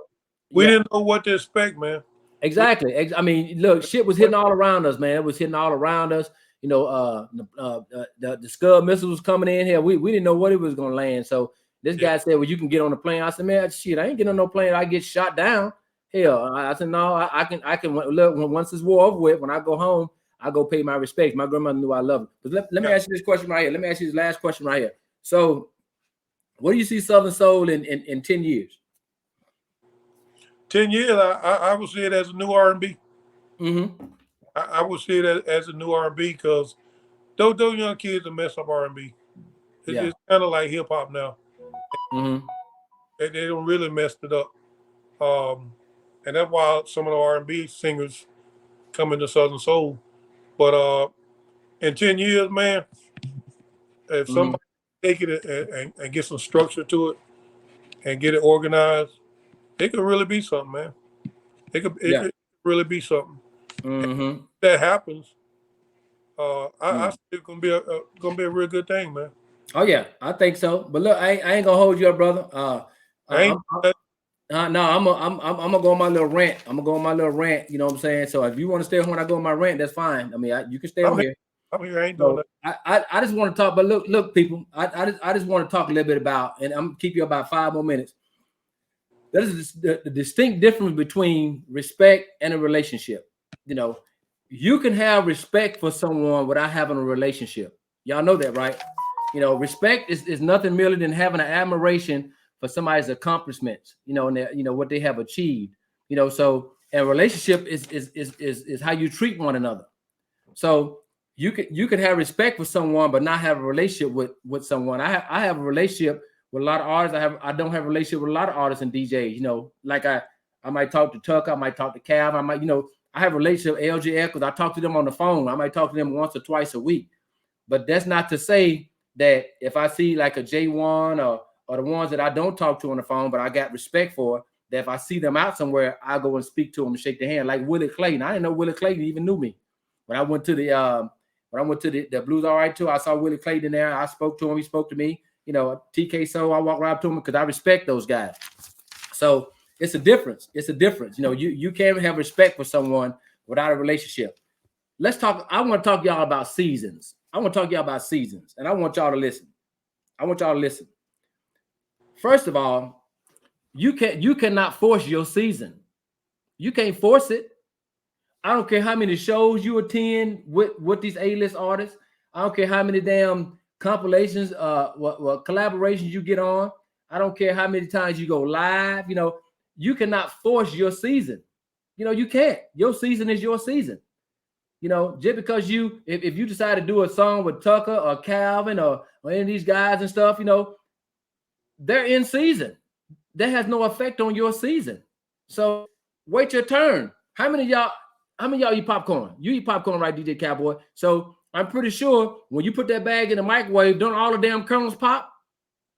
we didn't know what to expect, man. Exactly. I mean, look, shit was hitting all around us, man. It was hitting all around us. You know, the Scud missile was coming in here. We didn't know what it was going to land. So this guy said, well, you can get on the plane. I said, man, shit, I ain't getting on no plane. I get shot down. Hell, I said, no, I can look, once this war over with, when I go home, I go pay my respects. My grandmother knew I love her. But let me ask you this question right here. Let me ask you this last question right here. So what do you see Southern Soul in 10 years? 10 years, I would see it as a new R&B. I would see it as a new R&B because those young kids are mess up R&B. It's kind of like hip hop now. They don't really mess it up. And that's why some of the R&B singers come into Southern Soul. But in 10 years, man, if somebody take it and get some structure to it and get it organized, it could really be something, man. It could really be something. If that happens, I think it's gonna be a real good thing, man. Oh yeah, I think so. But look, I ain't gonna hold you up, brother. I'm gonna go on my little rant. I'm gonna go on my little rant. You know what I'm saying? So if you want to stay when I go on my rant, that's fine. I mean, you can stay on here. I'm here. I ain't doing that. I just want to talk. But look, people. I just want to talk a little bit about, and I'm gonna keep you about 5 more minutes. That is the distinct difference between respect and a relationship. You know, you can have respect for someone without having a relationship. Y'all know that, right? You know, respect is nothing merely than having an admiration for somebody's accomplishments, you know, and you know what they have achieved. You know, so a relationship is how you treat one another. So you could have respect for someone but not have a relationship with someone. I have a relationship with a lot of artists. I don't have a relationship with a lot of artists and DJs. You know, like I might talk to Tucker, I might talk to Cav, I might, you know, I have a relationship with LJF because I talk to them on the phone. I might talk to them once or twice a week. But that's not to say that if I see like a J1 or the ones that I don't talk to on the phone, but I got respect for, that if I see them out somewhere, I go and speak to them and shake their hand. Like Willie Clayton. I didn't know Willie Clayton even knew me. When I went to the Blues All Right tour, I saw Willie Clayton there. I spoke to him. He spoke to me. You know, TK Soul, I walk right up to him because I respect those guys. So it's a difference. It's a difference. You know, you can't have respect for someone without a relationship. Let's talk. I want to talk to y'all about seasons. And I want y'all to listen. First of all, you cannot force your season. You can't force it. I don't care how many shows you attend with these A-list artists. I don't care how many damn compilations, what collaborations you get on. I don't care how many times you go live. You know, you cannot force your season. You know, you can't. Your season is your season. You know, just because if you decide to do a song with Tucker or Calvin or any of these guys and stuff, you know, they're in season. That has no effect on your season. So wait your turn. How many of y'all eat popcorn? You eat popcorn, right, DJ Cowboy? So I'm pretty sure when you put that bag in the microwave, don't all the damn kernels pop?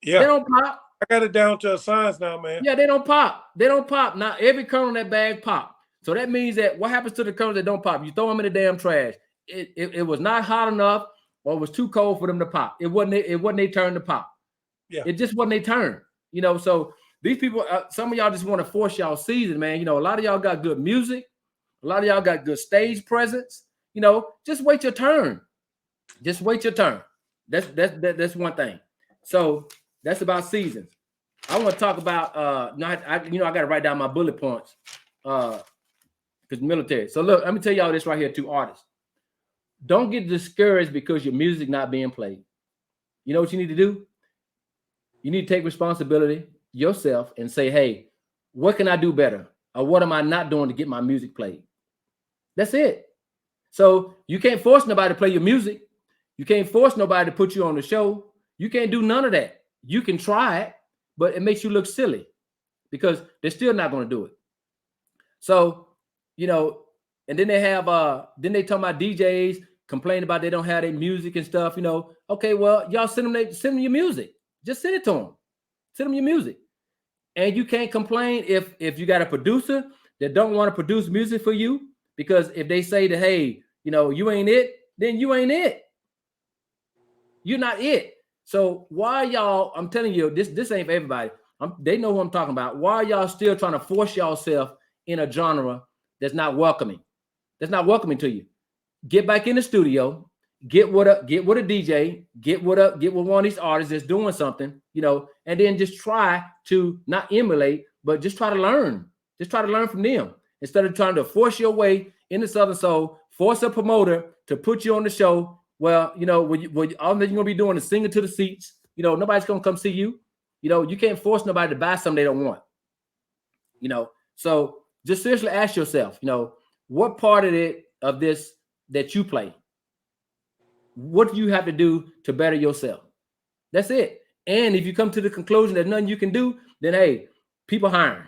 Yeah. They don't pop. I got it down to a science now, man. Yeah, they don't pop. They don't pop. Now every kernel in that bag pop. So that means that what happens to the kernels that don't pop? You throw them in the damn trash. It was not hot enough or it was too cold for them to pop. It wasn't their turn to pop. Yeah. It just wasn't their turn. You know, so these people, some of y'all just want to force y'all season, man. You know, a lot of y'all got good music. A lot of y'all got good stage presence. You know, just wait your turn. Just wait your turn. That's one thing. So that's about seasons. I want to talk about I got to write down my bullet points because military. So look, let me tell y'all this right here to artists. Don't get discouraged because your music not being played. You know what you need to do? You need to take responsibility yourself and say, hey, what can I do better? Or what am I not doing to get my music played? That's it. So you can't force nobody to play your music. You can't force nobody to put you on the show. You can't do none of that. You can try it, but it makes you look silly because they're still not going to do it. So, you know, and then they have, then they talk about DJs complain about they don't have their music and stuff, you know. Okay, well, y'all send them your music. Just send it to them. Send them your music. And you can't complain if you got a producer that don't want to produce music for you, because if they say that, hey, you know, you ain't it, then you ain't it. You're not it. So why y'all, I'm telling you, this ain't for everybody. They know who I'm talking about. Why are y'all still trying to force yourself in a genre that's not welcoming? That's not welcoming to you. Get back in the studio, get with a DJ, get with one of these artists that's doing something, you know, and then just try to not emulate, but just try to learn. Just try to learn from them instead of trying to force your way into Southern Soul, force a promoter to put you on the show. Well, you know, all that you're gonna be doing is singing to the seats. You know, nobody's gonna come see you. You know, you can't force nobody to buy something they don't want. You know, so just seriously ask yourself, you know, what part of this that you play? What do you have to do to better yourself? That's it. And if you come to the conclusion that nothing you can do, then hey, people hiring.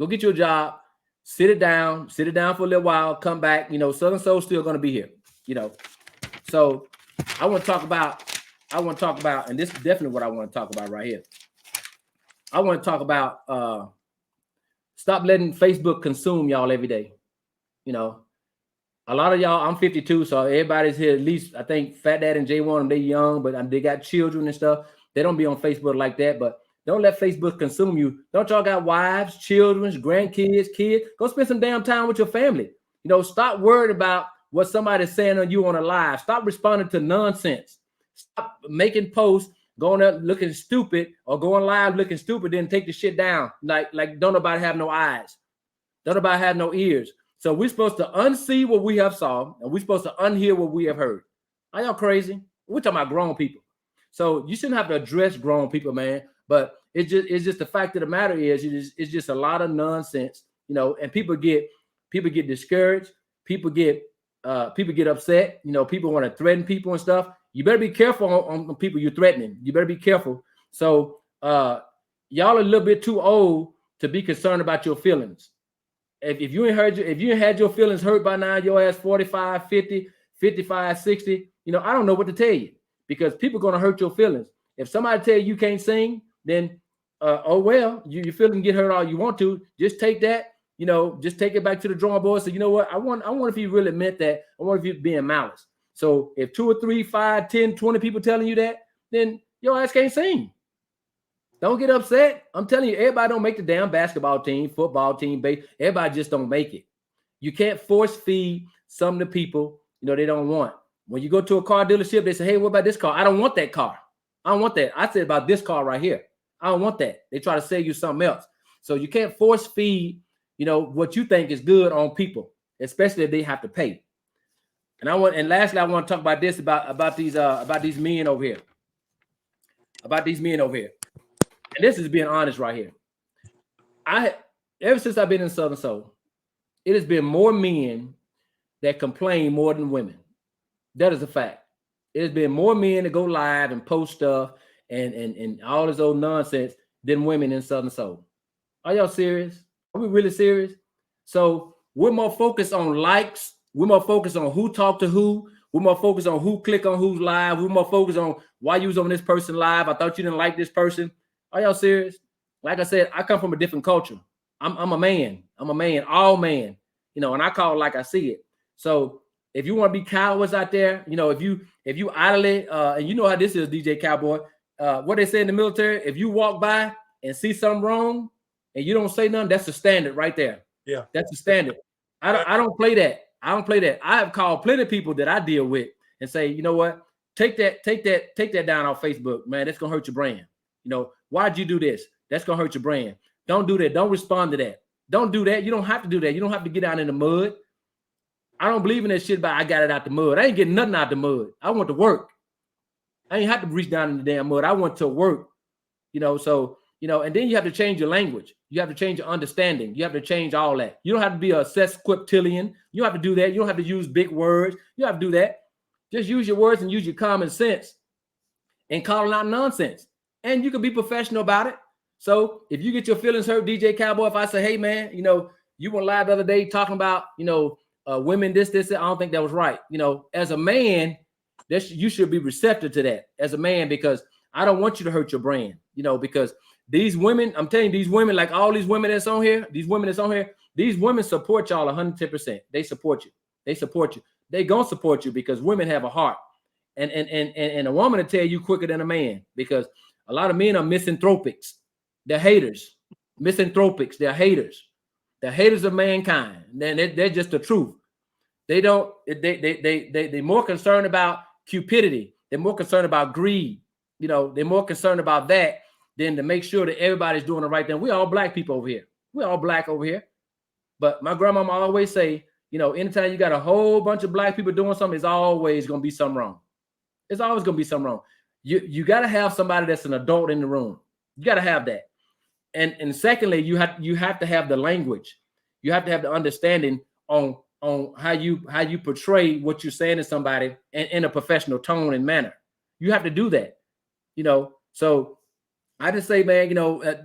Go get you a job, sit it down for a little while, come back. You know, Southern Soul's still gonna be here. You know, so I want to talk about, and this is definitely what I want to talk about right here. I want to talk about stop letting Facebook consume y'all every day. You know, a lot of y'all, I'm 52, so everybody's here, at least I think Fat Dad and J1, they young, but they got children and stuff. They don't be on Facebook like that, but don't let Facebook consume you. Don't y'all got wives, children, grandkids, kids? Go spend some damn time with your family. You know, stop worried about what somebody's saying on you on a live. Stop responding to nonsense. Stop making posts, going up looking stupid, or going live looking stupid, then take the shit down. Like don't nobody have no eyes. Don't nobody have no ears. So we're supposed to unsee what we have saw, and we're supposed to unhear what we have heard. Are y'all crazy? We're talking about grown people. So you shouldn't have to address grown people, man. But it's just the fact of the matter is it's just a lot of nonsense, you know, and people get discouraged, people get upset, you know, people want to threaten people and stuff. You better be careful on people you're threatening. You better be careful. So y'all are a little bit too old to be concerned about your feelings. If you ain't had your feelings hurt by now, your ass 45, 50, 55, 60, you know, I don't know what to tell you, because people are going to hurt your feelings. If somebody tell you can't sing, then oh well, your feelings get hurt all you want to. Just take that, you know, just take it back to the drawing board. So you know what? I wonder if he really meant that. I wonder if he's being malice. So if 2 or 3, 5, 10, 20 people telling you that, then your ass can't sing. Don't get upset. I'm telling you, everybody don't make the damn basketball team, football team, everybody just don't make it. You can't force feed some of the people, you know, they don't want. When you go to a car dealership, they say, hey, what about this car? I don't want that car. I don't want that. I said about this car right here. I don't want that. They try to sell you something else. So you can't force feed, what you think is good on people, especially if they have to pay. And lastly, I want to talk about this, about these men over here. About these men over here. And this is being honest right here. Ever since I've been in Southern Soul, it has been more men that complain more than women. That is a fact. It has been more men that go live and post stuff and all this old nonsense than women in Southern Soul. Are y'all serious? Are we really serious? So we're more focused on likes. We're more focused on who talked to who. We're more focused on who click on who's live. We're more focused on why you was on this person live. I thought you didn't like this person. Are y'all serious? Like I said, I come from a different culture. I'm a man. I'm a man, all man. And I call it like I see it. So if you want to be cowards out there, if you idly, and you know how this is, DJ Cowboy, what they say in the military, if you walk by and see something wrong and you don't say nothing, that's the standard right there. Yeah. That's the standard. I don't play that. I don't play that. I have called plenty of people that I deal with and say, you know what, take that down on Facebook, man. That's gonna hurt your brand. Why'd you do this? That's gonna hurt your brand. Don't do that. Don't respond to that. Don't do that. You don't have to do that. You don't have to get out in the mud. I don't believe in that shit about I got it out the mud. I ain't getting nothing out the mud. I want to work. I ain't have to reach down in the damn mud. I want to work. And then you have to change your language. You have to change your understanding. You have to change all that. You don't have to be a sesquiptillion. You don't have to do that. You don't have to use big words. You don't have to do that. Just use your words and use your common sense and calling out nonsense. And you can be professional about it. So if you get your feelings hurt, DJ Cowboy, if I say, hey, man, you went live the other day talking about, women, this, I don't think that was right. As a man, you should be receptive to that as a man, because I don't want you to hurt your brand, because these women, I'm telling you, these women, like all these women that's on here, these women support y'all 110%. They support you. They gonna support you because women have a heart. And a woman will tell you quicker than a man, because a lot of men are misanthropics. They're haters. Misanthropics. They're haters. They're haters of mankind. They're just the truth. They're more concerned about cupidity. They're more concerned about greed. They're more concerned about that than to make sure that everybody's doing the right thing. We all black people over here. We're all black over here. But my grandmama always say, anytime you got a whole bunch of black people doing something, it's always going to be something wrong. It's always going to be something wrong. You got to have somebody that's an adult in the room. You got to have that. And secondly, you have to have the language. You have to have the understanding on how you portray what you're saying to somebody in a professional tone and manner. You have to do that. So I just say, man,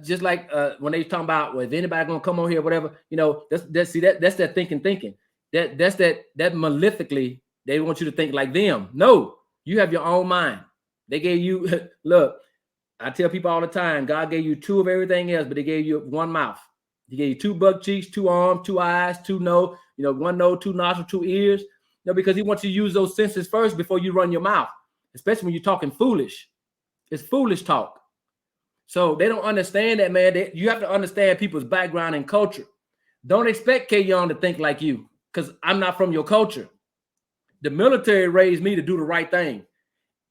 just like when they talking about, well, if anybody gonna come on here, whatever, that's that thinking. That's that malefically they want you to think like them. No, you have your own mind. They gave you look. I tell people all the time, God gave you two of everything else, but He gave you one mouth. He gave you two buck cheeks, two arms, two eyes, one nose, two nostrils, two ears. Because He wants you to use those senses first before you run your mouth, especially when you're talking foolish. It's foolish talk. So they don't understand that, man. You have to understand people's background and culture. Don't expect K Young to think like you, because I'm not from your culture. The military raised me to do the right thing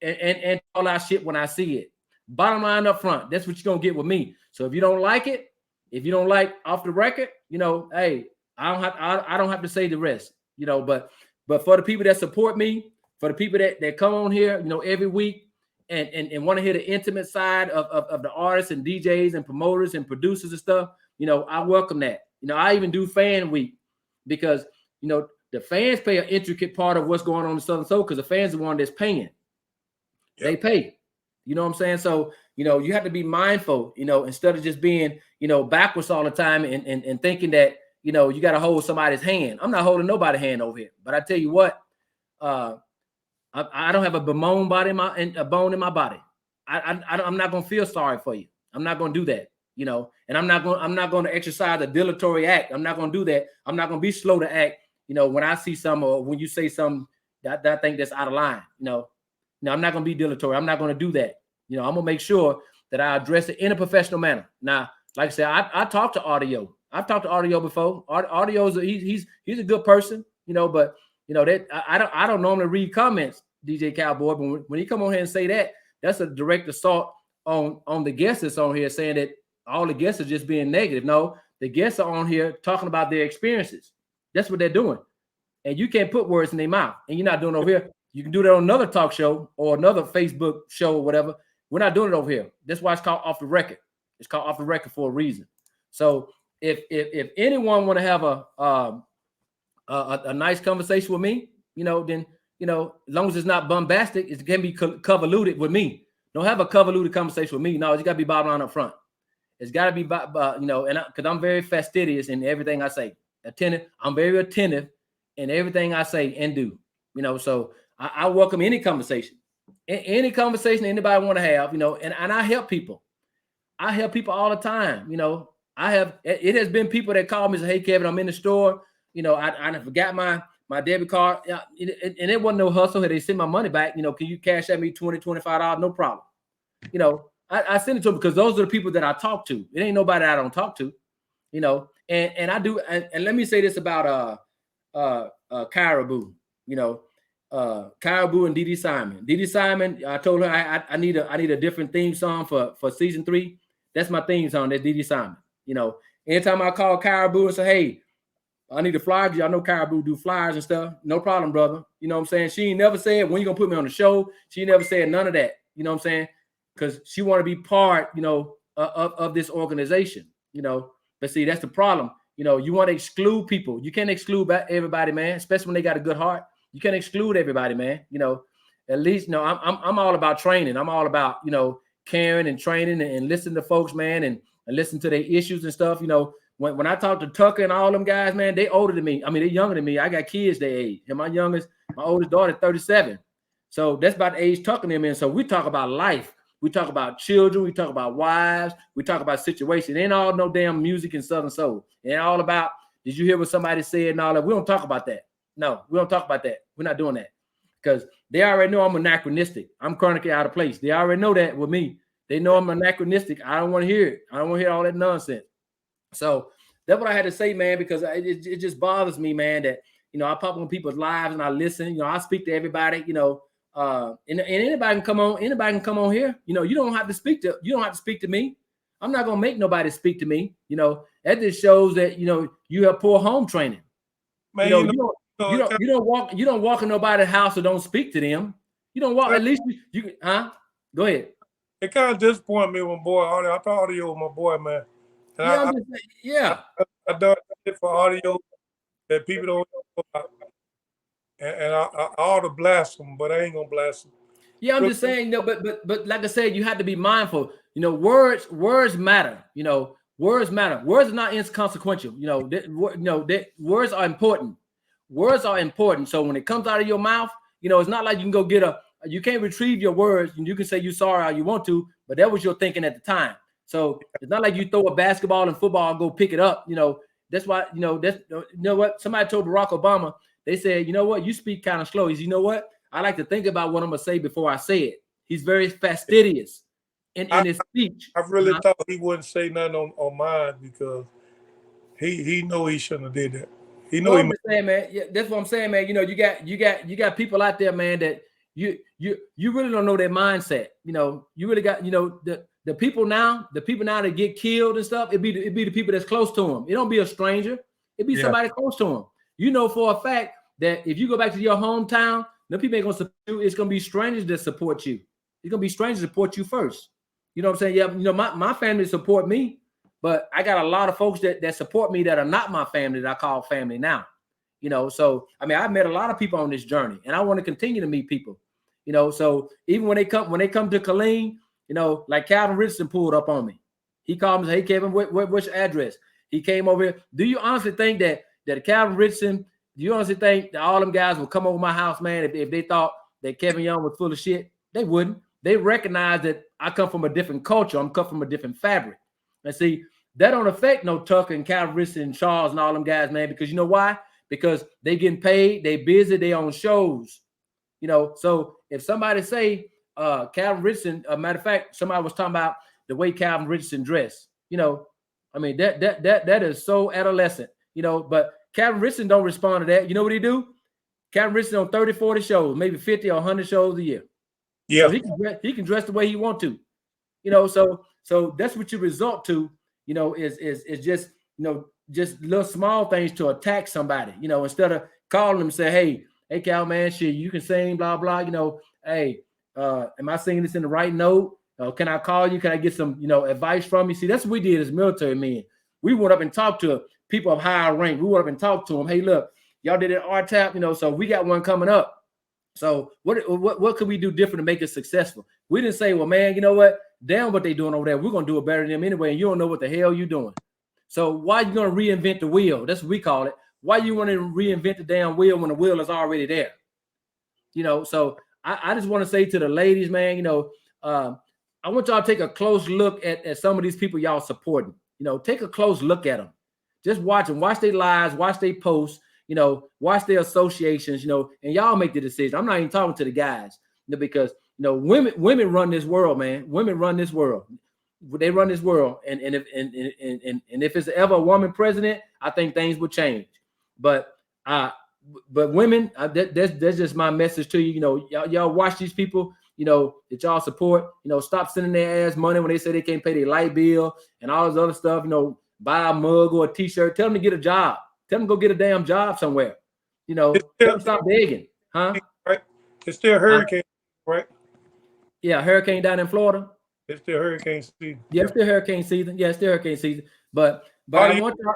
and all that shit when I see it. Bottom line up front, that's what you're going to get with me. So if you don't like it, if you don't like off the record, hey, I don't have to say the rest, but for the people that support me, for the people that come on here, every week and want to hear the intimate side of the artists and DJs and promoters and producers and stuff, I welcome that. I even do fan week because, the fans play an intricate part of what's going on in Southern Soul, because the fans are the one that's paying. Yep. They pay. You know what I'm saying? So, you have to be mindful, instead of just being, backwards all the time and thinking that, you got to hold somebody's hand. I'm not holding nobody's hand over here. But I tell you what, I don't have a bone in my body. I'm not going to feel sorry for you. I'm not going to do that, and I'm not going to exercise a dilatory act. I'm not going to do that. I'm not going to be slow to act, when I see something or when you say something that I think that's out of line, No, I'm not going to be dilatory. I'm not going to do that. I'm going to make sure that I address it in a professional manner. Now, like I said, I talked to Audio. I've talked to Audio before. Audio's he's a good person, but that I don't normally read comments, DJ Cowboy. But when he come on here and say that, that's a direct assault on the guests that's on here, saying that all the guests are just being negative. No, the guests are on here talking about their experiences. That's what they're doing. And you can't put words in their mouth. And you're not doing it over here. You can do that on another talk show or another Facebook show or whatever. We're not doing it over here. That's why it's called Off the Record. It's called Off the Record for a reason. So if anyone want to have a nice conversation with me, then as long as it's not bombastic, it can be convoluted with me. Don't have a convoluted conversation with me. No, it's got to be bottom line up front. It's got to be, because I'm very fastidious in everything I say. Attentive. I'm very attentive in everything I say and do. So I welcome any conversation. Any conversation anybody want to have, and I help people. I help people all the time. It has been people that call me and say, hey, Kevin, I'm in the store. I forgot my debit card. And it wasn't no hustle. They sent my money back. Can you cash at me $20, $25? No problem. I send it to them because those are the people that I talk to. It ain't nobody I don't talk to, and I do. And let me say this about Caribou, Caribou and Deejae Simon. Deejae Simon, I told her I need a different theme song for season 3. That's my theme song. That's Deejae Simon. Anytime I call Caribou and say, hey, I need a flyer. I know Caribou do flyers and stuff. No problem, brother. You know what I'm saying? She ain't never said, when you gonna put me on the show? She never said none of that. You know what I'm saying? Because she want to be part, of this organization, But see, that's the problem. You want to exclude people. You can't exclude everybody, man, especially when they got a good heart. You can't exclude everybody, man. At least, I'm all about training. I'm all about, caring and training and listening to folks, man, and listen to their issues and stuff. When I talk to Tucker and all them guys, man, they older than me. I mean, they're younger than me. I got kids their age. And my oldest daughter, 37. So that's about the age Tucker them in. So we talk about life. We talk about children. We talk about wives. We talk about situations. It ain't all no damn music and Southern soul. It ain't all about, did you hear what somebody said and all that? We don't talk about that. No, we don't talk about that. We're not doing that because they already know I'm anachronistic. I'm chronically out of place. They already know that with me. They know I'm anachronistic. I don't want to hear it. I don't want to hear all that nonsense. So that's what I had to say, man, because it just bothers me, man, that, I pop on people's lives and I listen, I speak to everybody, and anybody can come on. Anybody can come on here. You don't have to speak to me. I'm not gonna make nobody speak to me. That just shows that you have poor home training. Man, you don't walk in nobody's house or don't speak to them. You don't walk. At least you go ahead. It kind of disappointed me when I thought audio was my boy, man. And I done it for audio that people don't know about. And I ought to blast them, but I ain't gonna blast them. Yeah, I'm just saying, but like I said, you have to be mindful. Words matter. Words matter. Words are not inconsequential. Words are important. Words are important. So when it comes out of your mouth, it's not like you can go you can't retrieve your words and you can say you're sorry all you want to, but that was your thinking at the time. So it's not like you throw a basketball and football and go pick it up. That's why, what somebody told Barack Obama. They said, you know what, you speak kind of slow. He said, you know what? I like to think about what I'm going to say before I say it. He's very fastidious in his speech. I really thought he wouldn't say nothing on mine because he know he shouldn't have did that. He know I'm saying, man. Yeah, that's what I'm saying, man. You got people out there, man, that you really don't know their mindset. You really got, the people now that get killed and stuff, it'd be the people that's close to them. It don't be a stranger. It'd be somebody close to them. For a fact that if you go back to your hometown, the people ain't gonna support you. It's gonna be strangers that support you. It's gonna be strangers that support you first. You know what I'm saying? Yeah, my family support me, but I got a lot of folks that support me that are not my family that I call family now. So I mean, I've met a lot of people on this journey, and I want to continue to meet people. So even when they come to Killeen, like Calvin Richardson pulled up on me. He called me and said, hey Kevin, what's your address? He came over here. Do you honestly think that Calvin Richardson, do you honestly think that all them guys would come over my house, man, if they thought that Kevin Young was full of shit? They wouldn't. They recognize that I come from a different culture. I'm come from a different fabric. And see, that don't affect no Tucker and Calvin Richardson and Charles and all them guys, man, because you know why? Because they getting paid, they busy, they on shows. So if somebody say Calvin Richardson, matter of fact, somebody was talking about the way Calvin Richardson dressed, I mean, that is so adolescent, but Calvin Richardson don't respond to that. You know what he do? Calvin Richardson on 30, 40 shows, maybe 50 or 100 shows a year. Yeah. So he can dress the way he want to, you know. So that's what you resort to, you know, is just, you know, just little small things to attack somebody, you know, instead of calling them and say, hey, Cal, man, shit, you can sing, blah, blah, you know, hey, am I singing this in the right note? Can I call you? Can I get some, you know, advice from you? See, that's what we did as military men. We went up and talked to people of higher rank. We went up and talked to them. Hey, look, y'all did it RTAP, you know, so we got one coming up. So what could we do different to make it successful? We didn't say, well, man, you know what? Damn what they doing over there. We're going to do it better than them anyway, and you don't know what the hell you're doing. So why are you going to reinvent the wheel? That's what we call it. Why you want to reinvent the damn wheel when the wheel is already there? You know, so I just want to say to the ladies, man, you know, I want y'all to take a close look at some of these people y'all supporting. You know, take a close look at them. Just watch them. Watch their lives. Watch their posts. You know, watch their associations. You know, and y'all make the decision. I'm not even talking to the guys, you know, because you know women run this world, man. Women run this world. They run this world, and if it's ever a woman president, I think things will change. But women, that's just my message to you. You know, y'all watch these people, you know, that y'all support. You know, stop sending their ass money when they say they can't pay their light bill and all this other stuff. You know, buy a mug or a T-shirt. Tell them to get a job. Tell them to go get a damn job somewhere. You know, tell them stop begging, huh? Right. It's still hurricane, right? Yeah, hurricane down in Florida. It's still hurricane season. Yeah, it's still hurricane season. Yeah, it's still hurricane season. But I want to,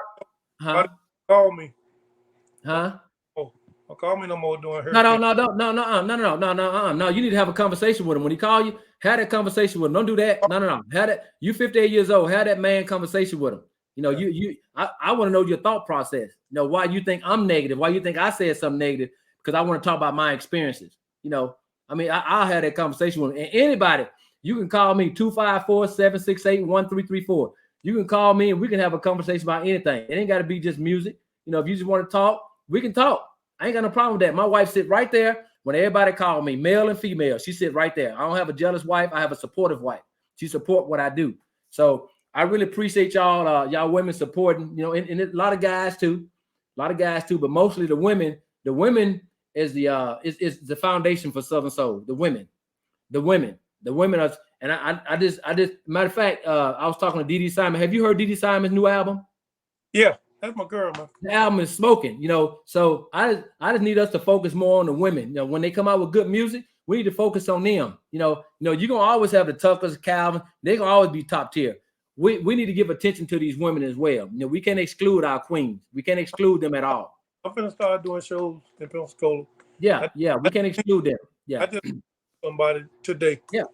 huh? Call me. Huh? Oh, call me no more doing hurricane. No. You need to have a conversation with him. When he call you, have that conversation with him. Don't do that. No. Have that. You 58 years old. Have that man conversation with him. You know, I want to know your thought process. You know, why you think I'm negative? Why you think I said something negative? Because I want to talk about my experiences. You know, I mean, I'll have that conversation with him. And anybody, you can call me 254-768-1334. You can call me and we can have a conversation about anything. It ain't got to be just music. You know, if you just want to talk, we can talk. I ain't got no problem with that. My wife sit right there when everybody call me, male and female. She sit right there. I don't have a jealous wife. I have a supportive wife. She support what I do. So I really appreciate y'all, y'all women supporting, you know, and a lot of guys too, but mostly the women. The women is the foundation for Southern Soul. The women are, and I just matter of fact, I was talking to Deejae Simon. Have you heard Deejae Simon's new album? Yeah, that's my girl, man. The album is smoking, you know. So I just need us to focus more on the women. You know, when they come out with good music, we need to focus on them. You know, you're gonna always have the Tuckers, Calvin. They're gonna always be top tier. We need to give attention to these women as well. You know, we can't exclude our queens. We can't exclude them at all. I'm gonna start doing shows in Pensacola. Yeah, we can't exclude them. Yeah, I just somebody today. Yeah.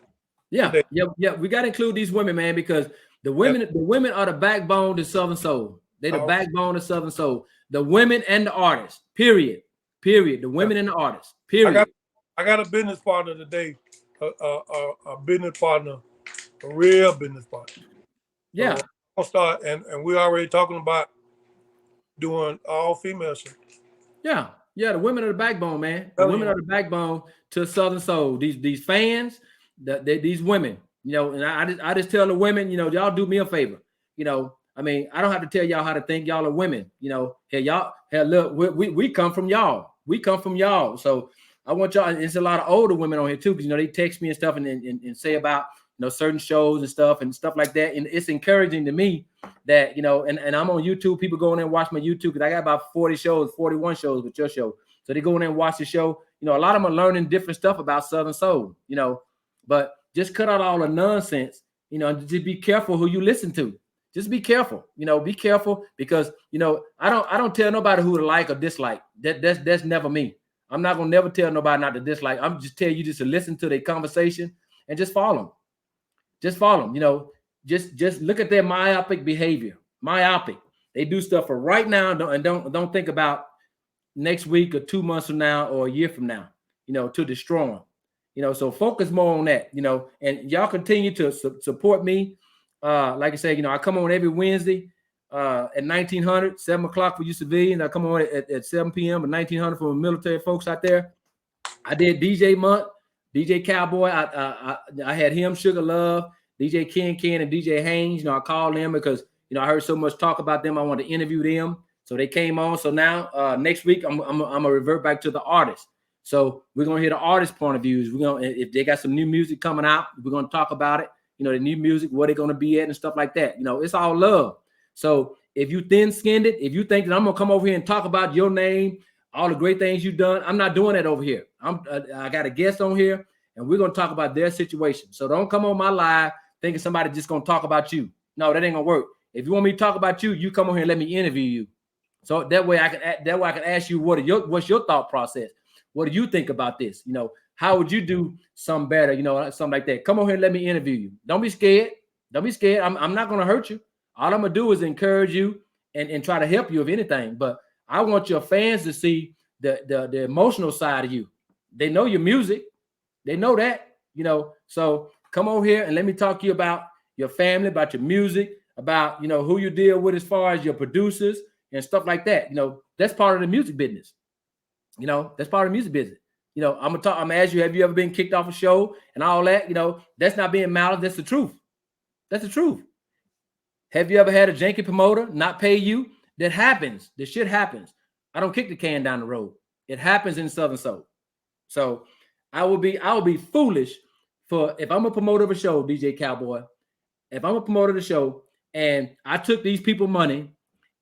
We got to include these women, man, because the women are the backbone to Southern Soul. They're the backbone of Southern Soul. The women and the artists. Period. The women and the artists. Period. I got a business partner today. A business partner, a real business partner. Yeah. So I'll start, and we're already talking about doing all female shit. Yeah. The women are the backbone, man. The women are the backbone to Southern Soul. These fans, these women, you know, and I just tell the women, you know, y'all do me a favor. You know, I mean, I don't have to tell y'all how to think. Y'all are women. You know, look, we come from y'all. We come from y'all. So I want y'all. There's a lot of older women on here too, because you know they text me and stuff and say about, you know, certain shows and stuff like that. And it's encouraging to me that, you know, and I'm on YouTube. People go in there and watch my YouTube because I got about 41 shows with your show. So they go in there and watch the show. You know, a lot of them are learning different stuff about Southern Soul, you know, but just cut out all the nonsense, you know, and just be careful who you listen to. Just be careful, you know, be careful because, you know, I don't tell nobody who to like or dislike. That's never me. I'm not going to never tell nobody not to dislike. I'm just tell you just to listen to their conversation and just follow them. Just follow them, you know, just look at their myopic behavior. Myopic. They do stuff for right now and don't think about next week or 2 months from now or a year from now, you know, to destroy them. You know, so focus more on that, you know, and y'all continue to support me. Like I said, you know, I come on every Wednesday at 1900, 7 o'clock for you civilians. I come on at 7 p.m. at 1900 for military folks out there. I did DJ month. DJ Kowboy, I had him, Sugar Love, DJ Ken, and DJ Haynes. You know, I called them because, you know, I heard so much talk about them. I wanted to interview them. So they came on. So now next week, I'm going to revert back to the artists. So we're gonna hear the artist point of views. We're gonna, if they got some new music coming out, we're gonna talk about it. You know, the new music, where they're gonna be at and stuff like that. You know, it's all love. So if you thin-skinned it, if you think that I'm gonna come over here and talk about your name, all the great things you've done, I'm not doing that over here. I got a guest on here, and we're gonna talk about their situation. So don't come on my live thinking somebody just gonna talk about you. No, that ain't gonna work. If you want me to talk about you, you come on here and let me interview you. So that way I can ask you what's your thought process. What do you think about this? You know, how would you do something better? You know, something like that. Come on here and let me interview you. Don't be scared. Don't be scared. I'm not gonna hurt you. All I'm gonna do is encourage you and try to help you, if anything. But I want your fans to see the emotional side of you. They know your music. They know that, you know. So come over here and let me talk to you about your family, about your music, about, you know, who you deal with as far as your producers and stuff like that. You know, that's part of the music business. You know, that's part of the music business. You know, I'm gonna ask you, have you ever been kicked off a show and all that? You know, that's not being malice. That's the truth. That's the truth. Have you ever had a janky promoter not pay you? That happens. This shit happens. I don't kick the can down the road. It happens in Southern Soul. So I will be foolish for, if I'm a promoter of a show, DJ Kowboy, if I'm a promoter of the show and I took these people money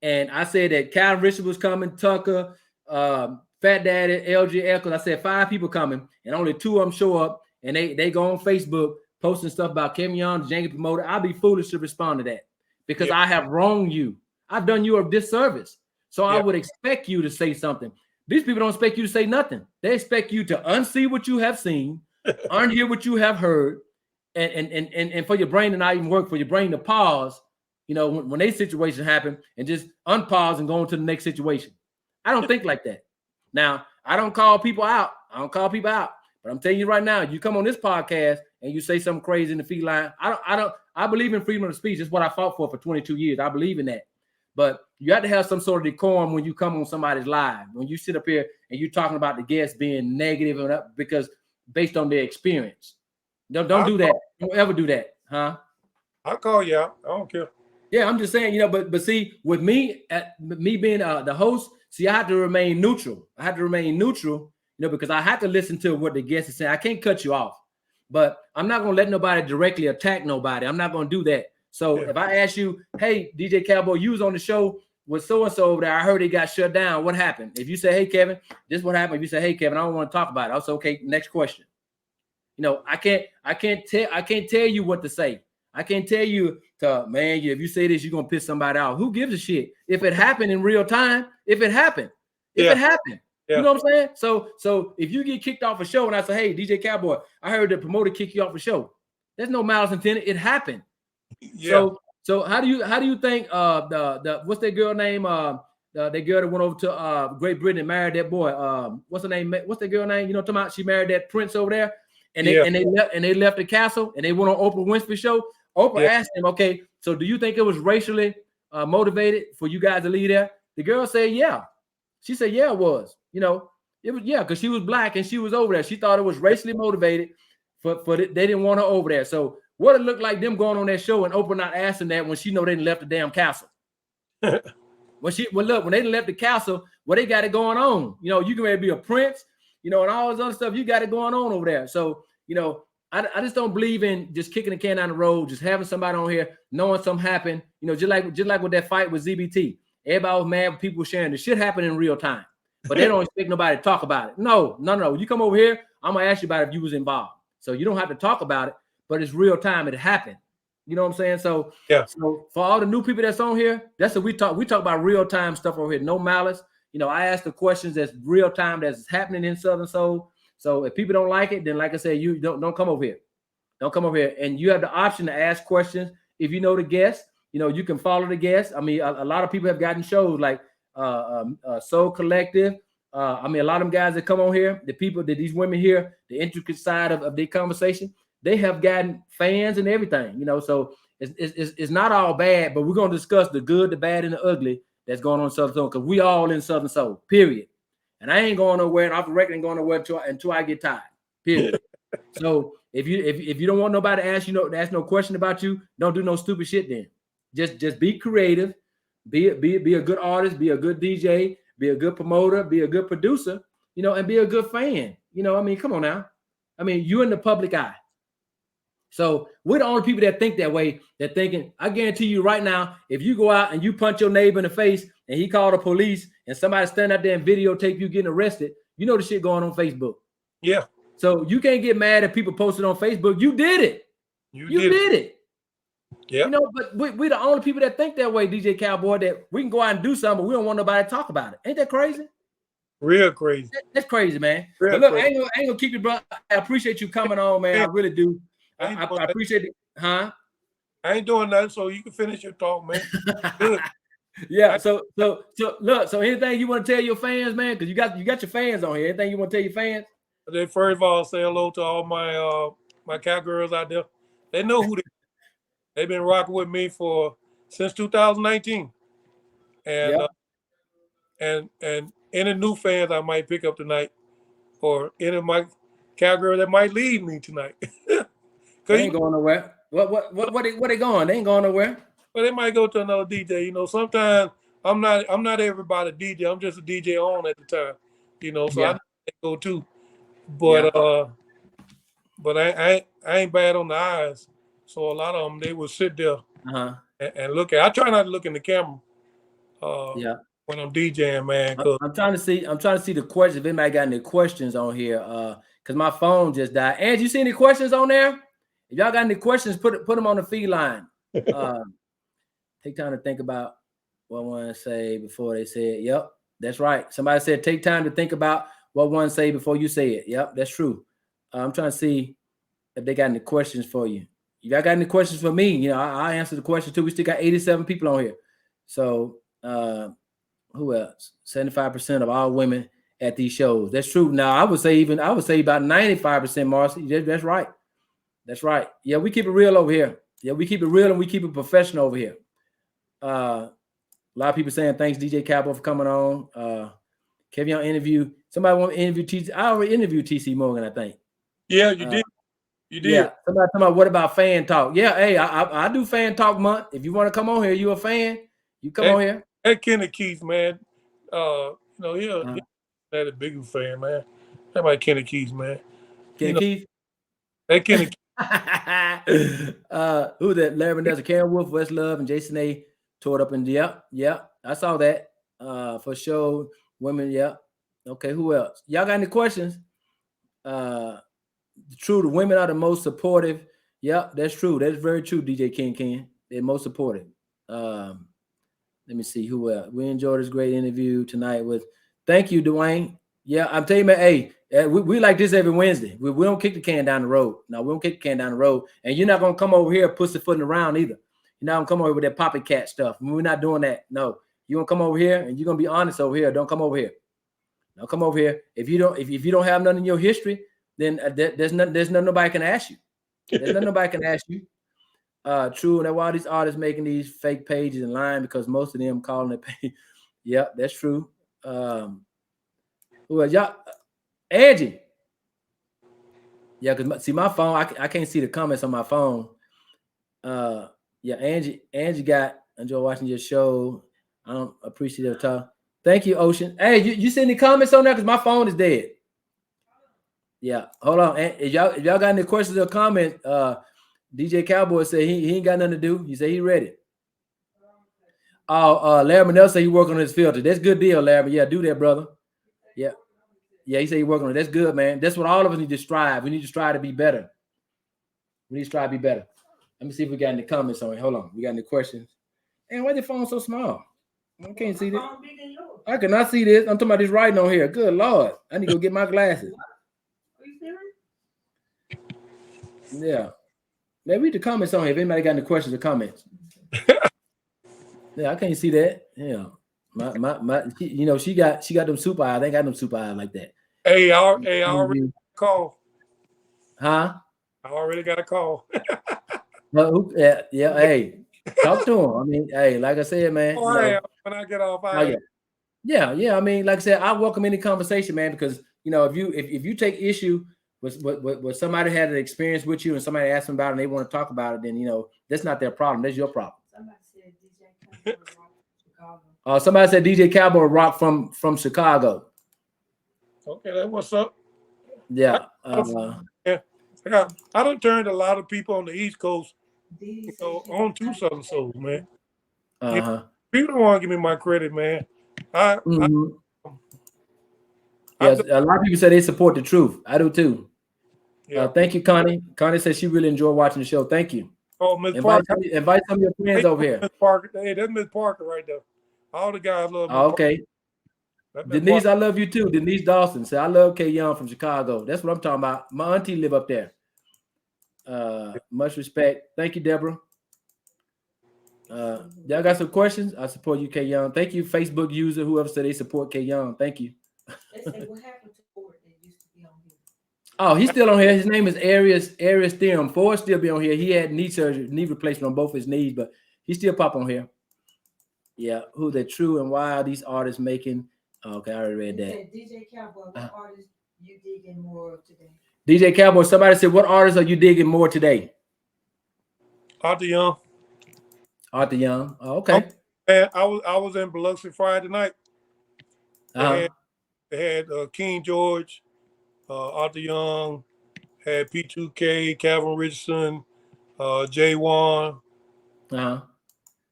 and I said that Cal Richard was coming, Tucker, Fat Daddy, LG Echoes, I said 5 people coming and only 2 of them show up and they go on Facebook posting stuff about Kevin Young, the janky promoter, I'll be foolish to respond to that because I have wronged you. I've done you a disservice. So I would expect you to say something. These people don't expect you to say nothing. They expect you to unsee what you have seen, unhear what you have heard, and for your brain to not even work, for your brain to pause, you know, when a situation happen and just unpause and go on to the next situation. I don't think like that. Now, I don't call people out. But I'm telling you right now, you come on this podcast and you say something crazy in the feline. I believe in freedom of speech. It's what I fought for 22 years. I believe in that. But you have to have some sort of decorum when you come on somebody's live. When you sit up here and you're talking about the guests being negative because based on their experience. Don't do that. Don't ever do that, huh? I'll call you out. I don't care. Yeah, I'm just saying, you know, but see, with me, me being the host, see, I have to remain neutral. You know, because I have to listen to what the guest is saying. I can't cut you off, but I'm not going to let nobody directly attack nobody. I'm not going to do that. So if I ask you, hey, DJ Kowboy, you was on the show with so-and-so over there. I heard it got shut down. What happened? If you say, hey, Kevin, this is what happened. If you say, hey, Kevin, I don't want to talk about it. I'll say, okay, next question. You know, I can't tell you what to say. I can't tell you to, man, if you say this, you're going to piss somebody off. Who gives a shit? If it happened in real time, if it happened. You know what I'm saying? So if you get kicked off a show and I say, hey, DJ Kowboy, I heard the promoter kick you off a show. There's no malice intended. It happened. Yeah. So how do you think the what's that girl name? The girl that went over to Great Britain and married that boy. What's her name? What's that girl name? You know, talking about she married that prince over there, and they left the castle and they went on Oprah Winfrey show. Oprah asked him, okay, so do you think it was racially motivated for you guys to leave there? The girl said, yeah. She said, yeah, it was. You know, it was, because she was black and she was over there. She thought it was racially motivated they didn't want her over there. So what it looked like them going on that show and Oprah not asking that when she know they didn't left the damn castle. When they left the castle, they got it going on. You know, you can maybe be a prince, you know, and all this other stuff. You got it going on over there. So, you know, I just don't believe in just kicking the can down the road, just having somebody on here, knowing something happened. You know, just like with that fight with ZBT. Everybody was mad when people were sharing the shit happened in real time. But they don't expect nobody to talk about it. No. You come over here, I'm going to ask you about if you was involved. So you don't have to talk about it, but it's real time. It happened. You know what I'm saying? So, So for all the new people that's on here, that's what we talk. We talk about real time stuff over here. No malice. You know, I ask the questions that's real time that's happening in Southern Soul. So if people don't like it, then like I said, you don't come over here. Don't come over here. And you have the option to ask questions. If you know the guest, you know, you can follow the guest. I mean, a lot of people have gotten shows like Soul Collective. I mean, a lot of them guys that come on here, the people that these women hear, the intricate side of their conversation, they have gotten fans and everything, you know. So it's not all bad, but we're gonna discuss the good, the bad, and the ugly that's going on in Southern Soul because we all in Southern Soul, period. And I ain't going nowhere, and off the record ain't going nowhere until I get tired, period. So if you don't want nobody to ask no question about you, don't do no stupid shit then. Just be creative, be a good artist, be a good DJ, be a good promoter, be a good producer, you know, and be a good fan. You know, I mean, come on now. I mean, you're in the public eye. So we're the only people that think that way. They're thinking, I guarantee you right now, if you go out and you punch your neighbor in the face and he called the police and somebody stand out there and videotape you getting arrested, you know the shit going on Facebook. Yeah. So you can't get mad at people posted on Facebook. You did it. You did it. Yeah. You know, but we're the only people that think that way, DJ Cowboy, that we can go out and do something, but we don't want nobody to talk about it. Ain't that crazy? Real crazy. That's crazy, man. Real but look, crazy. I ain't gonna keep you, bro. I appreciate you coming on, man. I really do. I appreciate it. Huh? I ain't doing nothing, so you can finish your talk, man. Good. Yeah. So look. So anything you want to tell your fans, man? Because you got your fans on here. Anything you want to tell your fans? First of all, say hello to all my my cowgirls out there. They know who they've been rocking with me since 2019, and Yep. And any new fans I might pick up tonight, or any of my cowgirls that might leave me tonight. They ain't going nowhere. What they going? They ain't going nowhere. Well, they might go to another DJ. You know, sometimes I'm not everybody DJ. I'm just a DJ on at the time. You know, so I go too. But but I ain't bad on the eyes. So a lot of them, they will sit there and look at. I try not to look in the camera. When I'm DJing, man. I'm trying to see the questions. If anybody got any questions on here, because my phone just died. And you see any questions on there? If y'all got any questions, put them on the feed line. Take time to think about what one say before they say it. Yep, that's right. Somebody said take time to think about what one say before you say it. Yep, that's true. I'm trying to see if they got any questions for you. If y'all got any questions for me, you know, I answer the question too. We still got 87 people on here. So who else? 75% of all women at these shows. That's true. Now I would say about 95%, Marcy. That's right. That's right. Yeah, we keep it real over here. Yeah, we keep it real and we keep it professional over here. A lot of people saying thanks, DJ Cowboy, for coming on. Kevin interview. Somebody want to interview TC. I already interviewed TC Morgan, I think. Yeah, you did. You did. Yeah. Somebody talking about what about fan talk? Yeah, hey, I do fan talk month. If you want to come on here, you a fan, you come on here. Hey, Kenny Keith, man. You know, he's a bigger fan, man. That about Kenny Keith, man. Kenny Keith. Hey, Kenny Keith. Who that? Larry Mendoza, Karen Wolf, West Love, and Jason A. tore it up in I saw that. For sure. Women, okay, who else? Y'all got any questions? True, the women are the most supportive. Yep, that's true. That's very true, DJ Ken. They're most supportive. Let me see who else. We enjoyed this great interview tonight with. Thank you, Dwayne. Yeah, I'm telling you, man, hey, we like this every Wednesday. We don't kick the can down the road. No, we don't kick the can down the road. And you're not going to come over here pussyfooting around either. You're not going to come over here with that poppy cat stuff. We're not doing that. No, you're going to come over here and you're going to be honest over here. Don't come over here. Don't come over here. If you don't have nothing in your history, then there's nothing nobody can ask you. There's nothing nobody can ask you. True, and that's why these artists making these fake pages in line because most of them calling it page. Yep, that's true. Well, y'all, Angie. Yeah, because see my phone, I can't see the comments on my phone. Yeah, Angie enjoy watching your show. I don't appreciate your talk. Thank you, Ocean. Hey, you see any comments on there? Because my phone is dead. Yeah, hold on. If y'all got any questions or comments, DJ Cowboy said he ain't got nothing to do. He said he ready. Larry Manel said he working on his filter. That's good deal, Larry. Yeah, do that, brother. Yeah. Yeah, he said he working on it. That's good, man. That's what all of us need to strive. We need to strive to be better. We need to strive to be better. Let me see if we got any comments on it. Hold on. We got any questions? And why the phone so small? I can't see this. I cannot see this. I'm talking about this writing on here. Good Lord. I need to go get my glasses. Are you serious? Yeah. Maybe read the comments on here if anybody got any questions or comments. Yeah, I can't see that. Yeah. My you know, she got them super eyes. They ain't got them super eyes like that. Hey, I already got a call. Huh? I already got a call. Yeah, hey, talk to him. I mean, hey, like I said, man. When I get off, yeah. I mean, like I said, I welcome any conversation, man, because you know, if you take issue with somebody had an experience with you and somebody asked them about it and they want to talk about it, then you know that's not their problem. That's your problem. Somebody said DJ Cowboy rock from Chicago. Okay, that's what's up. Yeah. I done turned a lot of people on the East Coast, on to Southern Soul, man. People don't want to give me my credit, man. Yeah, a lot of people say they support the truth. I do too. Yeah. Thank you, Connie. Connie says she really enjoyed watching the show. Thank you. Oh, Miss Parker. Invite some of your friends over here. Miss Parker. Hey, that's Miss Parker right there. All the guys love Miss Okay. Denise, I love you too. Denise Dawson said, I love K Young from Chicago. That's what I'm talking about. My auntie live up there. Much respect. Thank you, Deborah. Y'all got some questions? I support you, K Young. Thank you, Facebook user, whoever said they support K Young. Thank you. They say, what happened to Ford that used to be on here? Oh, he's still on here. His name is Arius Theorem. Ford still be on here. He had knee surgery, knee replacement on both his knees, but he still pop on here. Yeah, who they're true and why are these artists making? Oh, okay, I already read that. Deejae Kowboy, what artists you digging more of today? Deejae Kowboy, somebody said, what artists are you digging more today? Arthur Young. Arthur Young. Oh, okay. Man, I was in Biloxi Friday night. They had King George, Arthur Young, had P2K, Calvin Richardson, J1. And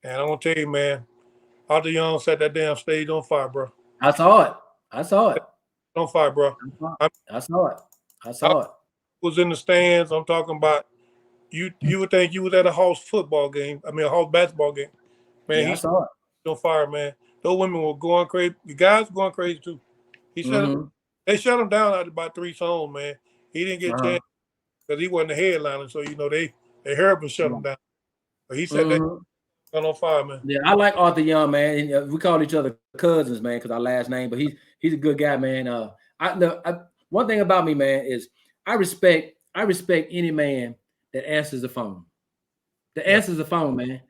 I'm gonna tell you, man, Arthur Young set that damn stage on fire, bro. I saw it. On fire, bro. I saw it. I was in the stands. I'm talking about you would think you was at a house football game. I mean a house basketball game. Man, I saw it. On fire, man. Those women were going crazy. The guys were going crazy too. He said they shut him down after about 3 songs, man. He didn't get a chance because he wasn't the headliner. So they heard him shut him down. But he said that on fire, man. Yeah, I like Arthur Young, man. We call each other cousins, man, because our last name. But he's a good guy, man. One thing about me, man, is I respect any man that answers the phone. Answers the phone, man.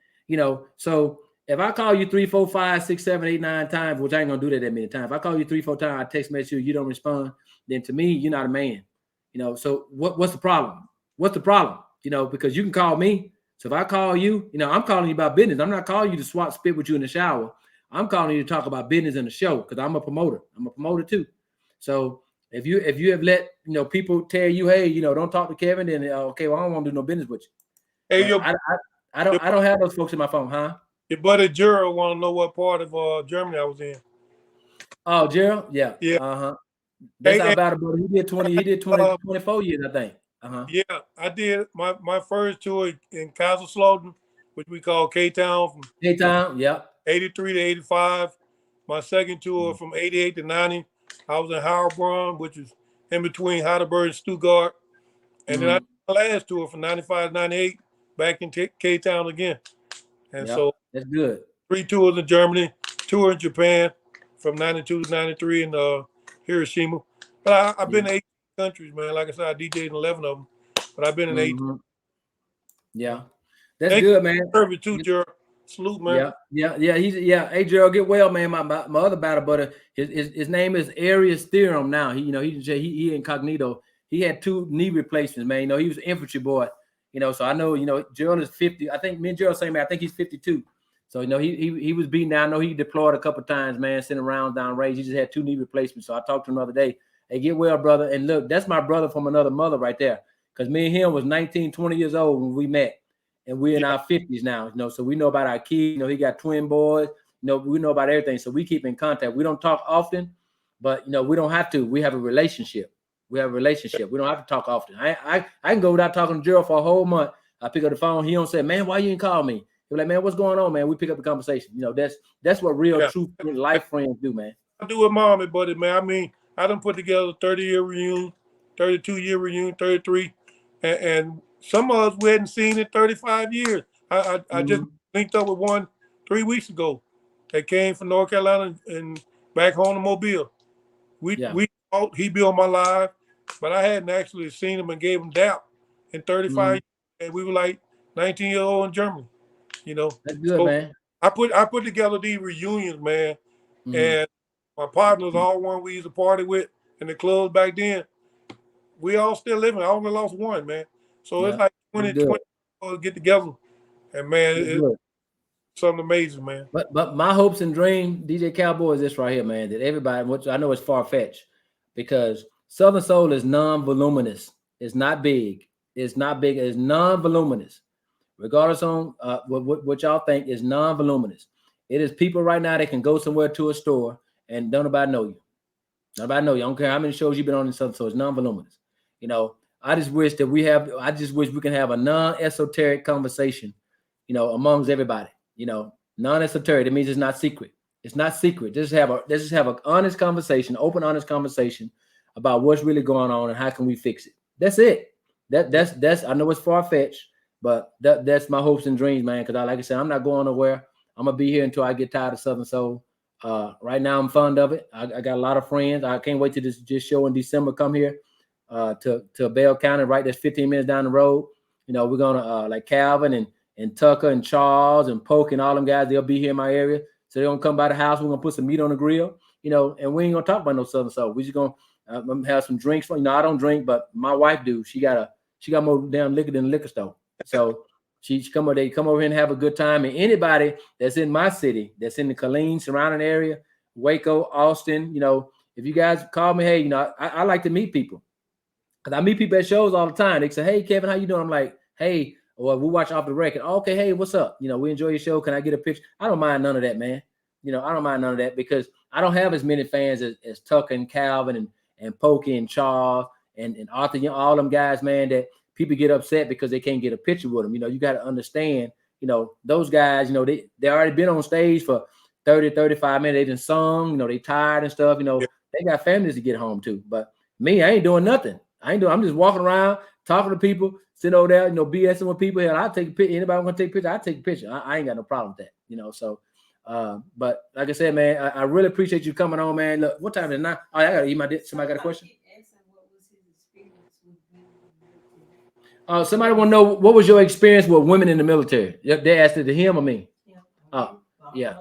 So if I call you 3, 4, 5, 6, 7, 8, 9 times, which I ain't gonna do that many times. If I call you 3, 4 times, I text message you don't respond, then to me, you're not a man. So what's the problem? What's the problem? Because you can call me. So if I call you, I'm calling you about business. I'm not calling you to swap spit with you in the shower. I'm calling you to talk about business in the show because I'm a promoter. I'm a promoter too. So if you have let people tell you, hey, don't talk to Kevin, then okay, well I don't want to do no business with you. Hey, I don't have those folks in my phone, huh? Your buddy Gerald want to know what part of Germany I was in. Oh, Gerald, yeah. That's our battle brother. He did 24 years, I think. Yeah, I did my first tour in Kaiserslautern, which we call K-Town. From K-Town, yeah. 83 to 85. My second tour from 88 to 90, I was in Heilbronn, which is in between Heidelberg and Stuttgart. And then I did my last tour from 95 to 98, back in K-Town again. And so that's good. 3 tours in Germany, tour in Japan from 92 to 93 in Hiroshima. But I've been to 8 countries, man. Like I said, I DJed in 11 of them, but I've been in 8. Yeah, that's good, man. Perfect too, Gerald. Salute, man. Yeah. Hey, Gerald, get well, man. My other battle brother, his name is Arius Theorem. Now he incognito. He had 2 knee replacements, man. He was an infantry boy. So I know, Gerald is 50. I think me and Gerald same man. I think he's 52. So he was beaten down. I know he deployed a couple times, man, sending rounds down range. He just had 2 knee replacements. So I talked to him the other day. Hey, get well, brother. And look, that's my brother from another mother right there. Because me and him was 19, 20 years old when we met. And we're in our 50s now, so we know about our kids. He got twin boys. We know about everything. So we keep in contact. We don't talk often, but we don't have to. We have a relationship. We don't have to talk often. I can go without talking to Gerald for a whole month. I pick up the phone. He don't say, man, why you didn't call me? He'll be like, man, what's going on, man? We pick up the conversation. That's what real, true life friends do, man. I do with mommy, buddy, man. I mean, I done put together a 30-year reunion, 32-year reunion, 33, and some of us we hadn't seen in 35 years. I just linked up with one 3 weeks ago that came from North Carolina and back home to Mobile. He be on my live, but I hadn't actually seen him and gave him dap in 35 years, and we were like 19-year-old in Germany. That's good, man. I put together these reunions, man, and my partners, all one we used to party with in the clubs back then, we all still living. I only lost one, man. So it's like 20 get together, and man, it's something amazing, man. But my hopes and dream, DJ Kowboy, is this right here, man. That everybody, which I know is far fetched, because Southern Soul is non-voluminous. It's not big. It's not big. It's non-voluminous. Regardless on what y'all think is non-voluminous. It is people right now that can go somewhere to a store and don't nobody know you. Nobody know you. I don't care how many shows you've been on in Southern Soul. It's non-voluminous. I just wish we can have a non-esoteric conversation, amongst everybody. Non-esoteric. That means it's not secret. It's not secret. Just have an honest conversation, open, honest conversation about what's really going on and how can we fix it. That's it. That's I know it's far-fetched, but that's my hopes and dreams, man. Because like I said, I'm not going nowhere. I'm gonna be here until I get tired of Southern Soul. Right now, I'm fond of it. I got a lot of friends. I can't wait to this show in December. Come here to Bell County, right? That's 15 minutes down the road. We're gonna like Calvin and Tucker and Charles and Polk and all them guys. They'll be here in my area, so they're gonna come by the house. We're gonna put some meat on the grill, and we ain't gonna talk about no Southern Soul. We just gonna have some drinks. I don't drink, but my wife do. She got more damn liquor than the liquor store. So they come over here and have a good time. And anybody that's in my city, that's in the Killeen surrounding area, Waco, Austin, if you guys call me, hey, I like to meet people. Because I meet people at shows all the time. They say, hey, Kevin, how you doing? I'm like, hey, or we watch Off the Record. Okay, hey, what's up? We enjoy your show. Can I get a picture? I don't mind none of that, man. I don't mind none of that because I don't have as many fans as Tucker and Calvin and Pokey and Charles and Arthur, all them guys, man, that people get upset because they can't get a picture with them. You got to understand, those guys, they already been on stage for 30, 35 minutes. They done sung, they tired and stuff. They got families to get home to. But me, I ain't doing nothing. I'm just walking around, talking to people, sitting over there, BSing with people. And I'll take a picture. Anybody want to take a picture? I'll take a picture. I ain't got no problem with that, So, but like I said, man, I really appreciate you coming on, man. Look, what time is it now? Oh, I got to eat my dick. Somebody got a question? Somebody want to know what was your experience with women in the military? They asked it to him or me? Yeah.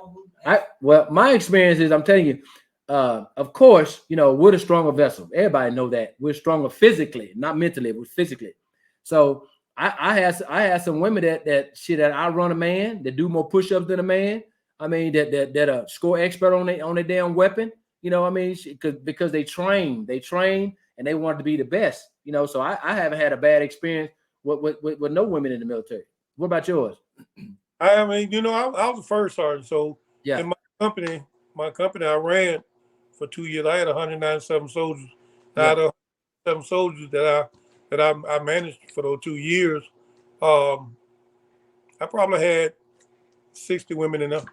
Well, my experience is, I'm telling you, of course, we're a stronger vessel. Everybody know that we're stronger physically, not mentally, but physically. So I had some women that outrun a man, that do more push-ups than a man. I mean, that score expert on their damn weapon. Because they train and they wanted to be the best. So I haven't had a bad experience with no women in the military. What about yours? I mean, I was the first sergeant. So yeah. In my company, I ran for 2 years. I had 197 soldiers. Yeah. Out of 7 soldiers that I managed for those 2 years, I probably had 60 women in there.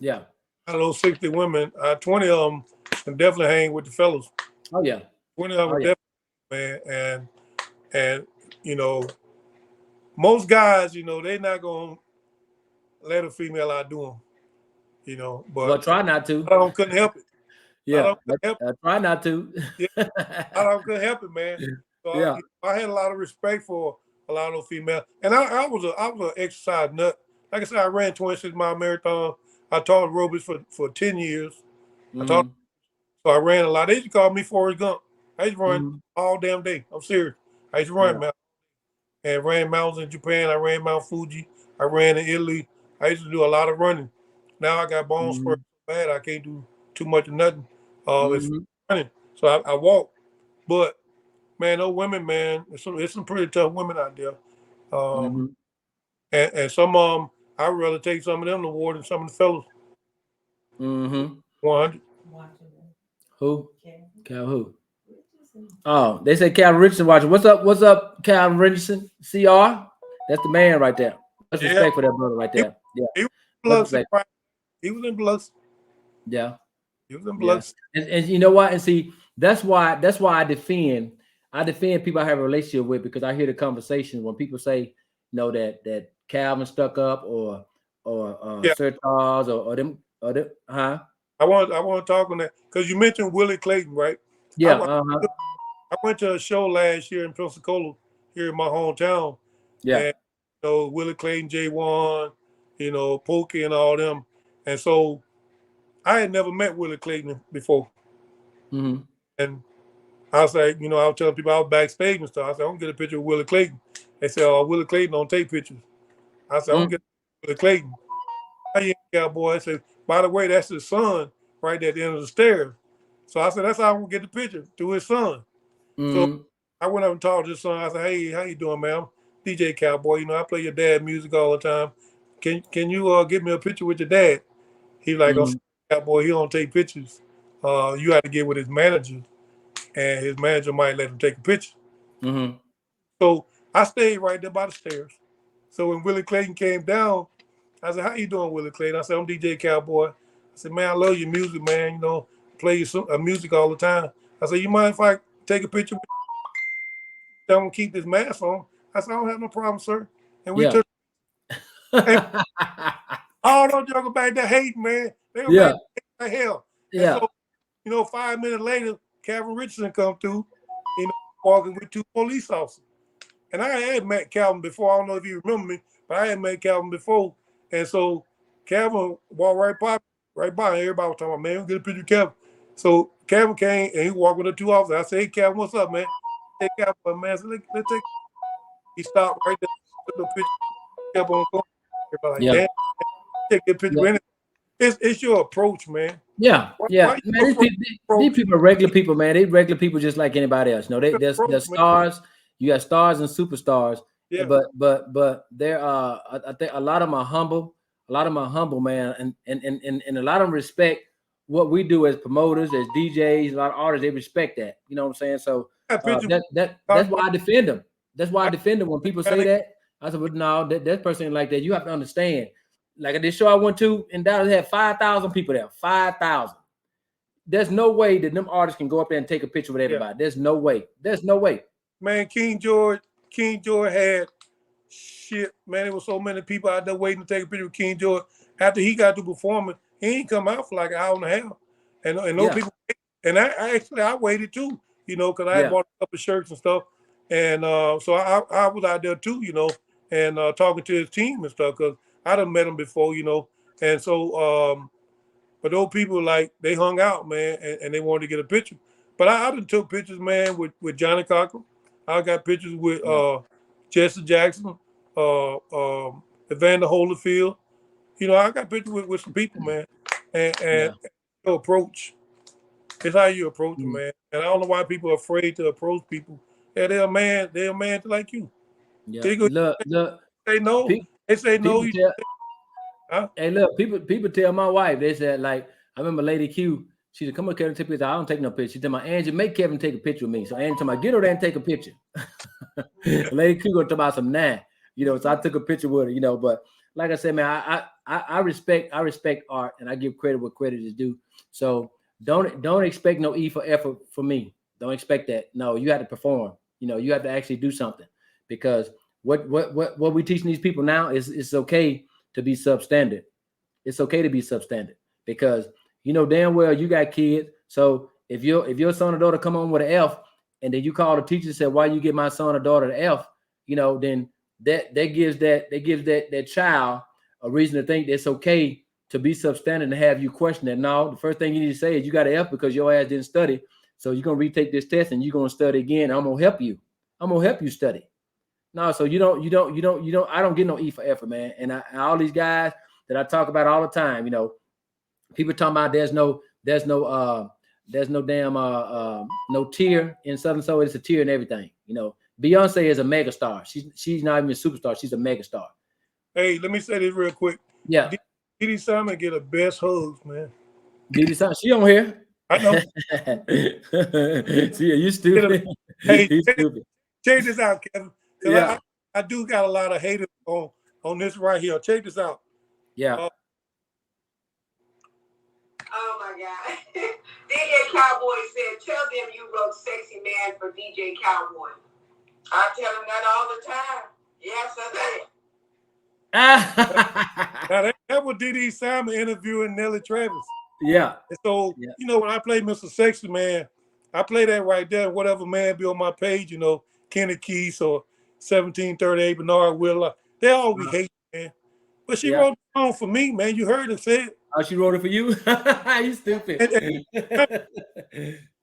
Yeah. Out of those 60 women, 20 of them can definitely hang with the fellas. Oh yeah. 20 of them definitely, man. And most guys, they're not gonna let a female outdo them. But try not to. I couldn't help it. Yeah, I try not to. Yeah, I couldn't help it, man. So yeah. I had a lot of respect for a lot of those females, and I was an exercise nut. Like I said, I ran 26-mile marathon. I taught aerobics for 10 years. So I ran a lot. They used to call me Forrest Gump. I used to run all damn day. I'm serious. I used to run, man. And ran mountains in Japan. I ran Mount Fuji. I ran in Italy. I used to do a lot of running. Now I got bone spurs so bad I can't do too much of nothing. It's running. So I walk. But man, those women, man, it's some pretty tough women out there. And some of them, I'd rather take some of them to war than some of the fellas. 100. Who? Cal who? Oh, they say Cal Richardson watching. What's up, Cal Richardson? CR? That's the man right there. Much respect for that brother right there. He was in Biloxi. He was in Biloxi. Yeah. He was in Biloxi. And you know what? And see, that's why I defend people I have a relationship with, because I hear the conversations when people say, that Calvin stuck up or Sir Charles or them, huh? I want to talk on that because you mentioned Willie Clayton, right? Yeah. I went to a show last year in Pensacola, here in my hometown. Yeah. And, Willie Clayton, J1, Pokey and all them. And so I had never met Willie Clayton before. And I was like, I was telling people I was backstage and stuff. I said, I'm going to get a picture of Willie Clayton. They said, oh, Willie Clayton don't take pictures. I said, I'm going to get Willie Clayton. Cowboy. I said, by the way, that's his son right there at the end of the stairs. So I said, that's how I'm gonna get the picture through his son. So I went up and talked to his son. I said, hey, how you doing, man? I'm DJ Kowboy. You know, I play your dad music all the time. Can you get me a picture with your dad? He's like, oh, Kowboy, he don't take pictures. You have to get with his manager, and his manager might let him take a picture. So I stayed right there by the stairs. So when Willie Clayton came down, I said, how you doing, Willie Clayton? I said, I'm DJ Kowboy. I said, man, I love your music, man. You know, play your music all the time. I said, you mind if I take a picture with you? Don't keep this mask on. I said, I don't have no problem, sir. And we took all those jokers back there hating, man. They were back there hell. And so, you know, 5 minutes later, Calvin Richardson come through, you know, walking with 2 police officers. And I had met Calvin before. I don't know if you remember me, but I had met Calvin before. And so Calvin walked right by. Everybody was talking about, man, we'll get a picture of Calvin. So Calvin came and he walked with the 2 officers. I said, hey, Calvin, what's up, man? Hey, Calvin, man. I said, let's take. He stopped right there, took the picture, kept on going. Everybody like, damn, take a picture. It's your approach, man. Man, these people are regular people, man. They regular people just like anybody else. You know, they're stars. You got stars and superstars. But there are, I think a lot of them are humble. A lot of them are humble, man, and a lot of them respect what we do as promoters, as DJs. A lot of artists, they respect that. You know what I'm saying? So that's why I defend them. That's why I defend them when people say that. I said, but no, that person ain't like that. You have to understand. Like at this show I went to in Dallas, had 5,000 people there. 5,000. There's no way that them artists can go up there and take a picture with everybody. There's no way. There's no way. Man, King George had shit. Man, there was so many people out there waiting to take a picture with King George. After he got to performing, he ain't come out for like an hour and a half. And those people, and I waited too, you know, because I had bought a couple of shirts and stuff. And so I was out there too, you know, and talking to his team and stuff, because I done met him before, you know. And so, but those people, like, they hung out, man, and they wanted to get a picture. But I done took pictures, man, with Johnny Cochran. I got pictures with Jesse Jackson, Evander Holyfield. You know, I got pictures with some people, man. And your approach. It's how you approach them, man. And I don't know why people are afraid to approach people. Yeah, they're a man like you. Yeah. They say no. They say no. Hey, look, people tell my wife, they said, like, I remember Lady Q, she said, come on, Kevin, take a picture. I don't take no picture. She said, my Angie, make Kevin take a picture with me. So Angie told me, get over there and take a picture. Lady Q gonna talk about some you know, so I took a picture with her, you know. But like I said, man, I respect art, and I give credit where credit is due. So don't expect no E for effort for me. Don't expect that. No, you have to perform. You know, you have to actually do something, because what we teaching these people now is it's okay to be substandard. It's okay to be substandard, because you know damn well you got kids. So if your son or daughter come on with an F, and then you call the teacher and say, why you give my son or daughter the F, you know, then that gives that child a reason to think that it's okay to be substandard and have you question that. No, the first thing you need to say is you got an F because your ass didn't study. So you're gonna retake this test and you're gonna study again. I'm gonna help you. I'm gonna help you study. No, so you don't. I don't get no E for effort, man. And all these guys that I talk about all the time, you know, people talking about there's no damn no tier in Southern Soul. It's a tier in everything. You know, Beyonce is a megastar. She's not even a superstar. She's a megastar. Hey, let me say this real quick. Yeah, Dee Simon get the best hugs, man. Dee Simon, she on here. I know. See, you stupid. Hey, check this out, Kevin. Yeah, I do got a lot of haters on this right here. Check this out. Yeah. Oh my God. DJ Kowboy said, tell them you wrote Sexy Man for DJ Kowboy. I tell him that all the time. Yes, I did. That was Dee Simon interviewing Nelly Travis. Yeah. And so, you know, when I play Mr. Sexy Man, I play that right there. Whatever man be on my page, you know, Kenny Keith or 1738 Bernard Willer, they always hate, man. But she wrote the song for me, man. You heard her say it. Oh, she wrote it for you? You stupid.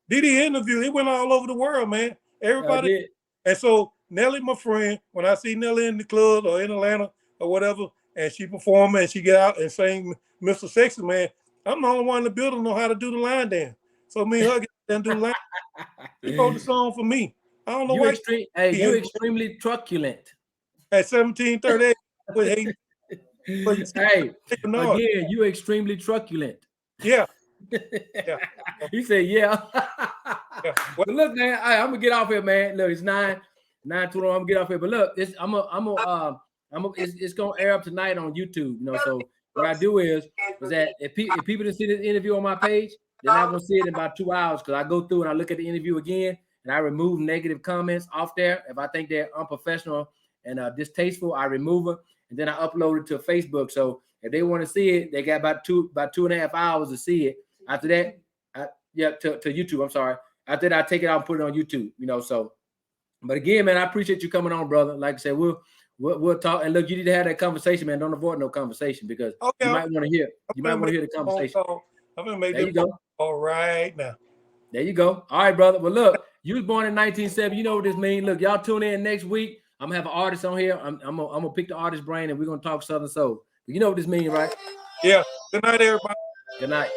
Diddy interview, it went all over the world, man. Everybody. And so Nelly, my friend, when I see Nelly in the club or in Atlanta or whatever, and she performing and she get out and sing Mr. Sexy Man, I'm the only one in the building know how to do the line dance. So me and her get and do line. He wrote the song for me. I don't know why. You're extremely truculent. At 1738 with hating. Hey, again, you're extremely truculent. Yeah. Yeah. He said, yeah. Yeah. But look, man, I'm gonna get off here, man. Look, it's 9:20. I'm gonna get off here. But look, it's gonna air up tonight on YouTube. You know, so what I do is that if people didn't see this interview on my page, they're not gonna see it in about 2 hours because I go through and I look at the interview again and I remove negative comments off there. If I think they're unprofessional and distasteful, I remove them and then I upload it to Facebook. So if they want to see it, they got about 2.5 hours to see it. After that, to YouTube. I'm sorry. After that, I take it out and put it on YouTube. You know, so. But again, man, I appreciate you coming on, brother. Like I said, we'll talk. And look, you need to have that conversation, man. Don't avoid no conversation because you might want to hear. You might want to hear the conversation. I'm gonna make there you go. All right now. There you go. All right, brother. Well, look, you was born in 1970. You know what this means. Look, y'all tune in next week. I'm gonna have an artist on here. I'm gonna pick the artist brain and we're gonna talk Southern Soul. You know what this means, right? Yeah. Good night, everybody. Good night.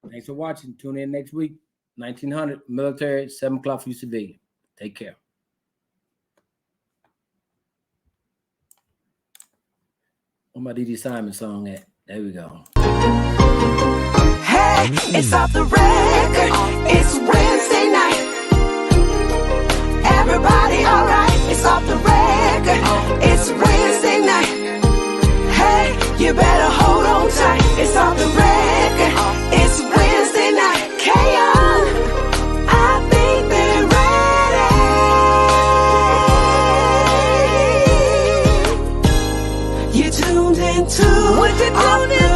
Thanks for watching. Tune in next week. 1900 military, 7 o'clock for you civilian. Take care. Where my D.D. Simon song at? There we go. Hey, it's off the record. It's Wednesday night. Everybody alright? It's off the record. It's Wednesday night. Hey, you better hold on tight. It's off the record. It's Wednesday night. K.O. I think they're ready. You tuned into what you tuned in.